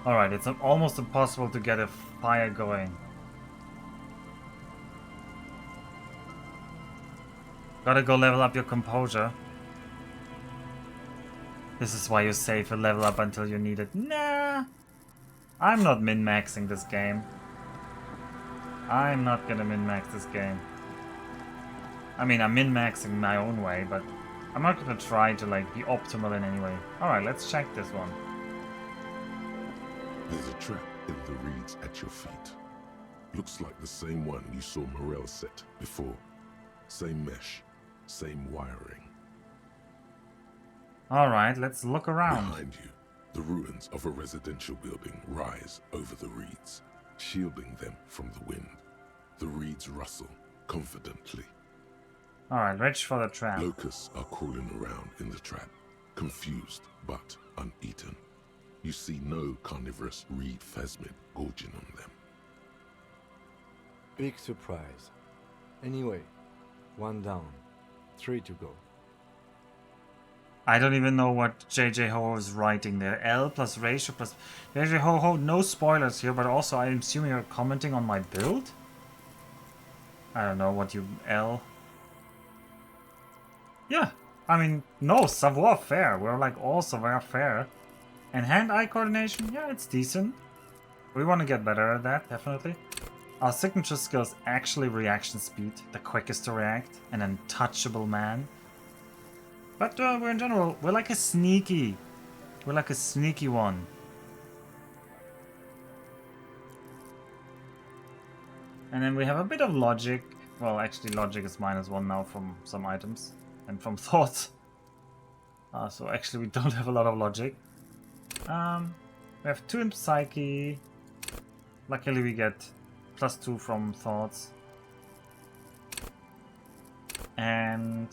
Alright, it's almost impossible to get a fire going. Gotta go level up your composure. This is why you save a level up until you need it. Nah! I'm not min-maxing this game. I'm not gonna min-max this game. I mean, I'm min-maxing my own way, but I'm not gonna try to like be optimal in any way. Alright, let's check this one. There's a trap in the reeds at your feet. Looks like the same one you saw Morel set before. Same mesh, same wiring. Alright, let's look around. Behind you, the ruins of a residential building rise over the reeds, shielding them from the wind. The reeds rustle confidently. Alright, reach for the trap. Locusts are crawling around in the trap, confused but uneaten. You see no carnivorous reed phasmid gorging on them. Big surprise. Anyway, 1 down, 3 to go. I don't even know what JJ Ho is writing there. L plus ratio plus... JJ Ho, no spoilers here, but also I'm assuming you're commenting on my build? I don't know what you... L... Yeah, I mean, no, savoir-faire. We're like all savoir-faire. And hand-eye coordination, yeah, it's decent. We want to get better at that, definitely. Our signature skill is actually reaction speed, the quickest to react, an untouchable man. But we're in general, we're like a sneaky one. And then we have a bit of logic. Well, actually logic is -1 now from some items. And from thoughts. So actually we don't have a lot of logic. We have 2 in psyche. Luckily we get +2 from thoughts. And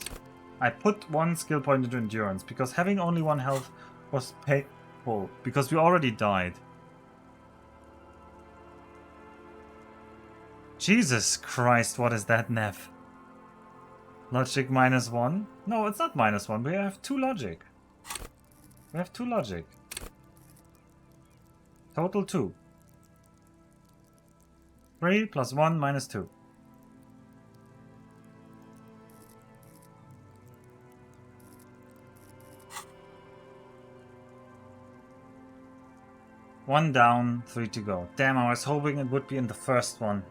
I put 1 skill point into endurance because having only 1 health was painful because we already died. Jesus Christ, what is that, Nev? Logic -1? No, it's not -1. We have 2 logic. We have 2 logic. Total 2. 3 + 1 - 2. One down, 3 to go. Damn, I was hoping it would be in the first one.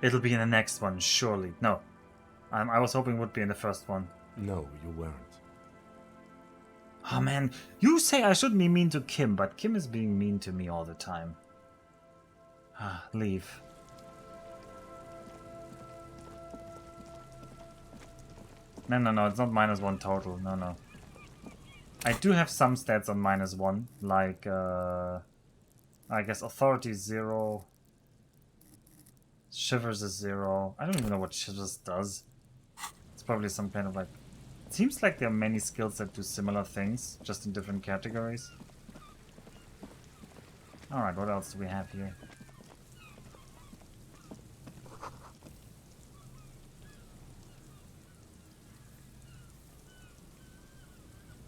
It'll be in the next one, surely. No. I was hoping it would be in the first one. No, you weren't. Oh man, you say I shouldn't be mean to Kim, but Kim is being mean to me all the time. Leave. No, it's not -1 total. No. I do have some stats on -1, like, I guess authority 0. Shivers is 0. I don't even know what Shivers does. It's probably some kind of like... It seems like there are many skills that do similar things, just in different categories. Alright, what else do we have here?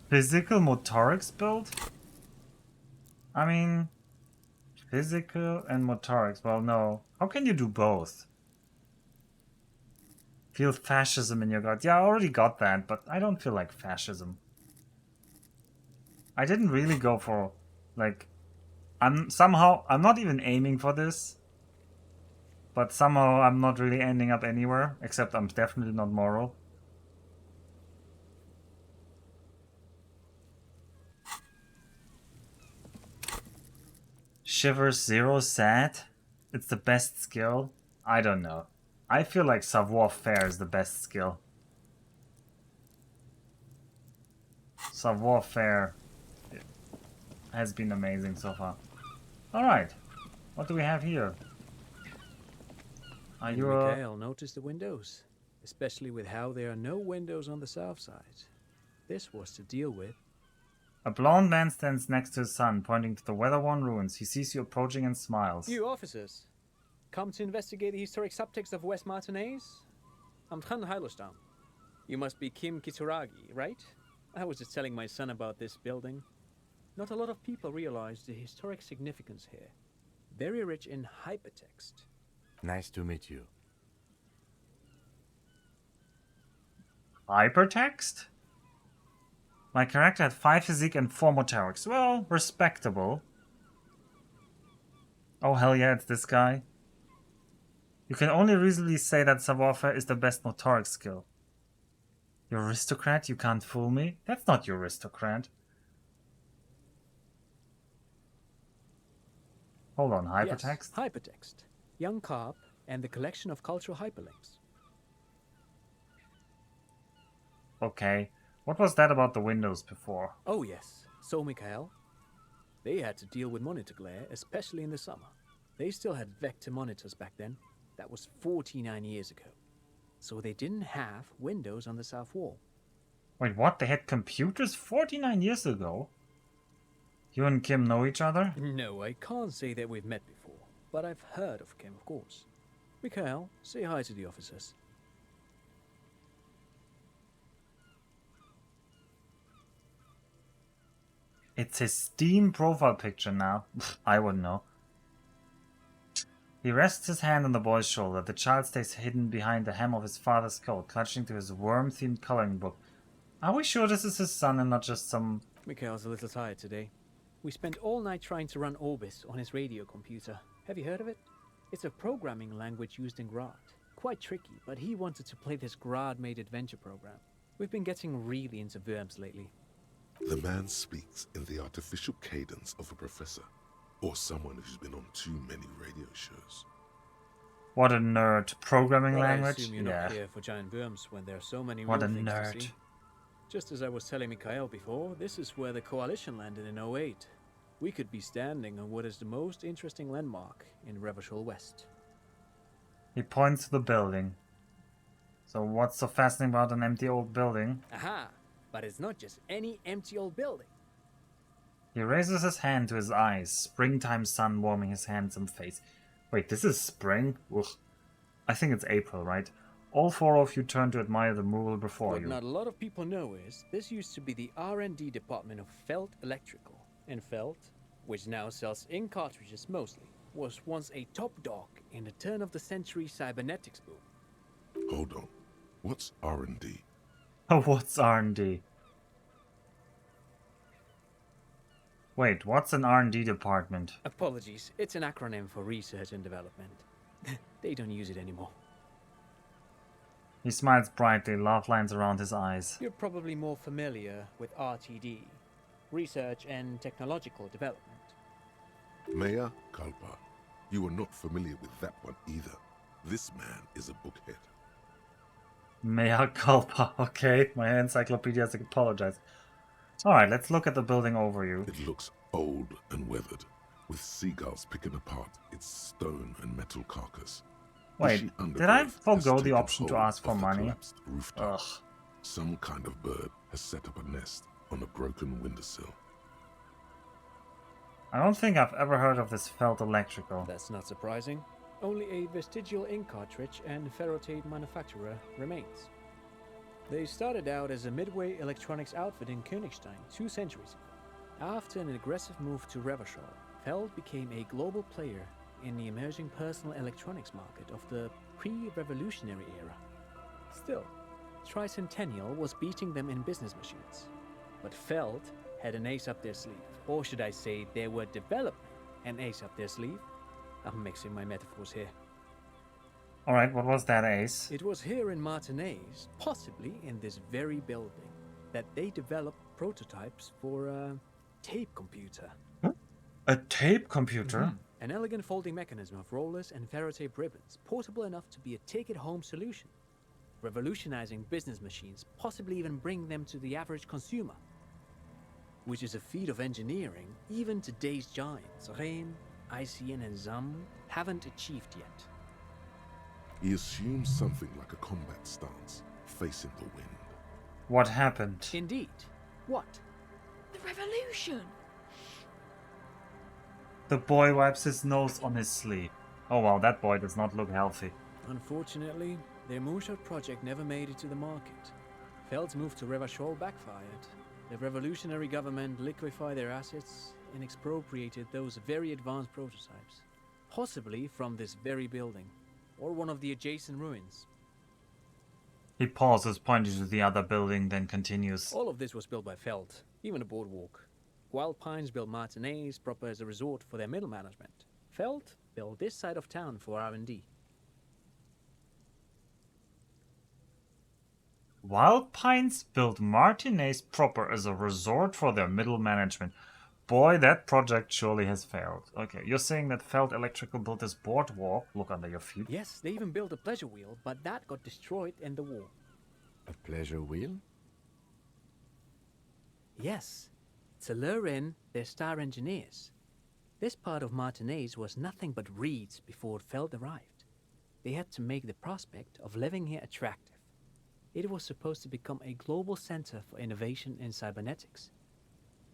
Physical motorics build? I mean... Physical and motorics. Well, no. How can you do both? Feel fascism in your gut. Yeah, I already got that, but I don't feel like fascism. I didn't really go for, like... I'm not even aiming for this. But somehow I'm not really ending up anywhere. Except I'm definitely not moral. Shivers 0 sad? It's the best skill? I don't know. I feel like savoir-faire is the best skill. Savoir-faire has been amazing so far. Alright, what do we have here? Are you Mikhail noticed the windows, especially with how there are no windows on the south side. This was to deal with. A blonde man stands next to his son, pointing to the weather-worn ruins. He sees you approaching and smiles. You officers, come to investigate the historic subtext of West Martinez? I'm Tran You must be Kim Kitsuragi, right? I was just telling my son about this building. Not a lot of people realize the historic significance here. Very rich in hypertext. Nice to meet you. Hypertext? My character had 5 physique and 4 motorics. Well, respectable. Oh hell yeah, it's this guy. You can only reasonably say that savoir-faire is the best motoric skill. You aristocrat? You can't fool me? That's not your aristocrat. Hold on, hypertext? Yes, hypertext. Young Carp and the collection of cultural hyperlinks. Okay. What was that about the windows before? Oh yes, so Mikhail. They had to deal with monitor glare, especially in the summer. They still had vector monitors back then. That was 49 years ago. So they didn't have windows on the south wall. Wait, what? They had computers 49 years ago? You and Kim know each other? No, I can't say that we've met before, but I've heard of Kim, of course. Mikhail, say hi to the officers. It's his Steam profile picture now. I wouldn't know. He rests his hand on the boy's shoulder. The child stays hidden behind the hem of his father's coat, clutching to his worm-themed coloring book. Are we sure this is his son and not just some... Mikhail's a little tired today. We spent all night trying to run Orbis on his radio computer. Have you heard of it? It's a programming language used in Grad. Quite tricky, but he wanted to play this Grad-made adventure program. We've been getting really into Worms lately. The man speaks in the artificial cadence of a professor, or someone who's been on too many radio shows. What a nerd. Programming Well, language? I assume you're not here for giant worms when there are so many What real a things to nerd. see. Just as I was telling Mikhail before, this is where the Coalition landed in '08. We could be standing on what is the most interesting landmark in Revachol West. He points to the building. So what's so fascinating about an empty old building? Aha! But it's not just any empty old building. He raises his hand to his eyes, springtime sun warming his handsome face. Wait, this is spring? Ugh. I think it's April, right? All 4 of you turn to admire the mural before What you. not a lot of people know is this used to be the R&D department of Felt Electrical. And Felt, which now sells ink cartridges mostly, was once a top dog in the turn-of-the-century cybernetics boom. Hold on. What's R&D? Oh, what's R&D? Wait, what's an R&D department? Apologies, it's an acronym for research and development. They don't use it anymore. He smiles brightly, laugh lines around his eyes. You're probably more familiar with RTD, Research and Technological Development. Mea culpa. You are not familiar with that one either. This man is a bookhead. Mea culpa. Okay, my encyclopedia has to apologize. Alright, let's look at the building overview. It looks old and weathered, with seagulls picking apart its stone and metal carcass. Wait, did I forgo the option to ask for money? Rooftop. Ugh. Some kind of bird has set up a nest on a broken windowsill. I don't think I've ever heard of this Felt Electrical. That's not surprising. Only a vestigial ink cartridge and ferrotape manufacturer remains. They started out as a midway electronics outfit in Königstein 2 centuries ago. After an aggressive move to Revachol, Feld became a global player in the emerging personal electronics market of the pre-revolutionary era. Still, Tricentennial was beating them in business machines. But Feld had an ace up their sleeve. Or should I say, they were developing an ace up their sleeve? I'm mixing my metaphors here. Alright, what was that, Ace? It was here in Martinez, possibly in this very building, that they developed prototypes for a tape computer. A tape computer? An elegant folding mechanism of rollers and ferrotape ribbons, portable enough to be a take-it-home solution. Revolutionizing business machines, possibly even bring them to the average consumer. Which is a feat of engineering even today's giants, Rehm, ICN and ZAM, haven't achieved yet. He assumes something like a combat stance, facing the wind. What happened? Indeed. What? The revolution! The boy wipes his nose on his sleeve. Oh wow, that boy does not look healthy. Unfortunately, their moonshot project never made it to the market. Feld's move to Revachol backfired. The revolutionary government liquefied their assets and expropriated those very advanced prototypes, possibly from this very building, or one of the adjacent ruins. He pauses, pointing to the other building, then continues. All of this was built by Feld, even the boardwalk. Wild Pines built Martinez proper as a resort for their middle management. Feld built this side of town for R&D. Wild Pines built Martinez proper as a resort for their middle management. Boy, that project surely has failed. Okay, you're saying that Feld Electrical built this boardwalk, look under your feet? Yes, they even built a pleasure wheel, but that got destroyed in the war. A pleasure wheel? Yes, to lure in their star engineers. This part of Martinez was nothing but reeds before Feld arrived. They had to make the prospect of living here attractive. It was supposed to become a global center for innovation in cybernetics.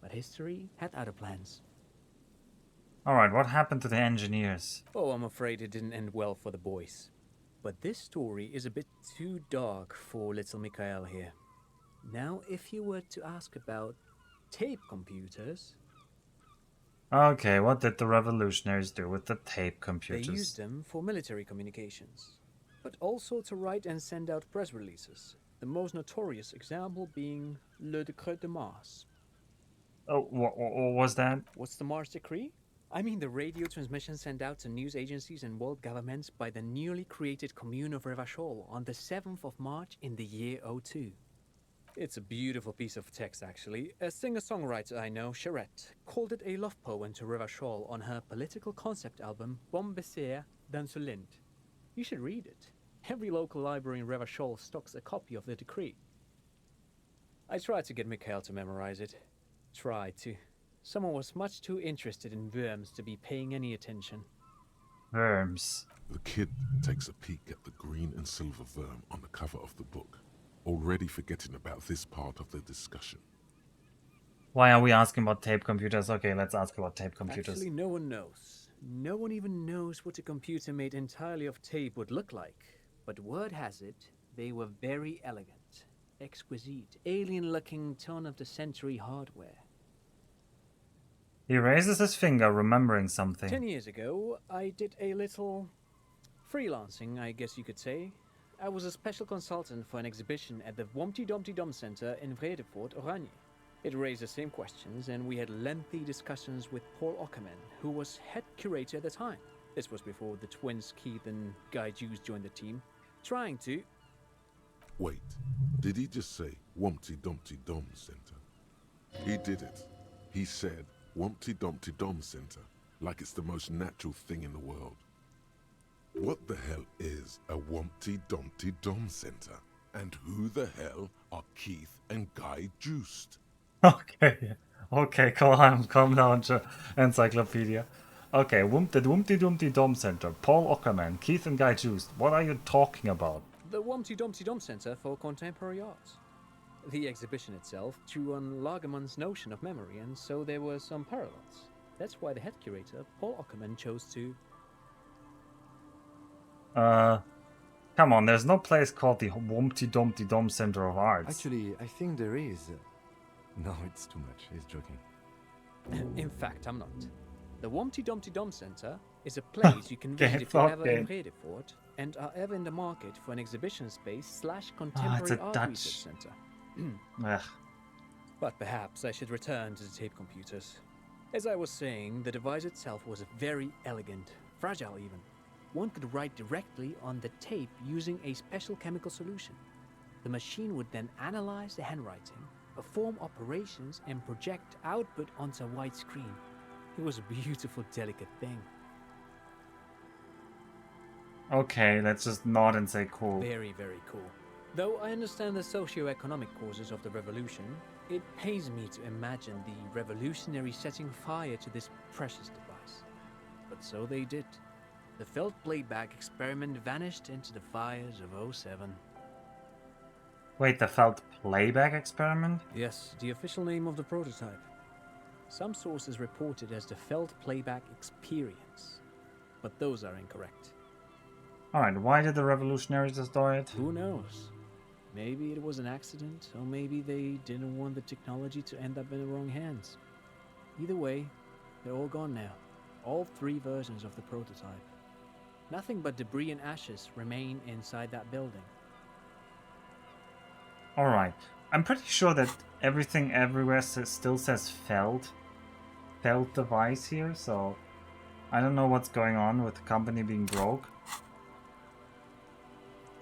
But history had other plans. Alright, what happened to the engineers? Oh, I'm afraid it didn't end well for the boys. But this story is a bit too dark for little Mikhail here. Now, if you were to ask about tape computers... Okay, what did the revolutionaries do with the tape computers? They used them for military communications, but also to write and send out press releases. The most notorious example being Le Décret de Mars. Oh, what was that? What's the Mars Decree? I mean the radio transmission sent out to news agencies and world governments by the newly created Commune of Revachol on the 7th of March in the year 02. It's a beautiful piece of text, actually. A singer-songwriter I know, Charette, called it a love poem to Revachol on her political concept album, Bon Baiser dans le Lind. You should read it. Every local library in Revachol stocks a copy of the decree. I tried to get Mikhail to memorize it. Tried to. Someone was much too interested in worms to be paying any attention. Worms. The kid takes a peek at the green and silver worm on the cover of the book, already forgetting about this part of the discussion. Why are we asking about tape computers? Okay, let's ask about tape computers. Actually, no one knows. No one even knows what a computer made entirely of tape would look like. But word has it, they were very elegant, exquisite, alien-looking turn-of-the-century hardware. He raises his finger, remembering something. 10 years ago, I did a little freelancing, I guess you could say. I was a special consultant for an exhibition at the Womty Dumpty Dum Center in Vredefort, Oranje. It raised the same questions, and we had lengthy discussions with Paul Ockerman, who was head curator at the time. This was before the twins Keith and Guy Juice joined the team, trying to... Wait, did he just say Wumpty Dumpty Dum Center? He did it. He said Wumpty Dumpty Dum Center, like it's the most natural thing in the world. What the hell is a Wumpty Dumpty Dum Center? And who the hell are Keith and Guy Juiced? Okay, calm down, Encyclopedia. Okay, Wumpty Dumpty Dom Center, Paul Ockerman, Keith and Guy Juiced. What are you talking about? The Wumpty Dumpty Dum Center for Contemporary Art. The exhibition itself drew on Lagerman's notion of memory, and so there were some parallels. That's why the head curator, Paul Ockerman, chose to... Come on, there's no place called the Wumpty Dumpty Dom Center of Arts. Actually, I think there is. No, it's too much. He's joking. In fact, I'm not. The Wumpty Dumpty Dum Center is a place you can visit if you're ever in Vredefort and are ever in the market for an exhibition space / contemporary art research center. But perhaps I should return to the tape computers. As I was saying, the device itself was very elegant, fragile even. One could write directly on the tape using a special chemical solution. The machine would then analyze the handwriting, perform operations, and project output onto a white screen. It was a beautiful, delicate thing. Okay, let's just nod and say cool. Very, very cool. Though I understand the socio-economic causes of the revolution, it pains me to imagine the revolutionaries setting fire to this precious device. But so they did. The Feld playback experiment vanished into the fires of 07. Wait, the Feld playback experiment? Yes, the official name of the prototype. Some sources report it as the Feld playback experience, but those are incorrect. Alright, why did the revolutionaries destroy it? Who knows? Maybe it was an accident, or maybe they didn't want the technology to end up in the wrong hands. Either way, they're all gone now. All 3 versions of the prototype. Nothing but debris and ashes remain inside that building. Alright. I'm pretty sure that everything everywhere still says Feld device here, so I don't know what's going on with the company being broke.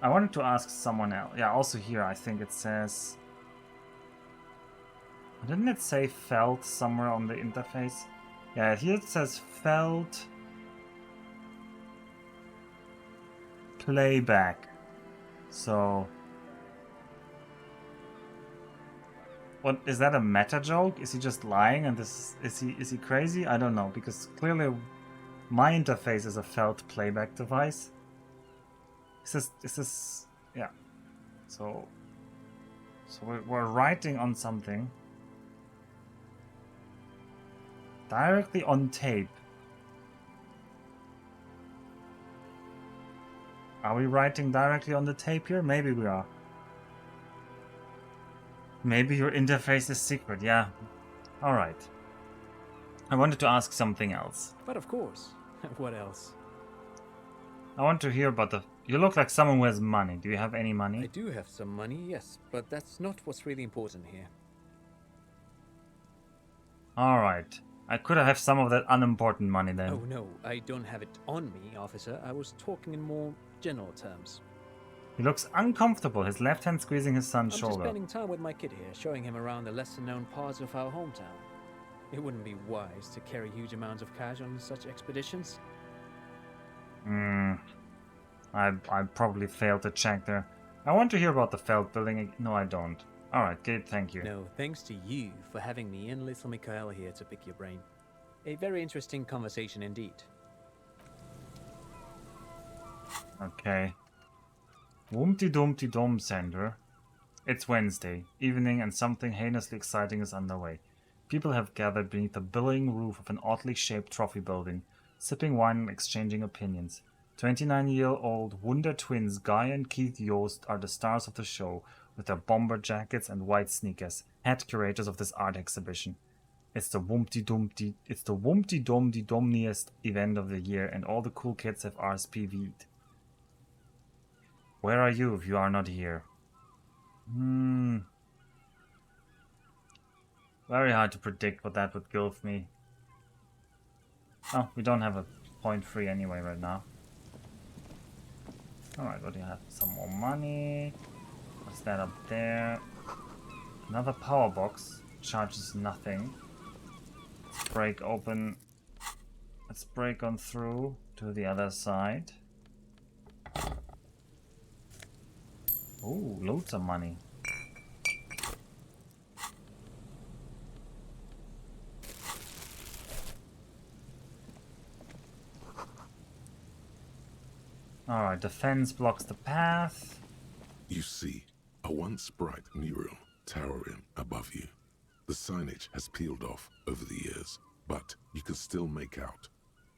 I wanted to ask someone else. Yeah, also here I think it says... Didn't it say Feld somewhere on the interface? Yeah, here it says Feld playback. So... What, is that a meta joke? Is he just lying and this is he crazy? I don't know, because clearly my interface is a Feld playback device. Is this yeah. So we're writing on something directly on tape. Are we writing directly on the tape here? Maybe we are. Maybe your interface is secret, yeah. Alright. I wanted to ask something else. But of course. What else? I want to hear about the... You look like someone who has money. Do you have any money? I do have some money, yes, but that's not what's really important here. Alright. I could have some of that unimportant money then. Oh no, I don't have it on me, officer. I was talking in more general terms. He looks uncomfortable, his left hand squeezing his son's I'm shoulder. just spending time with my kid here, showing him around the lesser-known parts of our hometown. It wouldn't be wise to carry huge amounts of cash on such expeditions. I probably failed to check there. I want to hear about the Feld building. No, I don't. Alright, good, thank you. No, thanks to you for having me and little Mikhail here to pick your brain. A very interesting conversation indeed. Okay. Wumpty-dumpty-dum Center. It's Wednesday evening and something heinously exciting is underway. People have gathered beneath the billowing roof of an oddly shaped trophy building, sipping wine and exchanging opinions. 29-year-old Wunder twins Guy and Keith Yost are the stars of the show, with their bomber jackets and white sneakers, head curators of this art exhibition. It's the Wumpty-Dumpty-Dumniest event of the year, and all the cool kids have RSPV'd. Where are you if you are not here? Very hard to predict what that would give me. Oh, we don't have a point free anyway right now. Alright, what do you have? Some more money. What's that up there? Another power box. Charges nothing. Let's break open. Let's break on through to the other side. Ooh, loads of money. Alright, the fence blocks the path. You see a once bright mural towering above you. The signage has peeled off over the years, but you can still make out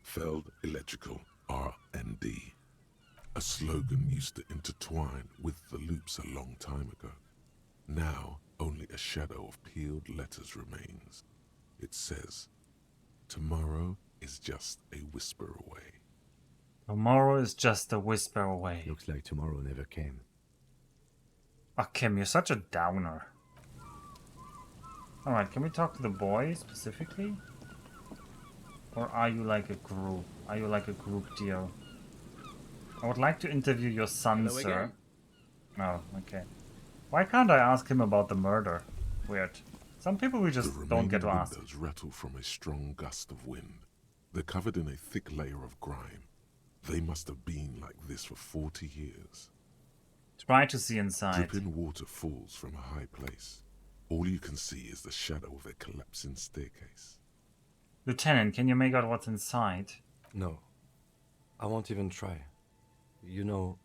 Feld Electrical R&D. A slogan used to intertwine with the loops a long time ago. Now, only a shadow of peeled letters remains. It says, "Tomorrow is just a whisper away." Tomorrow is just a whisper away. Looks like tomorrow never came. Oh, Kim, you're such a downer. Alright, can we talk to the boy specifically? Or are you like a group? Are you like a group deal? I would like to interview your son, Hello sir. again? Oh, okay. Why can't I ask him about the murder? Weird. Some people we just don't get to ask. The windows rattle from a strong gust of wind. They're covered in a thick layer of grime. They must have been like this for 40 years. Try to see inside. Dripping water falls from a high place. All you can see is the shadow of a collapsing staircase. Lieutenant, can you make out what's inside? No. I won't even try. You know,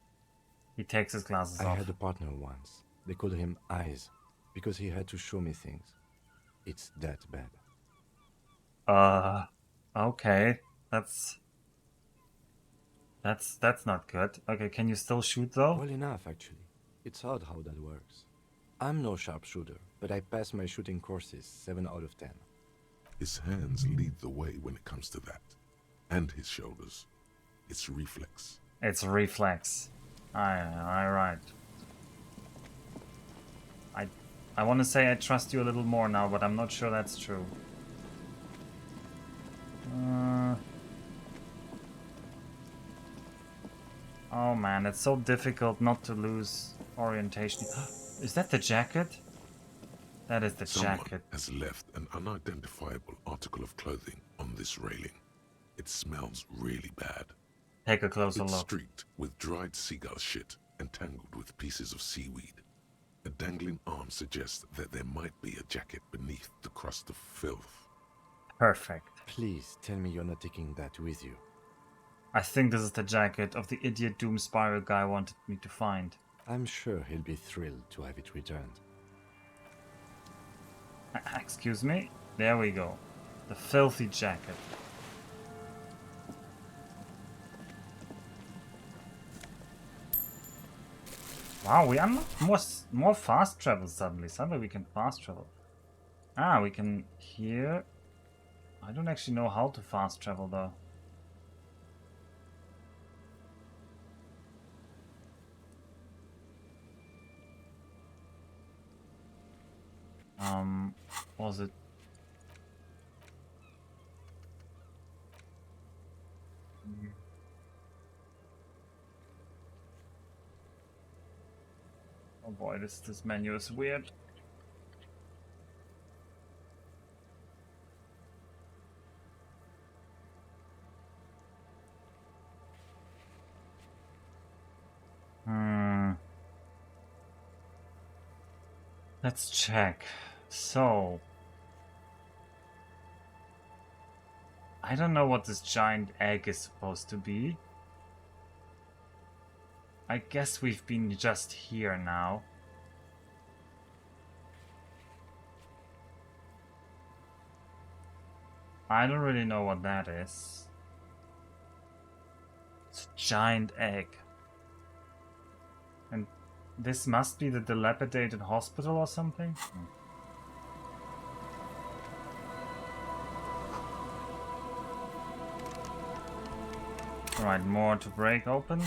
He takes his glasses I off. had a partner once. They called him Eyes, because he had to show me things. It's that bad. Okay. That's not good. Okay, can you still shoot though? Well enough, actually. It's odd how that works. I'm no sharpshooter, but I pass my shooting courses 7 out of 10. His hands lead the way when it comes to that. And his shoulders. It's reflex. It's reflex. Right. I want to say I trust you a little more now, but I'm not sure that's true. Oh man, it's so difficult not to lose orientation. Is that the jacket? That is the Someone jacket. has left an unidentifiable article of clothing on this railing. It smells really bad. Take a closer It's look. streaked with dried seagull shit and tangled with pieces of seaweed. A dangling arm suggests that there might be a jacket beneath the crust of filth. Perfect. Please tell me you're not taking that with you. I think this is the jacket of the idiot Doom Spiral guy wanted me to find. I'm sure he'll be thrilled to have it returned. Excuse me? There we go. The filthy jacket. Wow, we unlocked more fast travel suddenly. Suddenly we can fast travel. Ah, we can here. I don't actually know how to fast travel though. Was it? Oh boy, this menu is weird. Let's check. So, I don't know what this giant egg is supposed to be. I guess we've been just here now. I don't really know what that is. It's a giant egg. And this must be the dilapidated hospital or something? Right, more to break open.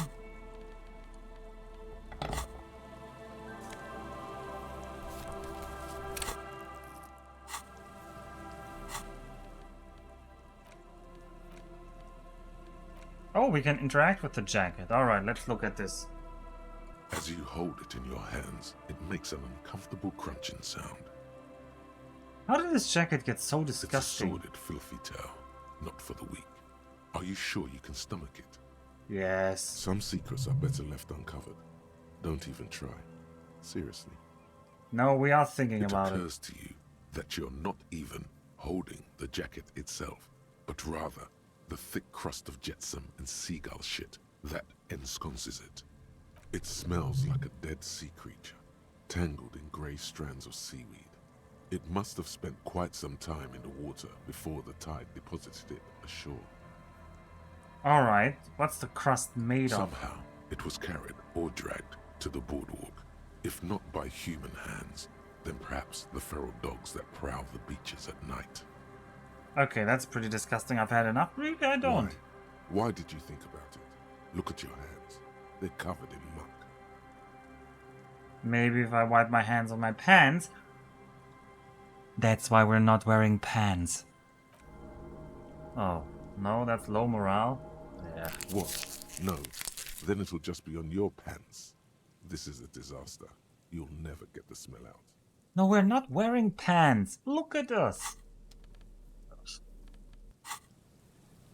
Oh, we can interact with the jacket. Alright, let's look at this. As you hold it in your hands, it makes an uncomfortable crunching sound. How did this jacket get so It's a disgusting? sordid, filthy tale, not for the weak. Are you sure you can stomach it? Yes. Some secrets are better left uncovered. Don't even try. Seriously. No, we are thinking It about it. occurs to you that you're not even holding the jacket itself, but rather the thick crust of jetsam and seagull shit that ensconces it. It smells like a dead sea creature, tangled in grey strands of seaweed. It must have spent quite some time in the water before the tide deposited it ashore. Alright, what's the crust made of? Somehow, it was carried or dragged to the boardwalk. If not by human hands, then perhaps the feral dogs that prowl the beaches at night. Okay, that's pretty disgusting. I've had enough. Really, I don't. Why did you think about it? Look at your hands. They're covered in muck. Maybe if I wipe my hands on my pants. That's why we're not wearing pants. Oh, no, that's low morale. Yeah. What? No. Then it'll just be on your pants. This is a disaster. You'll never get the smell out. No, we're not wearing pants. Look at us.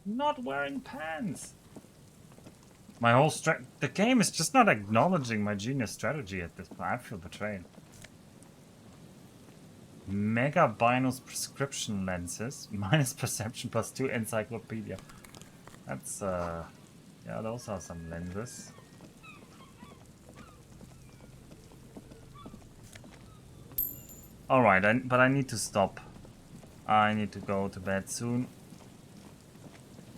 Not wearing pants. My whole the game is just not acknowledging my genius strategy at this point. I feel betrayed. Mega Binos prescription lenses. Minus perception plus 2 encyclopedia. That's, yeah, those are some lenses. Alright, but I need to stop. I need to go to bed soon.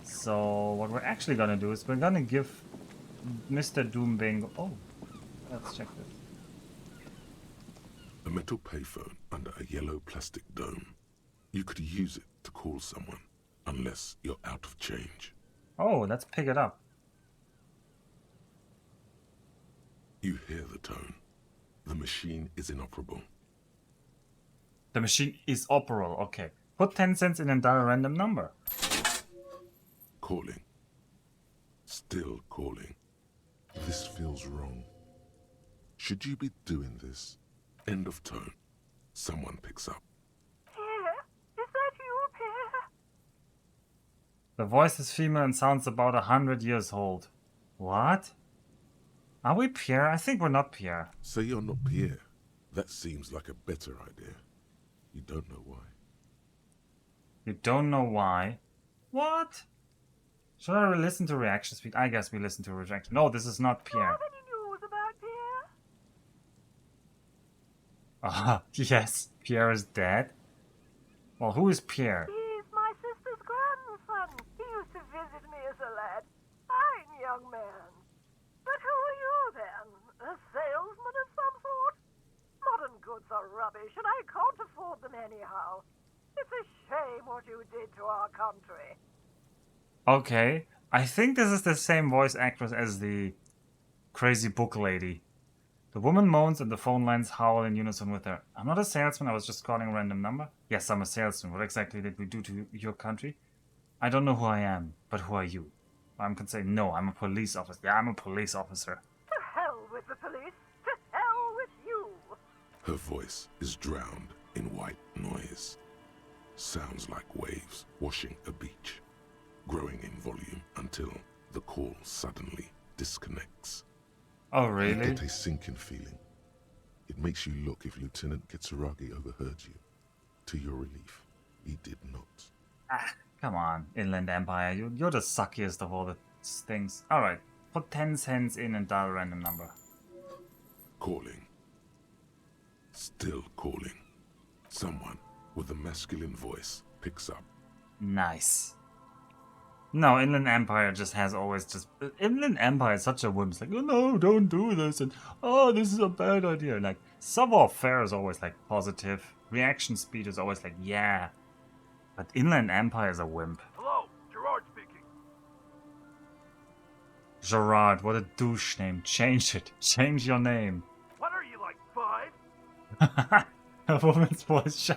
So, what we're actually gonna do is we're gonna give Mr. Doom Bingo... Oh, let's check this. A metal payphone under a yellow plastic dome. You could use it to call someone, unless you're out of change. Oh, let's pick it up. You hear the tone. The machine is inoperable. The machine is operable. Okay. Put 10 cents in and dial a random number. Calling. Still calling. This feels wrong. Should you be doing this? End of tone. Someone picks up. Pierre? Is that you, Pierre? The voice is female and sounds about 100 years old. What? Are we Pierre? I think we're not Pierre. Say you're not Pierre. That seems like a better idea. You don't know why. You don't know why? What? Should I listen to reaction speed? I guess we listen to reaction. No, this is not Pierre. Have any news about Pierre? Yes, Pierre is dead. Well, who is Pierre? He's my sister's grandson. He used to visit me as a lad. Fine young man. But who are you then? A salesman of some sort? Modern goods are rubbish, and I can't afford them anyhow. It's a shame what you did to our country. Okay, I think this is the same voice actress as the crazy book lady. The woman moans and the phone lines howl in unison with her. I'm not a salesman, I was just calling a random number. Yes, I'm a salesman. What exactly did we do to your country? I don't know who I am, but who are you? I can say, no, I'm a police officer. Yeah, I'm a police officer. To hell with the police. To hell with you. Her voice is drowned in white noise. Sounds like waves washing a beach, growing in volume until the call suddenly disconnects. Oh, You really? get a sinking feeling. It makes you look if Lieutenant Kitsuragi overheard you. To your relief, he did not. Ah, come on, Inland Empire. You're the suckiest of all the things. Alright, put 10 cents in and dial a random number. Calling. Still calling. Someone with a masculine voice picks up. Nice. No, Inland Empire just has always just... Inland Empire is such a whim. It's like, oh no, don't do this. And, oh, this is a bad idea. Like, savoir-faire is always like positive. Reaction speed is always like, yeah. But Inland Empire is a wimp. Hello, Gerard speaking. Gerard, what a douche name. Change it. Change your name. What are you, like 5? A woman's voice.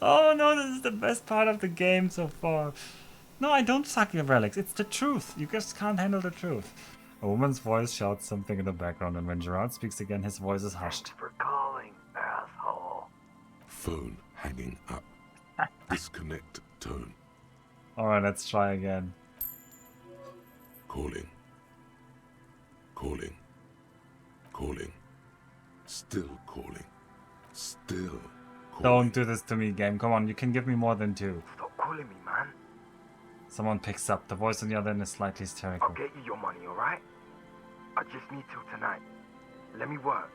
Oh no, this is the best part of the game so far. No, I don't suck your relics. It's the truth. You just can't handle the truth. A woman's voice shouts something in the background, and when Gerard speaks again, his voice is hushed. Thanks for calling, asshole. Phone hanging up. Disconnect tone. Alright, let's try again. Calling. Calling. Calling. Still calling. Still calling. Don't do this to me, game. Come on, you can give me more than 2. Stop calling me, man. Someone picks up. The voice on the other end is slightly hysterical. I'll get you your money, alright? I just need till tonight. Let me work.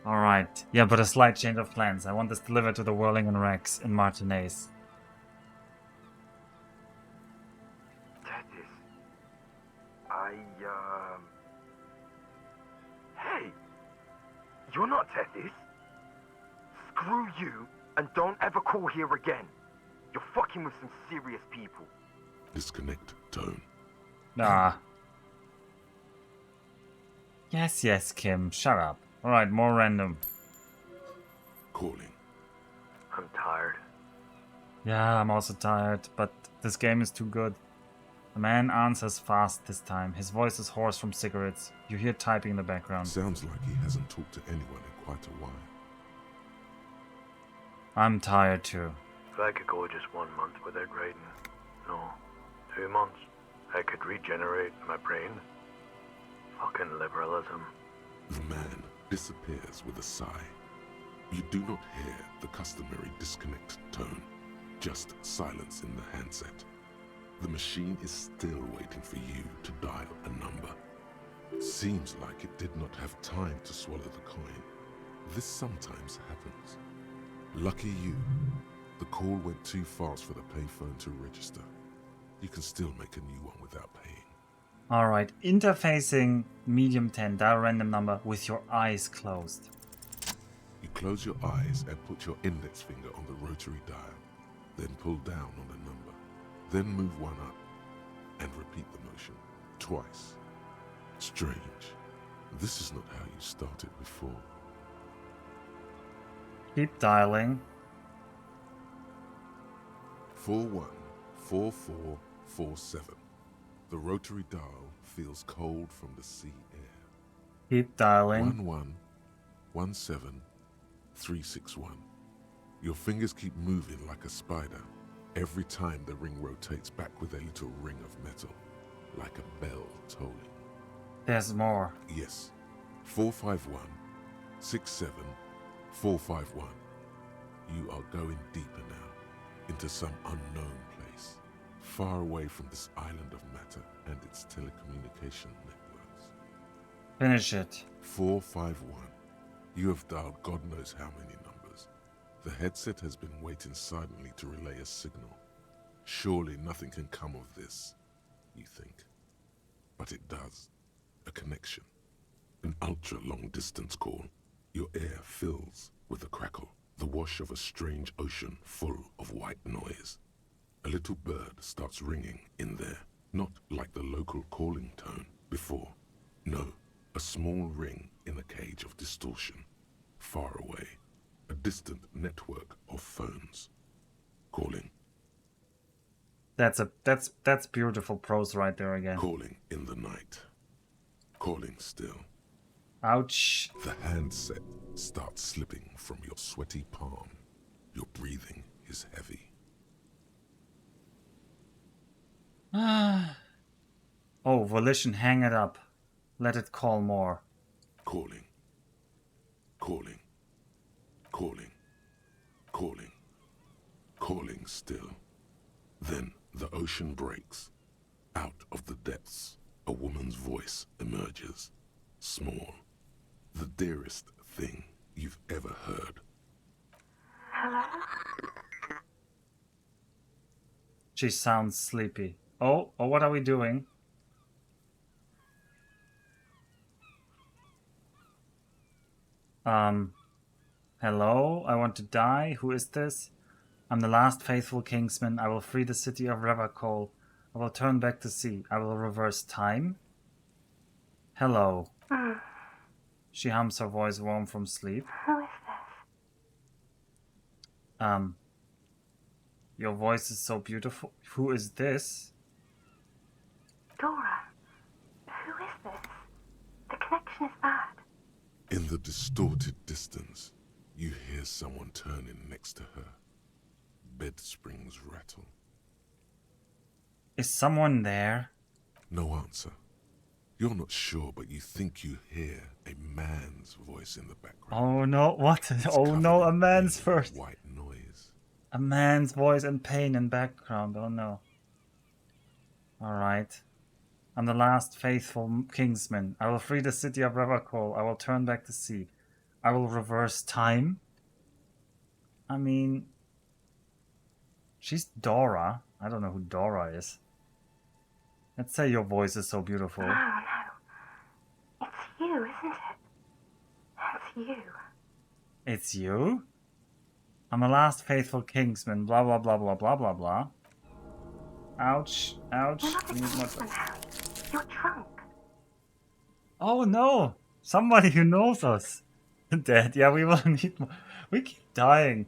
Alright. Yeah, but a slight change of plans. I want this delivered to the Whirling and Rex in Martinez. Tethys. Hey! You're not Tethys. Screw you, and don't ever call here again. You're fucking with some serious people. Disconnect tone. Ah. Yes, yes, Kim. Shut up. Alright, more random. Calling. I'm tired. Yeah, I'm also tired, but this game is too good. The man answers fast this time. His voice is hoarse from cigarettes. You hear typing in the background. Sounds like he hasn't talked to anyone in quite a while. I'm tired too. If I could go just 1 month without writing, no, 2 months, I could regenerate my brain. Fucking liberalism. The man disappears with a sigh. You do not hear the customary disconnect tone, just silence in the handset. The machine is still waiting for you to dial a number. Seems like it did not have time to swallow the coin. This sometimes happens. Lucky you, the call went too fast for the payphone to register. You can still make a new one without paying. Alright, interfacing medium 10, dial random number with your eyes closed. Close your eyes and put your index finger on the rotary dial. Then pull down on the number. Then move one up and repeat the motion twice. Strange. This is not how you started before. Keep dialing. 414447. The rotary dial feels cold from the sea air. Keep dialing. 1117361. Your fingers keep moving like a spider. Every time the ring rotates back with a little ring of metal, like a bell tolling. There's more. Yes. 451-67451. You are going deeper now, into some unknown place, far away from this island of matter and its telecommunication networks. Finish it. 451. You have dialed God knows how many numbers. The headset has been waiting silently to relay a signal. Surely nothing can come of this, you think. But it does. A connection. An ultra-long distance call. Your air fills with a crackle, the wash of a strange ocean full of white noise. A little bird starts ringing in there, not like the local calling tone before. No, a small ring in a cage of distortion, far away. A distant network of phones. Calling. That's beautiful prose right there again. Calling in the night. Calling still. Ouch. The handset starts slipping from your sweaty palm. Your breathing is heavy. Oh, volition, hang it up. Let it call more. Calling. Calling. Calling. Calling. Calling still. Then the ocean breaks. Out of the depths, a woman's voice emerges. Small. The dearest thing you've ever heard. Hello? She sounds sleepy. Oh, what are we doing? Hello? I want to die? Who is this? I'm the last faithful kingsman. I will free the city of Revacol. I will turn back to sea. I will reverse time. Hello. She hums, her voice warm from sleep. Who is this? Your voice is so beautiful. Who is this? Dora. Who is this? The connection is bad. In the distorted distance, you hear someone turning next to her. Bed springs rattle. Is someone there? No answer. You're not sure, but you think you hear a man's voice in the background. Oh no, what? Oh no, a man's first. White noise. A man's voice and pain in background. Oh no. Alright. I'm the last faithful kingsman. I will free the city of Revacol. I will turn back to sea. I will reverse time. I mean, she's Dora. I don't know who Dora is. Let's say your voice is so beautiful. No, no. It's you, isn't it? It's you. It's you? I'm the last faithful kingsman. Blah, blah, blah, blah, blah, blah, blah. Ouch. Ouch. You're not a kingsman, Harry. You're drunk. Oh no! Somebody who knows us. Dead. Yeah, we will need more. We keep dying.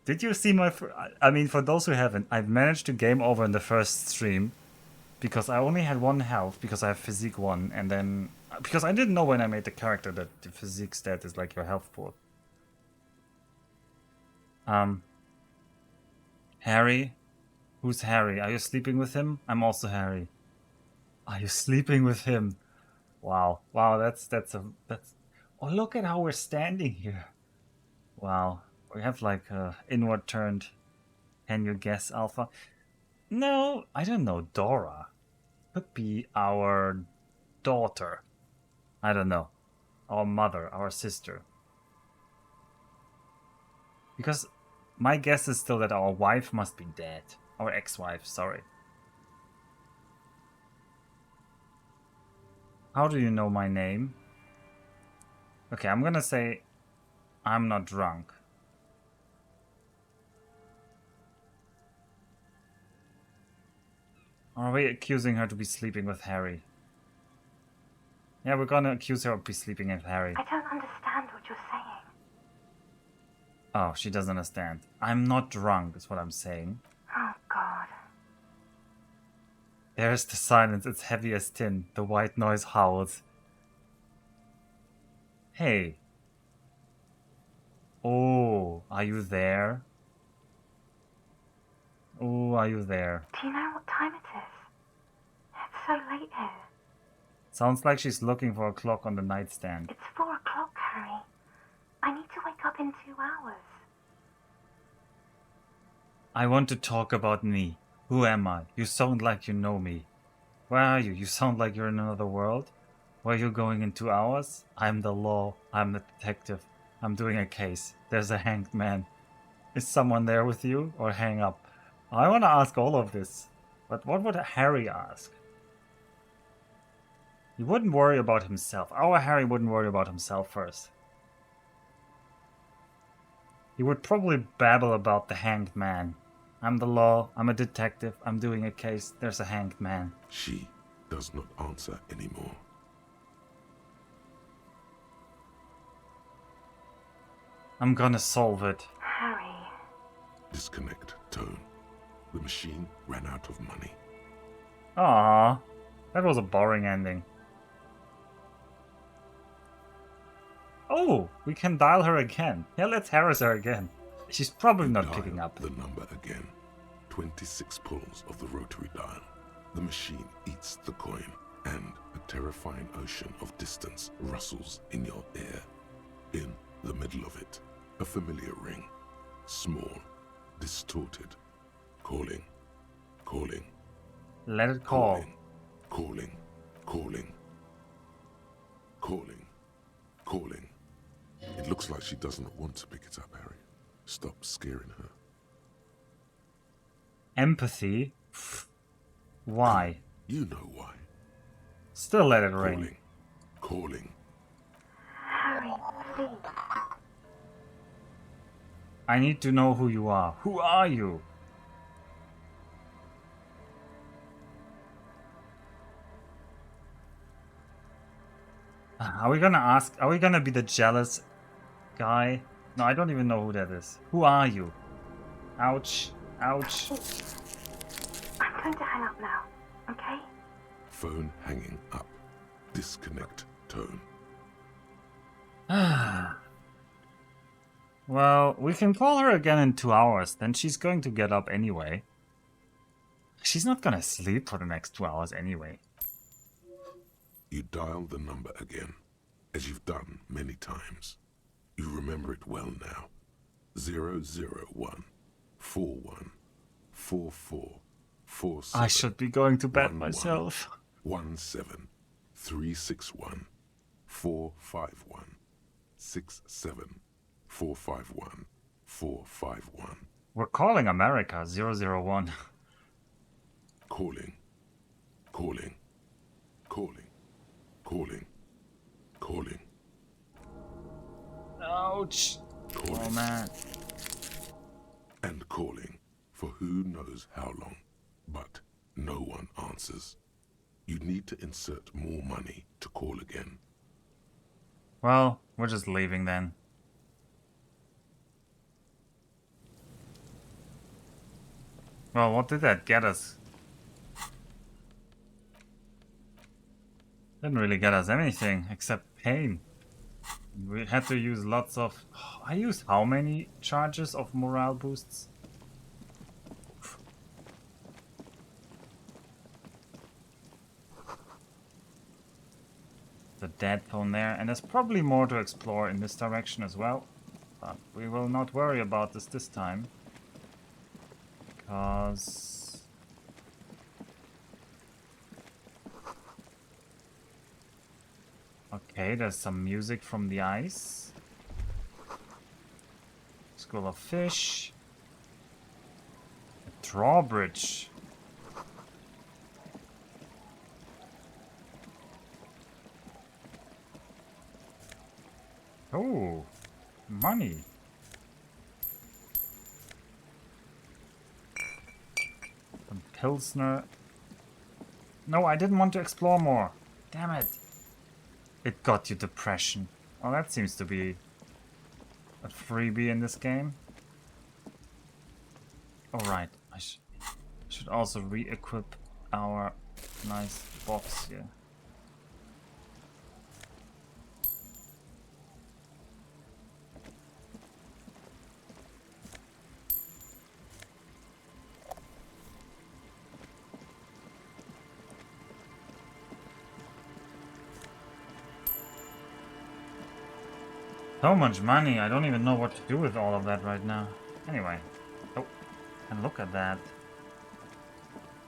Did you see my... I mean, for those who haven't, I've managed to game over in the first stream. Because I only had 1 health, because I have physique 1, and then... Because I didn't know when I made the character that the physique stat is like your health pool. Harry? Who's Harry? Are you sleeping with him? I'm also Harry. Are you sleeping with him? Wow. Wow, that's... Oh, look at how we're standing here. Wow. We have like inward turned. Can you guess, Alpha? No, I don't know. Dora. Could be our daughter. I don't know. Our mother, our sister. Because my guess is still that our wife must be dead. Our ex-wife, sorry. How do you know my name? Okay, I'm gonna say I'm not drunk. Or are we accusing her to be sleeping with Harry? Yeah, we're gonna accuse her of be sleeping with Harry. I don't understand what you're saying. Oh, she doesn't understand. I'm not drunk, is what I'm saying. Oh, God. There's the silence, it's heavy as tin. The white noise howls. Hey. Oh, are you there? Oh, are you there? Do you know what time it is? It's so late here. Sounds like she's looking for a clock on the nightstand. It's 4 o'clock, Harry. I need to wake up in 2 hours. I want to talk about me. Who am I? You sound like you know me. Where are you? You sound like you're in another world. Where are you going in 2 hours? I'm the law. I'm the detective. I'm doing a case. There's a hanged man. Is someone there with you? Or hang up? I want to ask all of this. But what would Harry ask? He wouldn't worry about himself. Our Harry wouldn't worry about himself first. He would probably babble about the hanged man. I'm the law, I'm a detective, I'm doing a case, there's a hanged man. She does not answer anymore. I'm gonna solve it. Harry. Disconnect tone. The machine ran out of money. Ah, that was a boring ending. Oh, we can dial her again. Yeah, let's harass her again. She's probably not Dial picking up. the number again. 26 pulls of the rotary dial. The machine eats the coin, and a terrifying ocean of distance rustles in your ear. In the middle of it, a familiar ring. Small, distorted. Calling, calling. Let it call. Calling, calling, calling, calling. It looks like she does not want to pick it up, Harry. Stop scaring her. Empathy? Why? You know why. Still let it ring. Calling. Harry, please. I need to know who you are. Who are you? Are we gonna ask? Are we gonna be the jealous guy? No, I don't even know who that is. Who are you? Ouch. Ouch. I'm going to hang up now, okay? Phone hanging up. Disconnect tone. Well, we can call her again in 2 hours. Then she's going to get up anyway. She's not gonna sleep for the next 2 hours anyway. You dial the number again, as you've done many times. You remember it well now. 001 41 44 47. I should be going to bed myself. 17 361 451 67 451 451. We're calling America 001. Calling, calling, calling, calling, calling. Ouch. Calling. Oh man. And calling for who knows how long, but no one answers. You need to insert more money to call again. Well, we're just leaving then. Well, what did that get us? Didn't really get us anything except pain. We had to use lots of... I used how many charges of morale boosts? The dead phone there, and there's probably more to explore in this direction as well. But we will not worry about this time. Because... Okay, there's some music from the ice. School of Fish. A drawbridge. Oh. money. Some Pilsner. No, I didn't want to explore more. Damn it. It got you depression. Oh, that seems to be a freebie in this game. Alright, I should also re-equip our nice box here. So much money, I don't even know what to do with all of that right now. Anyway. Oh, and look at that.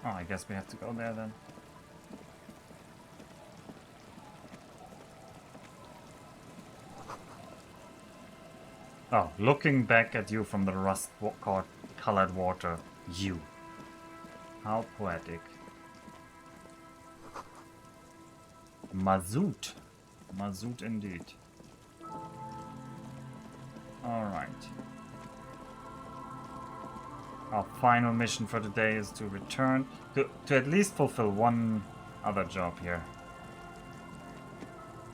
Oh, I guess we have to go there then. Oh, looking back at you from the rust-colored water. You. How poetic. Mazout. Mazout indeed. Alright. Our final mission for today is to return, to at least fulfill one other job here.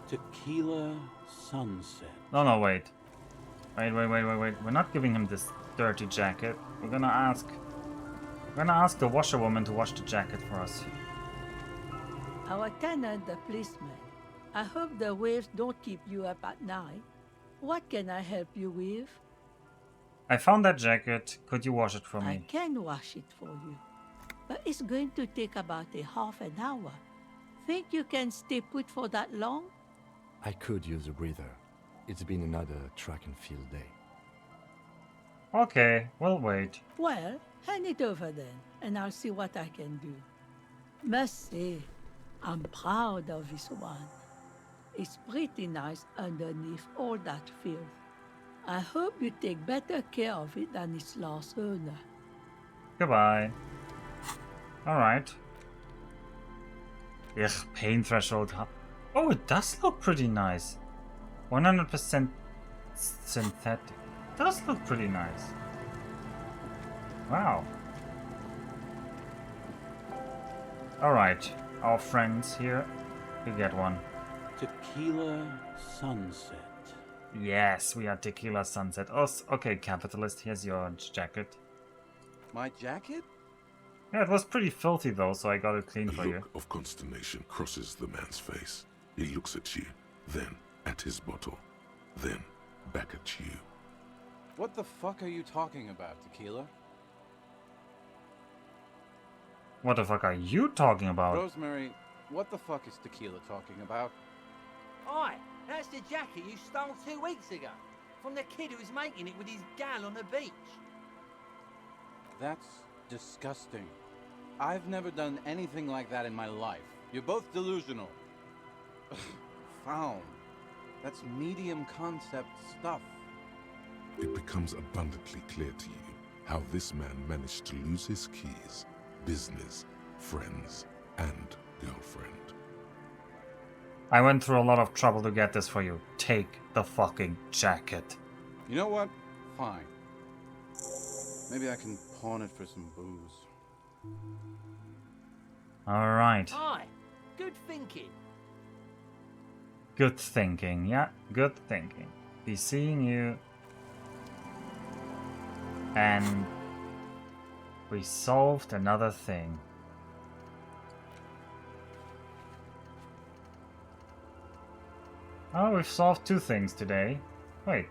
Tequila sunset. No, wait. Wait. We're not giving him this dirty jacket. We're gonna ask the washerwoman to wash the jacket for us. Our tenant, the policeman. I hope the waves don't keep you up at night. What can I help you with? I found that jacket. Could you wash it for me? I can wash it for you. But it's going to take about a half an hour. Think you can stay put for that long? I could use a breather. It's been another track and field day. Okay, we'll wait. Well, hand it over then, and I'll see what I can do. Must say, I'm proud of this one. It's pretty nice underneath all that filth. I hope you take better care of it than its last owner. Goodbye. Alright. Ugh, pain threshold. Oh, it does look pretty nice. 100% synthetic. Does look pretty nice. Wow. Alright, our friends here, you get one. Tequila sunset. Yes, we are Tequila Sunset. Oh, okay, capitalist, here's your jacket. My jacket? Yeah, it was pretty filthy though, so I got it clean for you. A look of consternation crosses the man's face. He looks at you, then at his bottle, then back at you. What the fuck are you talking about, Tequila? What the fuck are you talking about? Rosemary, what the fuck is Tequila talking about? Aye, that's the jacket you stole 2 weeks ago. From the kid who was making it with his gal on the beach. That's disgusting. I've never done anything like that in my life. You're both delusional. Found. That's medium concept stuff. It becomes abundantly clear to you how this man managed to lose his keys, business, friends, and girlfriend. I went through a lot of trouble to get this for you. Take the fucking jacket. You know what? Fine. Maybe I can pawn it for some booze. Alright. Aye, good thinking. Good thinking, yeah, good thinking. Be seeing you. And we solved another thing. Oh, we've solved 2 things today. Wait.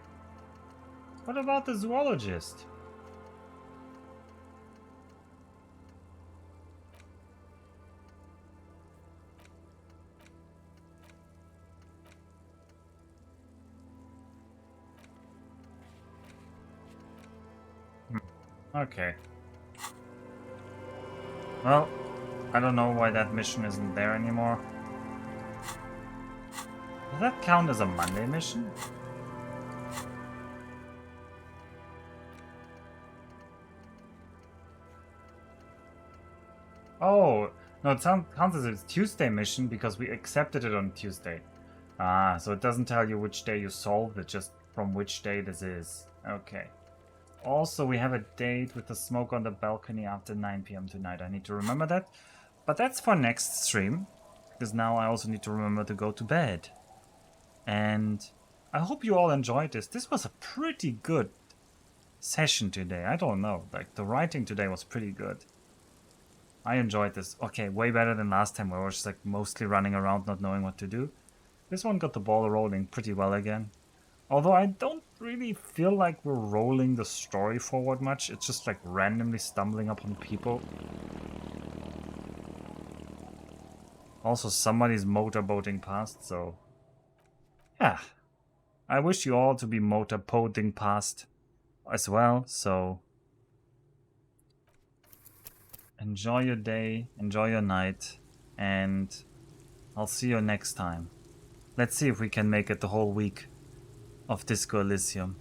What about the zoologist? Okay. Well, I don't know why that mission isn't there anymore. Does that count as a Monday mission? Oh, no, it counts as a Tuesday mission because we accepted it on Tuesday. Ah, so it doesn't tell you which day you solved it, just from which day this is. Okay. Also, we have a date with the smoke on the balcony after 9 p.m. tonight. I need to remember that. But that's for next stream. Because now I also need to remember to go to bed. And I hope you all enjoyed this. This was a pretty good session today. I don't know. Like, the writing today was pretty good. I enjoyed this. Okay, way better than last time where I was just like mostly running around not knowing what to do. This one got the ball rolling pretty well again. Although I don't really feel like we're rolling the story forward much. It's just like randomly stumbling upon people. Also, somebody's motorboating past, so... yeah. I wish you all to be motorboating past as well, so... enjoy your day, enjoy your night, and I'll see you next time. Let's see if we can make it the whole week of Disco Elysium.